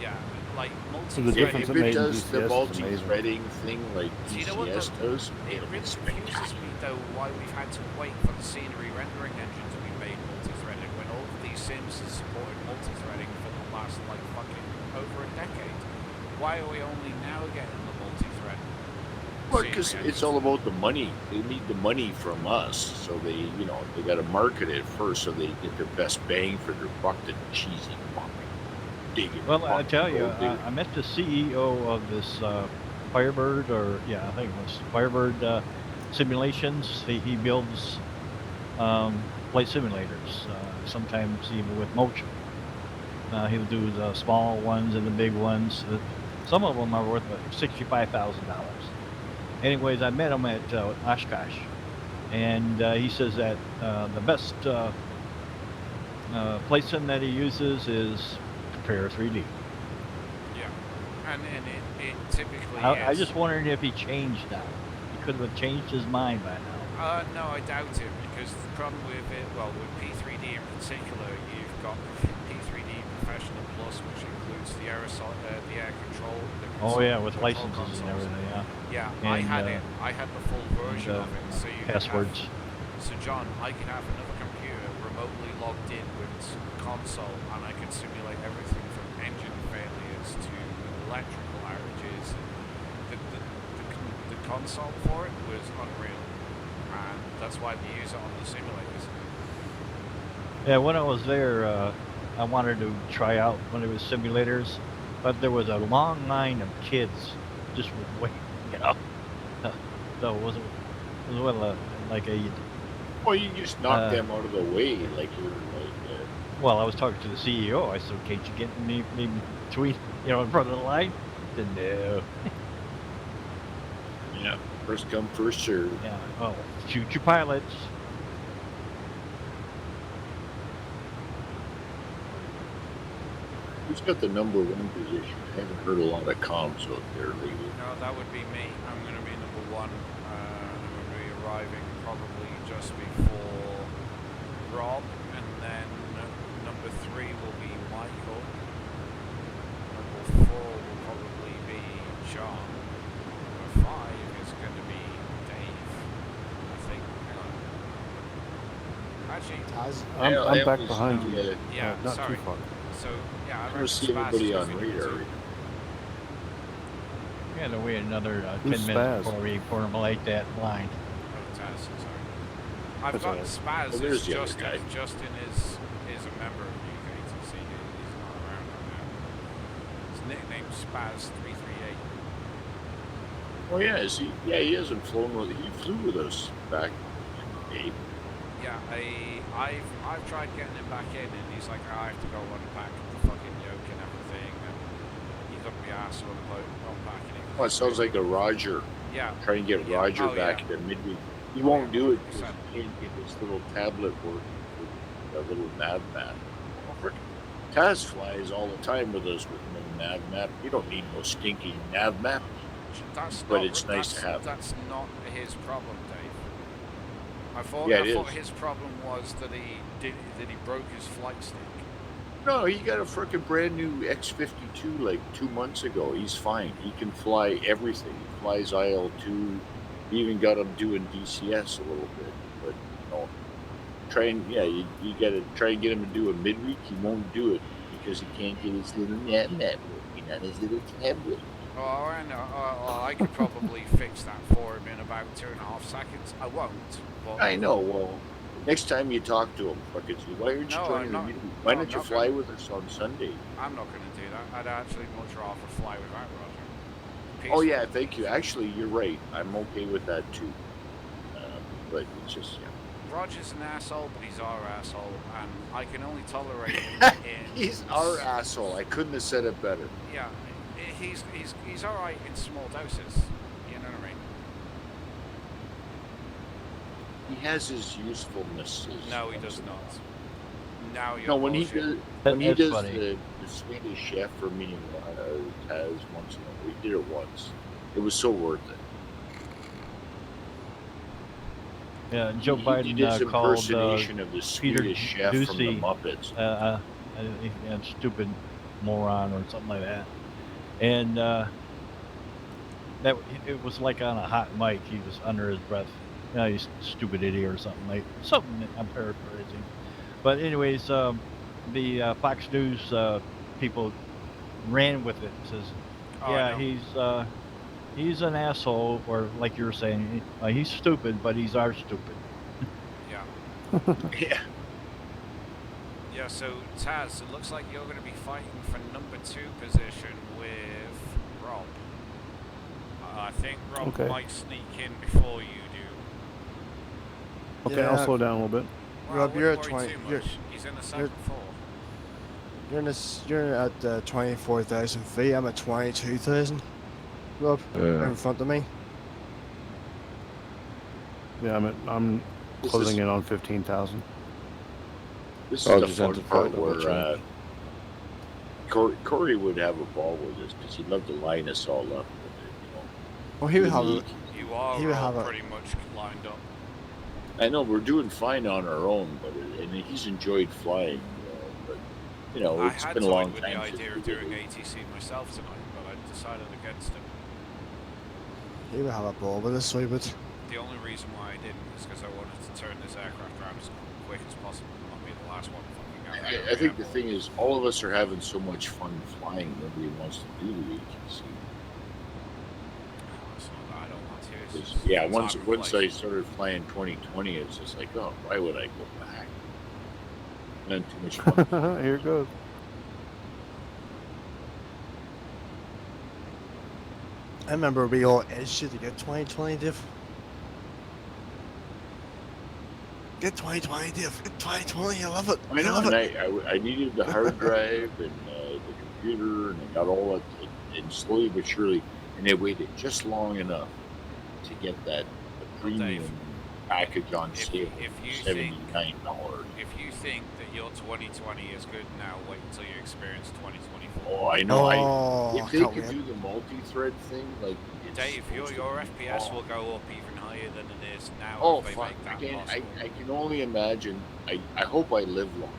S2: Yeah, like
S5: So the
S6: If,
S5: difference
S6: if
S5: it
S6: it
S5: made in
S6: does the
S5: DCS is amazing.
S6: multi-threading thing like
S2: Do you know what
S6: DCS does,
S2: It
S6: it'll be
S2: really confuses
S6: spectacular.
S2: me though why we've had to wait for the scenery rendering engine to be made multi-threaded when all of these sims have supported multi-threading for the last like fucking over a decade. Why are we only now getting the multi-thread?
S6: Well, because it's all about the money. They need the money from us, so they got to market it first, so they get their best bang for their buck. The cheesy fucking digging.
S1: Well, I
S6: fucking
S1: tell you,
S6: gold digger.
S1: I met the CEO of this Firebird, or yeah, I think it was Firebird Simulations. He builds flight simulators, sometimes even with motion. He'll do the small ones and the big ones. Some of them are worth $65,000. Anyways, I met him at Oshkosh, and he says that the best flight sim that he uses is Prepare 3D.
S2: Yeah, and it typically
S1: I
S2: is.
S1: just wondering if he changed now. He could have changed his mind by now.
S2: No, I doubt it because the problem with it, well, with P3D in particular, you've got P3D Professional Plus, which includes the air control.
S1: Oh yeah, with
S2: control
S1: licenses
S2: consoles.
S1: and everything. Yeah.
S2: Yeah,
S1: And,
S2: I had it. I had the full version of it. So you could
S1: passwords.
S2: So John, I could have another computer remotely logged in with its console, and I could simulate everything from engine failures to electrical outages. The console for it was unreal, and that's why we use it on the simulators.
S1: Yeah, when I was there, I wanted to try out one of his simulators, but there was a long line of kids just waiting, So it was like a
S6: Well, you just knock
S1: Uh,
S6: them out of the way, like you're like
S1: Well, I was talking to the CEO. I said, "Can't you get me between, in front of the line?" He said, "No."
S6: Yeah, first come, first serve.
S1: Yeah. Oh, shoot your pilots.
S6: Who's got the number one position? I haven't heard a lot of comms out there lately.
S2: No, that would be me. I'm going to be number one. I'm going to be arriving probably just before Rob, and then number 3 will be Michael. Number 4 will probably be John. Number 5 is going to be Dave, I think. Hang on. Actually,
S4: Taz,
S5: I'm back
S6: was,
S5: behind you.
S2: yeah,
S5: not
S2: sorry.
S5: too far.
S2: So, yeah,
S6: I
S2: I
S6: don't see everybody on radar.
S1: We had to wait another 10
S5: Who's
S1: minutes
S5: Spaz?
S1: before we formulate that line.
S2: Oh, Taz, sorry. I've
S5: That's
S2: got
S5: all right.
S2: Spaz.
S6: Oh, there's
S2: Is
S6: the other
S2: Justin.
S6: guy.
S2: Justin is a member of UKATC. He's not around right now. His nickname's Spaz338.
S6: Oh yeah, is he? Yeah, he hasn't flown with. He flew with us back in the day.
S2: Yeah, I've tried getting him back in, and he's like, I have to go unpack the fucking yoke and everything, and he's up the ass on about unpacking it.
S6: Oh, it sounds like a Roger.
S2: Yeah.
S6: Try and get
S2: Yeah.
S6: Roger
S2: Oh,
S6: back
S2: yeah.
S6: at midweek. He won't do it because
S2: 100%.
S6: he can't get his little tablet working with a little nav map. Taz flies all the time with us with no nav map. You don't need no stinking nav map.
S2: That's
S6: But
S2: not,
S6: it's nice to have.
S2: That's not his problem, Dave. I thought
S6: Yeah, it is.
S2: his problem was that he broke his flight stick.
S6: No, he got a freaking brand new X-52 like 2 months ago. He's fine. He can fly everything. He flies IL-2. He even got him doing DCS a little bit. But you gotta try and get him to do a midweek. He won't do it because he can't get his little nav map working on his little tablet.
S2: Oh, I know. I could probably fix that for him in about 2.5 seconds. I won't. But
S6: I know. Well, next time you talk to him, fucking, why aren't you
S2: No,
S6: joining
S2: I'm
S6: the
S2: not-
S6: midweek? Why
S2: no,
S6: don't
S2: I'm
S6: you
S2: not
S6: fly
S2: gonna.
S6: with us on Sunday?
S2: I'm not going to do that. I'd actually much rather fly without Roger.
S6: Oh
S2: Peaceful.
S6: yeah, thank you. Actually, you're right. I'm okay with that too. But it's just
S2: Roger's an asshole, but he's our asshole, and I can only tolerate him in.
S6: he's our asshole. I couldn't have said it better.
S2: Yeah, he's all right in small doses. You know what I mean?
S6: He has his usefulness.
S2: No, he does not. Now you're
S6: No, when he
S2: bullshit.
S6: does when he
S1: That's
S6: does
S1: funny.
S6: the Swedish Chef for me and Taz once in a while, we did it once. It was so worth it.
S1: Yeah, Joe
S6: he
S1: Biden
S6: did his
S1: called
S6: impersonation of the
S1: Peter
S6: Swedish Chef from the
S1: Ducey,
S6: Muppets.
S1: a stupid moron or something like that, and that it was like on a hot mic. He was under his breath, you stupid idiot or something like something. I'm paraphrasing, but anyways, the Fox News people ran with it. Says,
S2: Oh, I know.
S1: he's an asshole, or like you were saying, he's stupid, but he's our stupid.
S2: Yeah.
S6: Yeah.
S2: Yeah, so Taz, it looks like you're going to be fighting for number 2 position with Rob. I think Rob
S5: Okay.
S2: might sneak in before you do.
S5: Okay, I'll
S4: Yeah.
S5: slow down a little bit.
S2: Well,
S4: Rob,
S2: I
S4: you're
S2: wouldn't
S4: at
S2: worry
S4: 20
S2: too much. He's in the 7-4.
S4: You're at 24,000 feet. I'm at 22,000. Rob, you're in front of me.
S5: Yeah, I'm
S6: This
S5: closing
S6: is-
S5: in on 15,000.
S6: This
S3: I'll
S6: is the
S3: just
S6: fun
S3: enter
S6: part
S3: double
S6: where
S3: check.
S6: Corey would have a ball with us because he'd love to line us all up.
S4: Well, he would have.
S6: League.
S2: You are
S4: He would
S2: all
S4: have a-
S2: pretty much lined up.
S6: I know we're doing fine on our own, but and he's enjoyed flying. But
S2: I
S6: it's
S2: had
S6: been a long
S2: toyed with the
S6: time since
S2: idea
S6: we
S2: of
S6: did
S2: doing
S6: it.
S2: ATC myself tonight, but I decided against it.
S4: He would have a ball with us, so he would.
S2: The only reason why I didn't is because I wanted to turn this aircraft around as quick as possible and not be the last one fucking out there.
S6: I think the thing is, all of us are having so much fun flying. Nobody wants to do the ATC.
S2: It's not that I don't want to. It's
S6: It's-
S2: just
S6: Yeah,
S2: the
S6: once
S2: time and
S6: once I
S2: place.
S6: started flying 2020, it's just like, oh, why would I go back? Not too much fun.
S5: Here it goes.
S4: I remember we all itched to get 2020, Div. Get 2020, Dave. Get 2020. I love it.
S6: I know,
S4: love
S6: and
S4: it.
S6: I needed the hard drive and the computer, and I got all that, and slowly but surely, and they waited just long enough to get that the
S2: Well, Dave,
S6: premium package on
S2: if-
S6: sale
S2: if
S6: for
S2: you think-
S6: $79.
S2: If you think that your 2020 is good now, wait until you experience 2024.
S6: Oh, I know.
S4: Oh,
S6: If they
S4: can't
S6: could
S4: wait.
S6: do the multi-thread thing, like it's
S2: Dave,
S6: supposed
S2: your
S6: to be-
S2: FPS
S6: oh.
S2: will go up even higher than it is now
S6: Oh
S2: if they
S6: fuck!
S2: make that
S6: Again,
S2: possible.
S6: I can only imagine. I hope I live long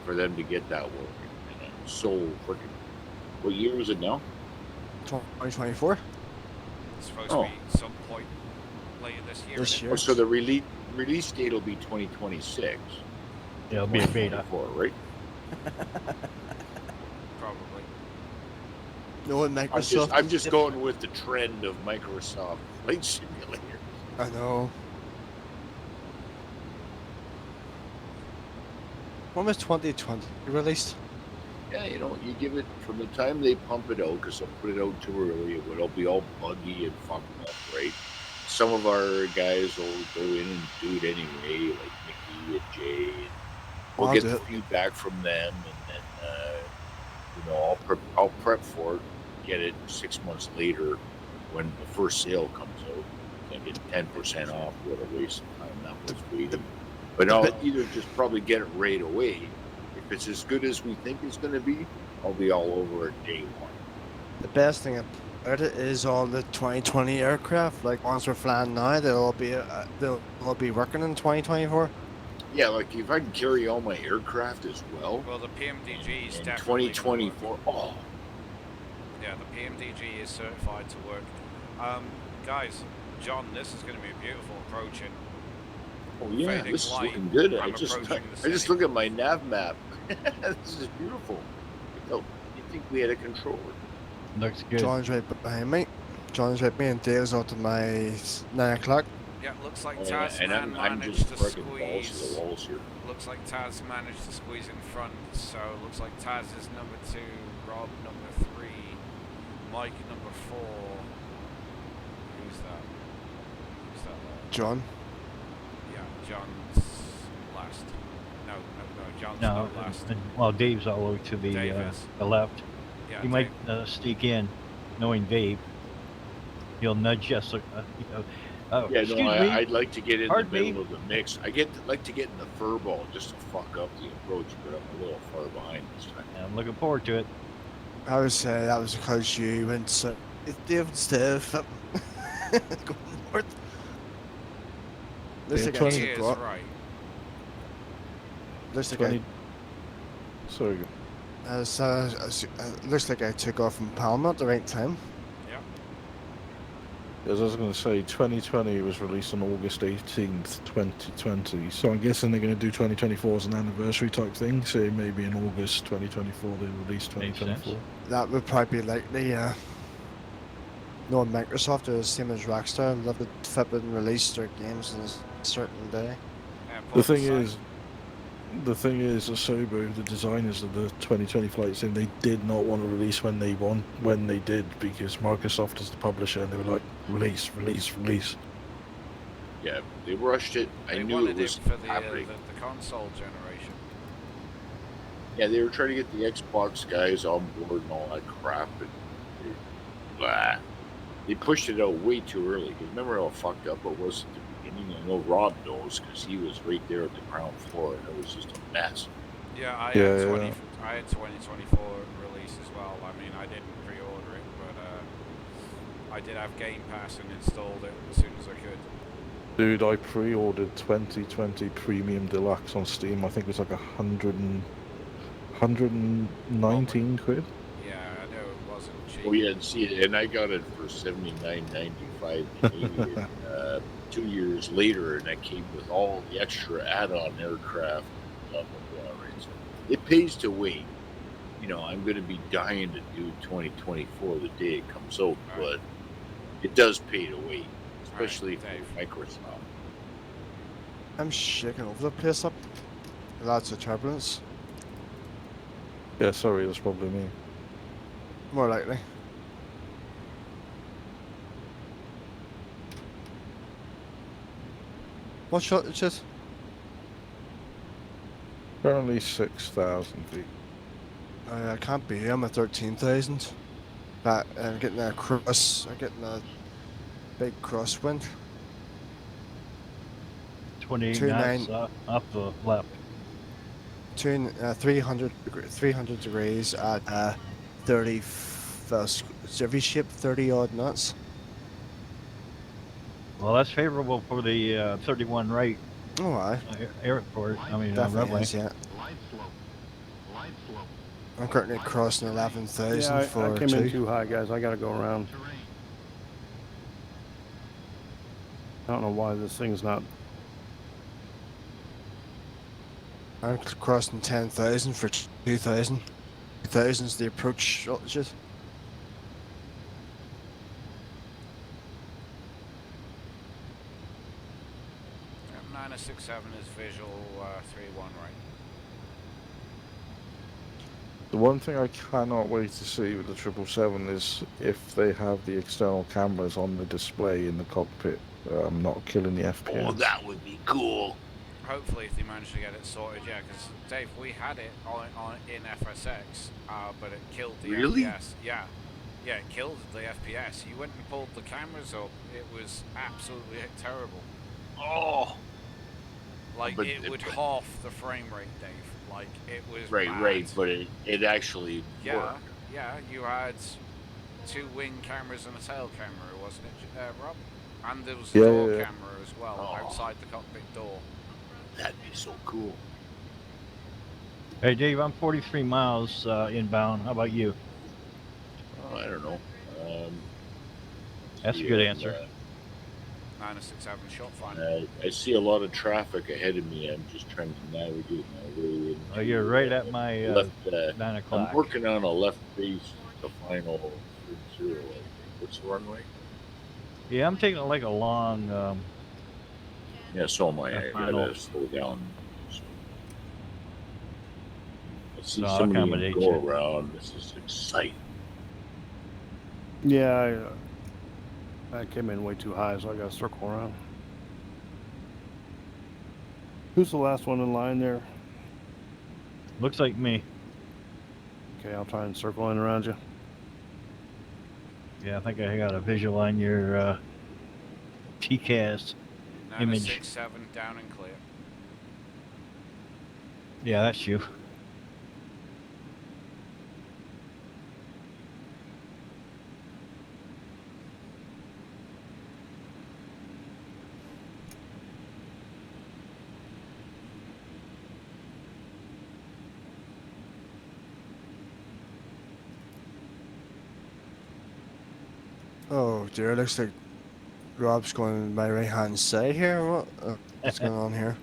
S6: for them to get that working. And I'm so freaking. What year is it now?
S4: 2024.
S2: It's supposed
S6: Oh.
S2: to be some point later this year.
S4: This
S2: isn't it?
S4: year.
S6: Oh, so the release date will be 2026.
S1: It'll be a beta.
S6: 2024, right?
S2: Probably.
S4: No, in Microsoft.
S6: I'm just going with the trend of Microsoft Flight Simulator.
S4: I know. When was 2020 released?
S6: Yeah, you know, you give it from the time they pump it out, because they'll put it out too early, it'll be all buggy and fucked up, right? Some of our guys will go in and do it anyway, like Mickey and Jay. And we'll
S4: I'll
S6: get
S4: do
S6: the
S4: it.
S6: feedback from them, and then you know, I'll prep for it, get it 6 months later when the first sale comes out. I get 10% off. What a waste of time that was waiting. But I'll either just probably get it right away. If it's as good as we think it's going to be, I'll be all over it day one.
S4: The best thing about it is all the 2020 aircraft. Like ones we're flying now, they'll all be working in 2024.
S6: Yeah, like if I can carry all my aircraft as well.
S2: Well, the PMDG is
S6: in
S2: definitely
S6: 2024. Oh,
S2: Yeah, the PMDG is certified to work. Guys, John, this is going to be a beautiful approach in
S6: oh yeah,
S2: fading
S6: this is
S2: light.
S6: looking good.
S2: I'm
S6: I just
S2: approaching the
S6: look at my nav map. This is beautiful. Oh, you think we had a controller?
S1: Looks good.
S4: John's right behind me. John's right behind me, and Dale's out to my 9 o'clock.
S2: Yeah, looks like
S6: Oh,
S2: Taz
S6: and I'm
S2: managed
S6: just
S2: to
S6: freaking balls to
S2: squeeze.
S6: the walls here.
S2: Looks like Taz managed to squeeze in front, so looks like Taz is number 2, Rob number 3, Mike number 4. Who's that? Who's that?
S4: John.
S2: Yeah, John's last. No, John's
S1: No,
S2: not last.
S1: well, Dave's all the way to
S2: Dave is.
S1: the left.
S2: Yeah,
S1: He might sneak in, knowing Dave. He'll nudge us. Oh,
S6: Yeah,
S1: excuse
S6: no,
S1: me.
S6: I'd like to get in
S1: Pardon
S6: the
S1: me?
S6: middle of the mix. Like to get in the fur ball just to fuck up the approach, but I'm a little far behind this time.
S1: I'm looking forward to it.
S4: I would say that was because you went so. It's Dave Steve. Go north. Looks
S3: Yeah,
S4: like I
S3: 20
S2: he
S4: took
S2: is
S4: off.
S2: right.
S4: Looks like
S3: 20. Sorry.
S4: looks like I took off from Palma at the right time.
S3: As I was going to say, 2020 was released on August 18th, 2020. So I'm guessing they're going to do 2024 as an anniversary type thing. So maybe in August 2024 they release
S1: Makes
S3: 2024.
S4: That would probably be likely, yeah. No, Microsoft are the same as Rockstar. Love to flip and release their games on a certain day.
S3: The thing is, Asobo, the designers of the 2020 flight sim, they did not want to release when they did, because Microsoft is the publisher, and they were like, release.
S6: Yeah, they rushed it. I
S2: They
S6: knew
S2: wanted
S6: it was
S2: for the
S6: happening.
S2: console generation.
S6: Yeah, they were trying to get the Xbox guys on board and all that crap, and they pushed it out way too early. Because remember how fucked up it was at the beginning? I know Rob knows because he was right there at the ground floor, and it was just a mess.
S2: Yeah, I
S3: Yeah,
S2: had
S3: yeah.
S2: I had 2024 release as well. I mean, I didn't pre-order it, but I did have Game Pass and installed it as soon as I could.
S3: Dude, I pre-ordered 2020 Premium Deluxe on Steam. I think it was like 119 quid.
S2: Yeah, I know it wasn't cheap.
S6: Oh yeah, and see, and I got it for $79.95 Canadian 2 years later, and that came with all the extra add-on aircraft. Blah, blah, blah, right? So it pays to wait. You know, I'm going to be dying to do 2024 the day it comes out, but it does pay to wait, especially for Microsoft.
S4: I'm shaking over the place up. Lots of turbulence.
S3: Yeah, sorry, that's probably me.
S4: More likely. What shot is it?
S3: Currently 6,000 feet.
S4: I can't be. I'm at 13,000. But I'm getting a cross. I'm getting a big crosswind.
S1: 28
S4: Two
S1: knots
S4: nine.
S1: off the left.
S4: 300 degrees at 30 every ship 30 odd knots.
S1: Well, that's favorable for the 31 right
S4: Oh, aye,
S1: airport. I mean,
S4: definitely
S1: runway.
S4: is, yeah.
S8: Light slope. Light slope.
S4: I'm currently crossing 11,000
S5: Yeah, I
S4: for
S5: came in
S4: 2.
S5: too high, guys. I gotta go around.
S8: Terrain.
S5: I don't know why this thing's not.
S4: I'm crossing 10,000 for 2,000. 2,000 is the approach altitude.
S2: Yep, 967 is visual 3-1 right.
S3: The one thing I cannot wait to see with the 777 is if they have the external cameras on the display in the cockpit, not killing the FPS.
S6: Oh, that would be cool.
S2: Hopefully, if they manage to get it sorted, yeah. Because Dave, we had it on in FSX, but it killed the
S6: Really?
S2: FPS. Yeah, yeah, it killed the FPS. You went and pulled the cameras up. It was absolutely terrible.
S6: Oh.
S2: Like
S6: But-
S2: it would
S6: but-
S2: half the frame rate, Dave. Like it was
S6: Right,
S2: bad.
S6: right, but it actually
S2: Yeah,
S6: worked.
S2: yeah. You had 2 wing cameras and a tail camera, wasn't it, Rob? And there was a
S3: Yeah,
S2: door
S3: yeah, yeah.
S2: camera as well
S6: Oh.
S2: outside the cockpit door.
S6: That'd be so cool.
S1: Hey, Dave, I'm 43 miles inbound. How about you?
S6: Oh, I don't know.
S1: That's a
S6: yeah,
S1: good answer.
S2: 967 shot fine.
S6: I see a lot of traffic ahead of me. I'm just trying to navigate my way into,
S1: Oh, you're right at my
S6: left.
S1: 9
S6: I'm
S1: o'clock.
S6: working on a left base to final 30. What's the runway?
S1: Yeah, I'm taking like a long.
S6: Yeah, so am I. I
S1: Final.
S6: gotta slow down. I see
S1: No, I'll
S6: somebody
S1: accommodate
S6: go
S1: you.
S6: around. This is exciting.
S5: Yeah, I came in way too high, so I gotta circle around. Who's the last one in line there?
S1: Looks like me.
S5: Okay, I'll try and circle in around you.
S1: Yeah, I think I got a visual on your TCAS image.
S2: 967 down and clear.
S1: Yeah, that's you.
S4: Oh dear, looks like Rob's going my right hand side here. What's going on here?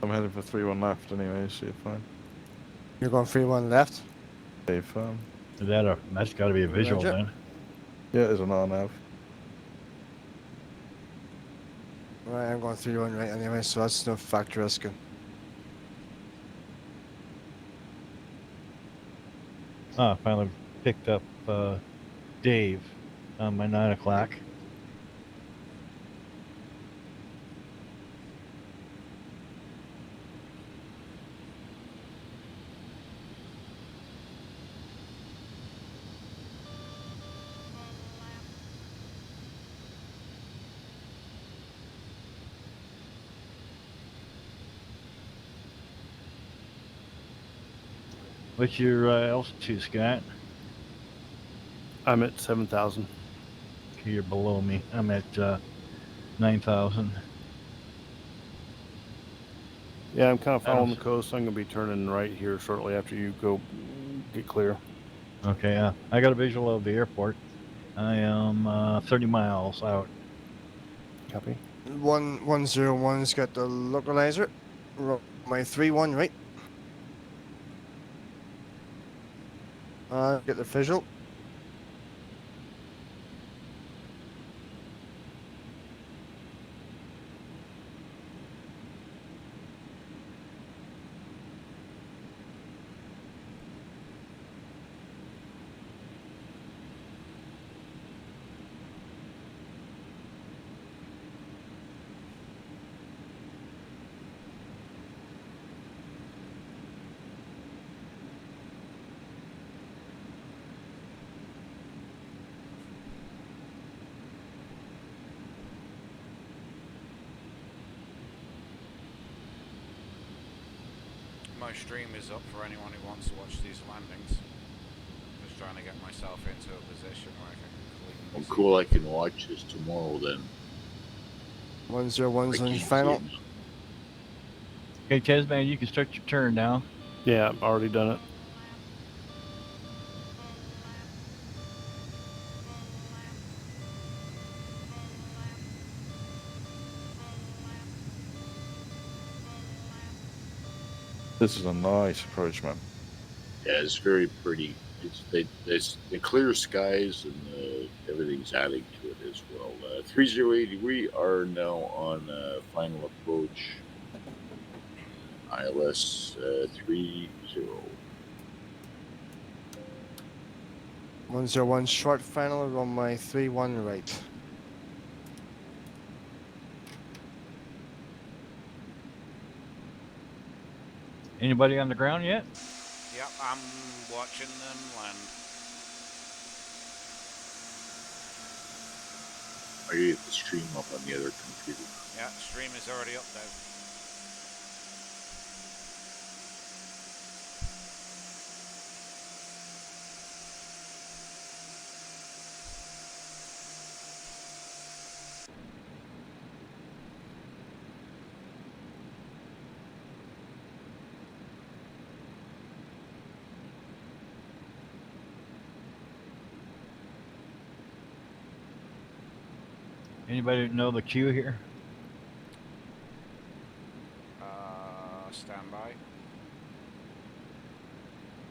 S3: I'm heading for 3-1 left anyway, so you're fine.
S4: You're going 3-1 left?
S3: Okay, fine.
S1: Is that a? That's got to be a visual
S4: Roger.
S1: then.
S3: Yeah, there's an RNAV.
S4: Right, I'm going 3-1 right anyway, so that's no factor risk.
S1: Ah, finally picked up Dave on my 9 o'clock. What's your altitude, Scott?
S5: I'm at 7,000.
S1: Okay, you're below me. I'm at 9,000.
S5: Yeah, I'm kind of following the
S1: Sounds-
S5: coast. I'm gonna be turning right here shortly after you go get clear.
S1: Okay, I got a visual of the airport. I am 30 miles out.
S5: Copy.
S4: 101's got the localizer. My 3-1 right. Get the visual.
S2: stream is up for anyone who wants to watch these landings. Just trying to get myself into a position where I can clean.
S6: Oh, cool. I can watch this tomorrow then.
S4: 101's
S6: I
S4: on
S6: can't
S4: final.
S6: see it now.
S1: Okay, Tasman, you can start your turn now.
S5: Yeah, I've already done it.
S3: This is a nice approach, man.
S6: Yeah, it's very pretty. It's the clear skies and everything's adding to it as well. 308, we are now on final approach. ILS 30.
S4: 101 short final, runway 31 right.
S1: Anybody on the ground yet?
S2: Yep, I'm watching them land.
S6: Are you get the stream up on the other computer?
S2: Yeah, stream is already up there.
S1: Anybody know the queue here?
S2: Stand by.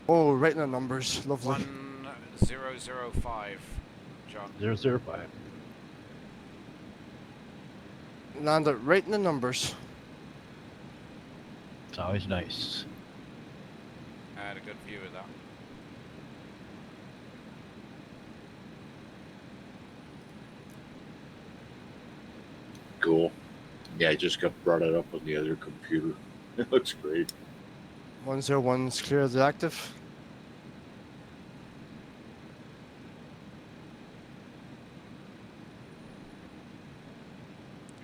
S4: Oh, right in the numbers, lovely.
S2: 1005, John.
S1: 005.
S4: Land it right in the numbers.
S1: It's always nice.
S2: I had a good view of that.
S6: Cool. Yeah, I just got brought it up on the other computer. It looks great.
S4: 101's clear the active.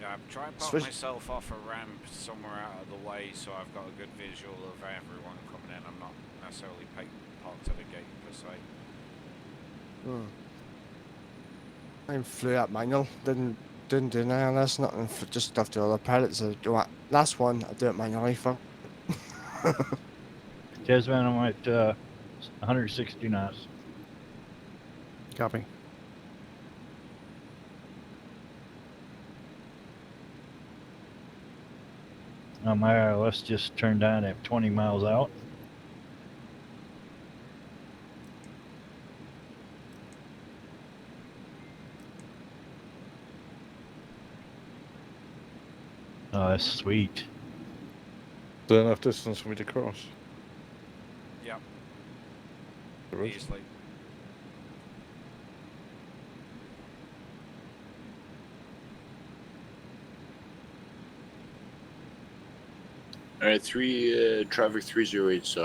S2: Yeah, I'm trying to pop
S4: Switch-
S2: myself off a ramp somewhere out of the way so I've got a good visual of everyone coming in. I'm not necessarily parked at a gate per se.
S4: I flew out manual, didn't do any of this, nothing, just stuff to other pilots. Last one, I do it manually for.
S1: Tasman, I'm at 160 knots.
S5: Copy.
S1: My ILS just turned on at 20 miles out. Oh, that's sweet.
S3: Is there enough distance for me to cross?
S2: Yep,
S3: There is.
S2: easily.
S6: All right, traffic 308's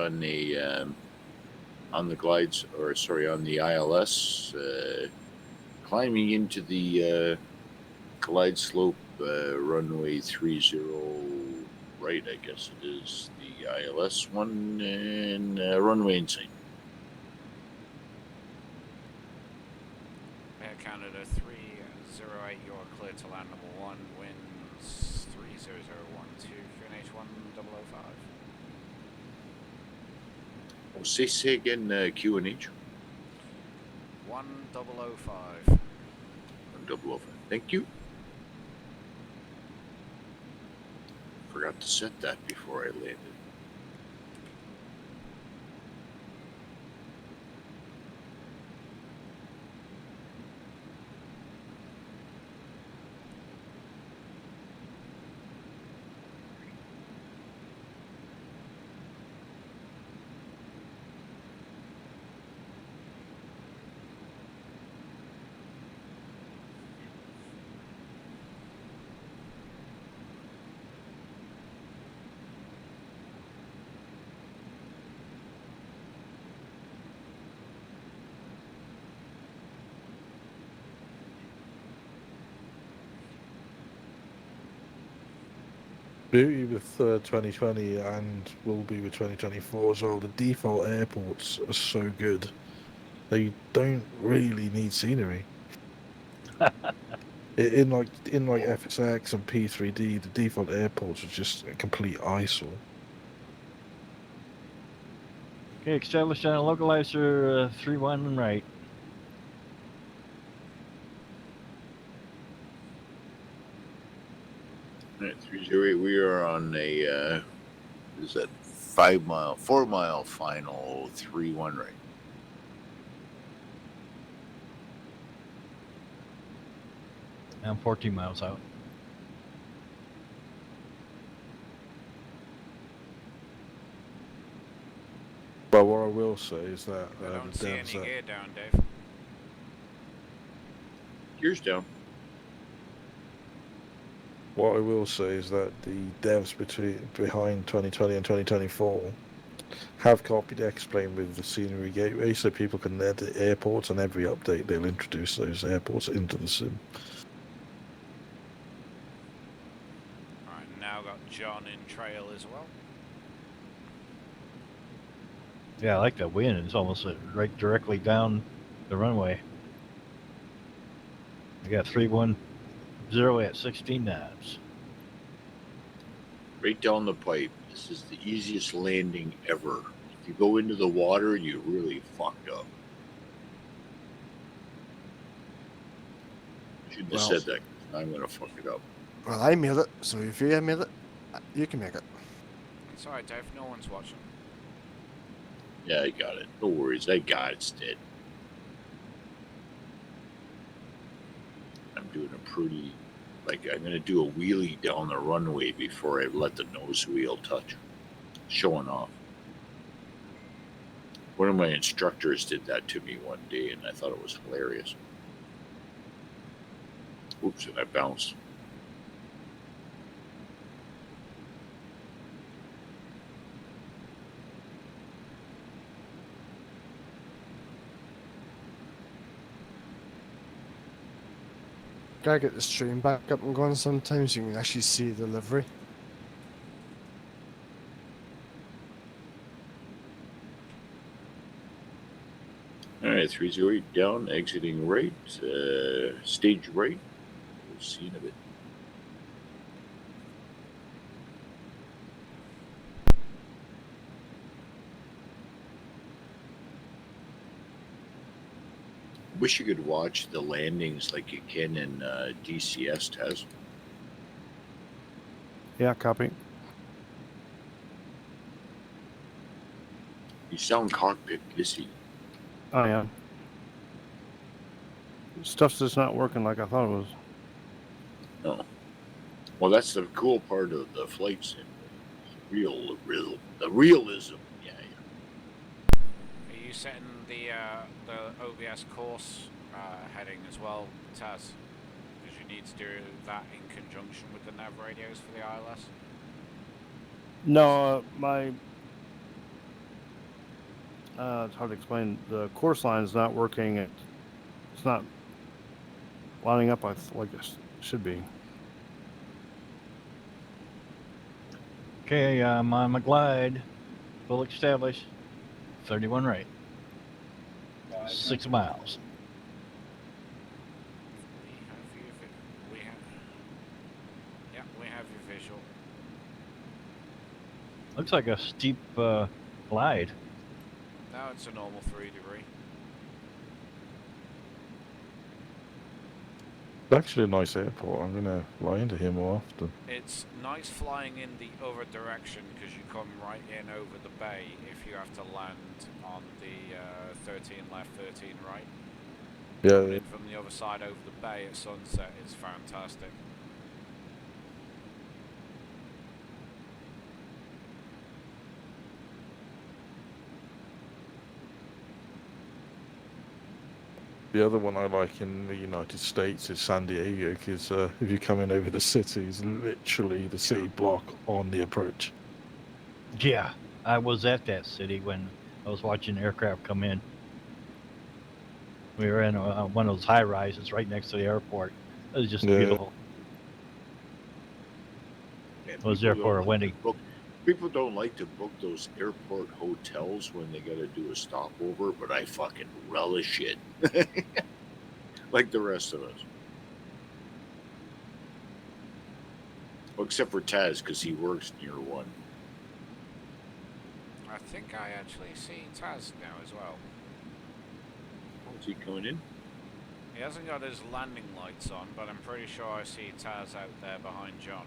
S6: on the glides, or sorry, on the ILS, climbing into the glide slope, runway 30 right, I guess it is the ILS one, and runway inside.
S2: Air Canada 308, you're clear to land number 1, winds 30012, QNH 1005.
S6: Oh, say again, QNH
S2: 1005.
S6: 1005. Thank you. Forgot to set that before I landed.
S3: Beauty with 2020 and will be with 2024 as well. The default airports are so good. They don't really need scenery. In like FSX and P3D, the default airports are just a complete eyesore.
S1: Okay, established on a localizer 3-1 right.
S6: All right, 308. We are on a is that 4 mile final 3-1 right.
S1: I'm 14 miles out.
S3: But what I will say is that
S2: I don't
S3: the
S2: see any
S3: devs
S2: gear down, Dave.
S6: Gears down.
S3: what I will say is that the devs behind 2020 and 2024 have copied X-Plane with the scenery gateway, so people can edit airports. And every update, they'll introduce those airports into the sim.
S2: Alright, now got John in trail as well.
S1: Yeah, I like that wind. It's almost right directly down the runway. I got 310 at 16 knots.
S6: Right down the pipe. This is the easiest landing ever. If you go into the water, you really fucked up. I shouldn't have said that. I'm gonna fuck it up.
S4: Well, I made it, so if you made it, you can make it.
S2: It's alright, Dave. No one's watching.
S6: Yeah, I got it. No worries. I got it, Stead. I'm doing a pretty... Like, I'm going to do a wheelie down the runway before I let the nose wheel touch. Showing off. One of my instructors did that to me one day, and I thought it was hilarious. Oops, and I bounced.
S4: Gotta get the stream back up and going sometimes, you can actually see the livery.
S6: Alright, 308 down, exiting right, stage right. We'll see in a bit. Wish you could watch the landings like you can in DCS test.
S5: Yeah, copy.
S6: You sound cockpit pissy.
S5: I am. Stuff's just not working like I thought it was.
S6: No. Well, that's the cool part of the flight sim. The realism. Yeah.
S2: Are you setting the OBS course heading as well, Taz? Because you need to do that in conjunction with the nav radios for the ILS.
S5: No, my it's hard to explain. The course line is not working. It's not lining up like it should be.
S1: Okay, I'm on my glide. Full established. 31 right. 6 miles.
S2: We have your visual.
S1: Looks like a steep glide.
S2: No, it's a normal 3 degree.
S3: It's actually a nice airport. I'm going to fly into here more often.
S2: It's nice flying in the other direction because you come right in over the bay if you have to land on the 13 left, 13 right.
S3: Yeah,
S2: Coming in from the other side over the bay at sunset is fantastic.
S3: the other one I like in the United States is San Diego, because if you come in over the city, it's literally the city block on the approach.
S1: Yeah, I was at that city when I was watching aircraft come in. We were in one of those high rises right next to the airport. It was just
S3: Yeah.
S1: beautiful.
S6: Yeah, Yeah,
S1: I was
S6: people
S1: there for
S6: don't
S1: a
S6: like to
S1: wedding.
S6: people don't like to book those airport hotels when they got to do a stopover, but I fucking relish it. Like the rest of us. Well, except for Taz, because he works near one.
S2: I think I actually see Taz now as well.
S6: Oh, is he coming in?
S2: He hasn't got his landing lights on, but I'm pretty sure I see Taz out there behind John.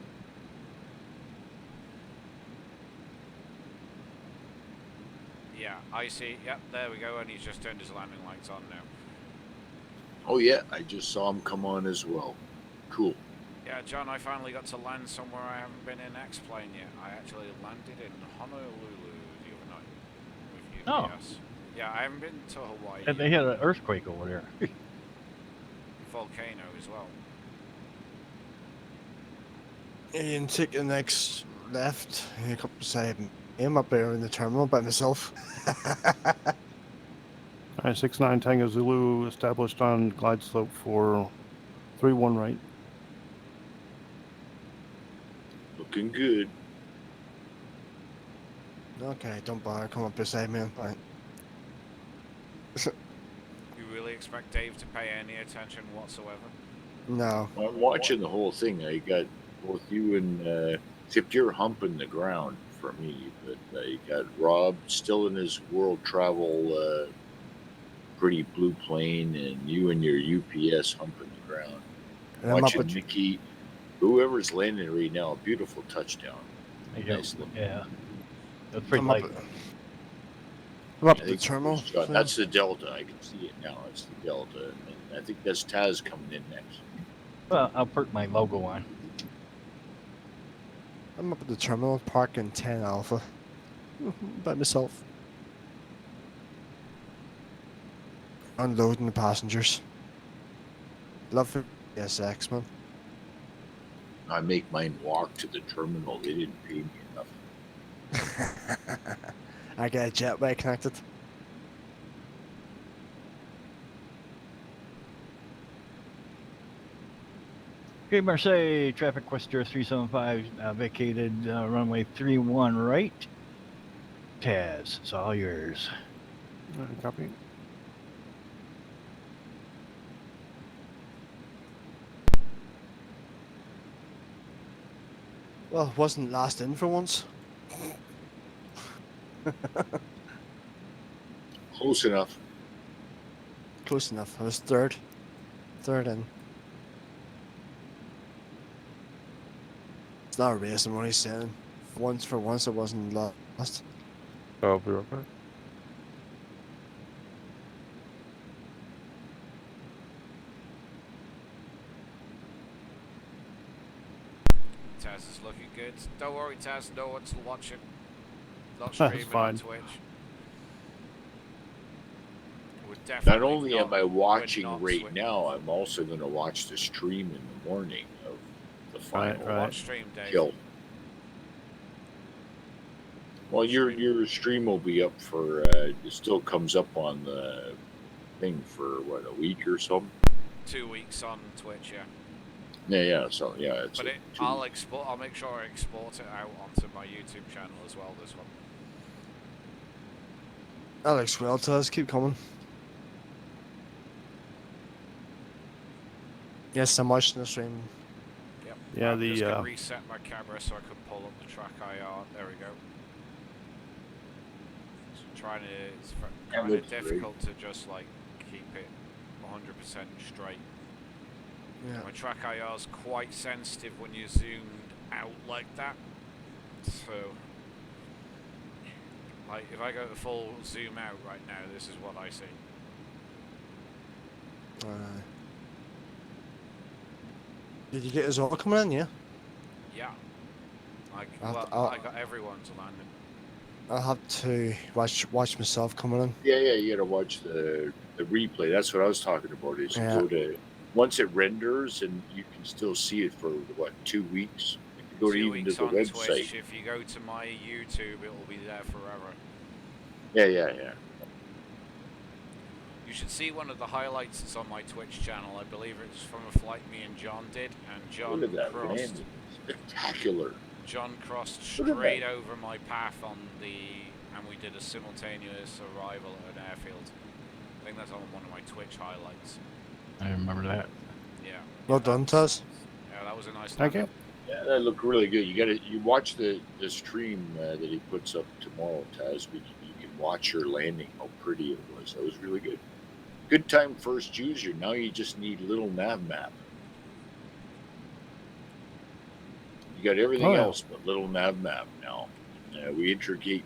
S2: Yeah, I see. Yep, there we go, and he's just turned his landing lights on now.
S6: Oh, yeah, I just saw him come on as well. Cool.
S2: Yeah, John, I finally got to land somewhere I haven't been in X-Plane yet. I actually landed in Honolulu the other night with UPS.
S1: Oh.
S2: Yeah, I haven't been to Hawaii
S1: And they
S2: yet.
S1: had an earthquake over there.
S2: Volcano as well.
S4: And take the next left. You come beside me. I'm up there in the terminal by myself.
S5: Alright, 69 Tango Zulu established on glide slope for 3-1 right.
S6: Looking good.
S4: Okay, don't bother. Come up beside me. Right.
S2: You really expect Dave to pay any attention whatsoever?
S4: No.
S6: I'm watching the whole thing. I got both you and, except you're humping the ground for me, but you got Rob still in his world travel, pretty blue plane, and you and your UPS humping the ground.
S4: And I'm up
S6: Watching
S4: at,
S6: Mickey, whoever's landing right now, a beautiful touchdown.
S1: Yeah,
S6: Nice look.
S1: yeah. That's pretty
S4: I'm up
S1: light.
S4: at, I'm up
S6: I
S4: at the
S6: think
S4: terminal.
S6: John, that's the Delta. I can see it now. It's the Delta. And I think that's Taz coming in next.
S1: Well, I'll put my logo on.
S4: I'm up at the terminal, parking 10 Alpha. By myself. Unloading the passengers. Love for SX, man.
S6: I make mine walk to the terminal. They didn't pay me enough.
S4: I get a jetway connected.
S1: Okay, Marseille, traffic Quester 375 vacated runway 31 right. Taz, it's all yours.
S5: Alright, copy.
S4: Well, wasn't last in for once.
S6: Close enough.
S4: Close enough. I was third. Third in. It's not a race, I'm only saying. Once for once, it wasn't last.
S3: I'll be right back.
S2: Taz is looking good. Don't worry, Taz, no one's watching. Not
S5: That's
S2: streaming
S5: fine.
S2: on Twitch. We're definitely
S6: Not only am I
S2: we're
S6: watching
S2: not
S6: right
S2: swi-
S6: now, I'm also going to watch the stream in the morning of the final
S5: Right.
S2: What stream, Dave?
S6: kill. Well, your stream will be up for. It still comes up on the thing for what, a week or something.
S2: 2 weeks on Twitch, yeah.
S6: Yeah. So yeah, it's.
S2: But
S6: a
S2: it,
S6: 2
S2: I'll
S6: weeks.
S2: export. I'll make sure I export it out onto my YouTube channel as well. This one.
S4: Alex, well, Taz, keep coming. Yes, I'm watching the stream.
S2: Yep.
S5: Yeah,
S2: I'm just
S5: the
S2: gonna reset my camera so I can pull up the track IR. There we go. It's kind of
S6: looks great.
S2: difficult to just like keep it 100% straight.
S4: Yeah.
S2: My track IR is quite sensitive when you're zoomed out like that. So, like if I go to full zoom out right now, this is what I see.
S4: Did you get us all coming in, yeah?
S2: Yeah. Like,
S4: I'll-
S2: well, I got everyone's landing.
S4: I'll have to watch myself coming in.
S6: Yeah. You got to watch the replay. That's what I was talking about. Is you
S4: Yeah.
S6: go to once it renders and you can still see it for what, 2 weeks. You can go to
S2: 2
S6: even to
S2: weeks
S6: the
S2: on
S6: website.
S2: Twitch. If you go to my YouTube, it will be there forever.
S6: Yeah.
S2: You should see one of the highlights that's on my Twitch channel. I believe it's from a flight me and John did, and John
S6: Look at that, man!
S2: crossed.
S6: Spectacular.
S2: John crossed
S6: Look at
S2: straight
S6: that.
S2: over my path and we did a simultaneous arrival at an airfield. I think that's on one of my Twitch highlights.
S1: I remember that.
S2: Yeah.
S4: Well
S2: that
S4: done,
S2: was-
S4: Taz.
S2: Yeah, that was a nice
S5: Thank
S2: landing.
S5: you.
S6: Yeah, that looked really good. You watch the stream that he puts up tomorrow, Taz. You can watch your landing. How pretty it was. That was really good. Good time first user. Now you just need little nav map. You got everything
S5: Oh, yeah.
S6: else but little nav map now. We integrate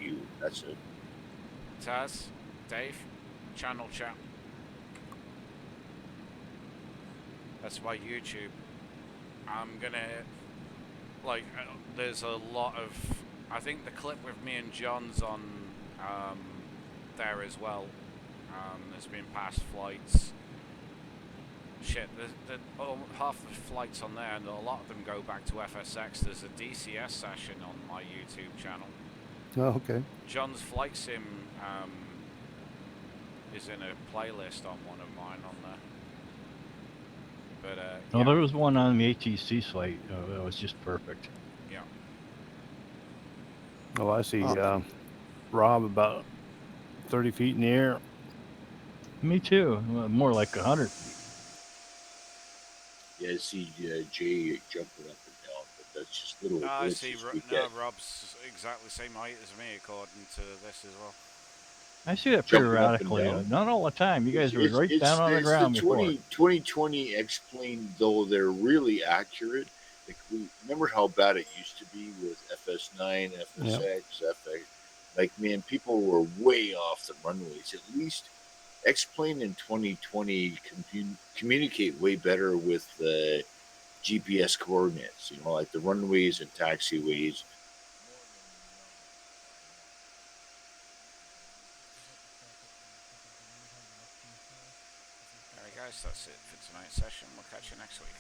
S6: you. That's it.
S2: Taz, Dave, channel chat. That's my YouTube. I'm gonna, like, there's a lot of, I think the clip with me and John's on there as well. There's been past flights. Shit, half the flights on there, and a lot of them go back to FSX. There's a DCS session on my YouTube channel.
S5: Oh, okay.
S2: John's flight sim is in a playlist on one of mine on there. But
S1: Oh,
S2: yeah.
S1: there was one on the ATC site that was just perfect.
S2: Yeah.
S5: Oh, I see.
S4: Oh.
S5: Rob about 30 feet in the air.
S1: Me too. Well, more like 100 feet.
S6: Yeah, I see Jay jumping up and down, but that's just little
S2: I see.
S6: glitches we
S2: No,
S6: get.
S2: Rob's exactly the same height as me, according to this as well.
S1: I see that
S6: Jumping up and
S1: periodically.
S6: down?
S1: Not all the time. You guys were right down on the
S6: it's
S1: ground
S6: the
S1: before.
S6: 2020 X-Plane, though they're really accurate. Like we remember how bad it used to be with FS9, FSX, FX. Like, man, people were way off the runways. At least X-Plane in 2020 communicate way better with the GPS coordinates. You know, like the runways and taxiways.
S2: Alright guys, that's it for tonight's session. We'll catch you next week.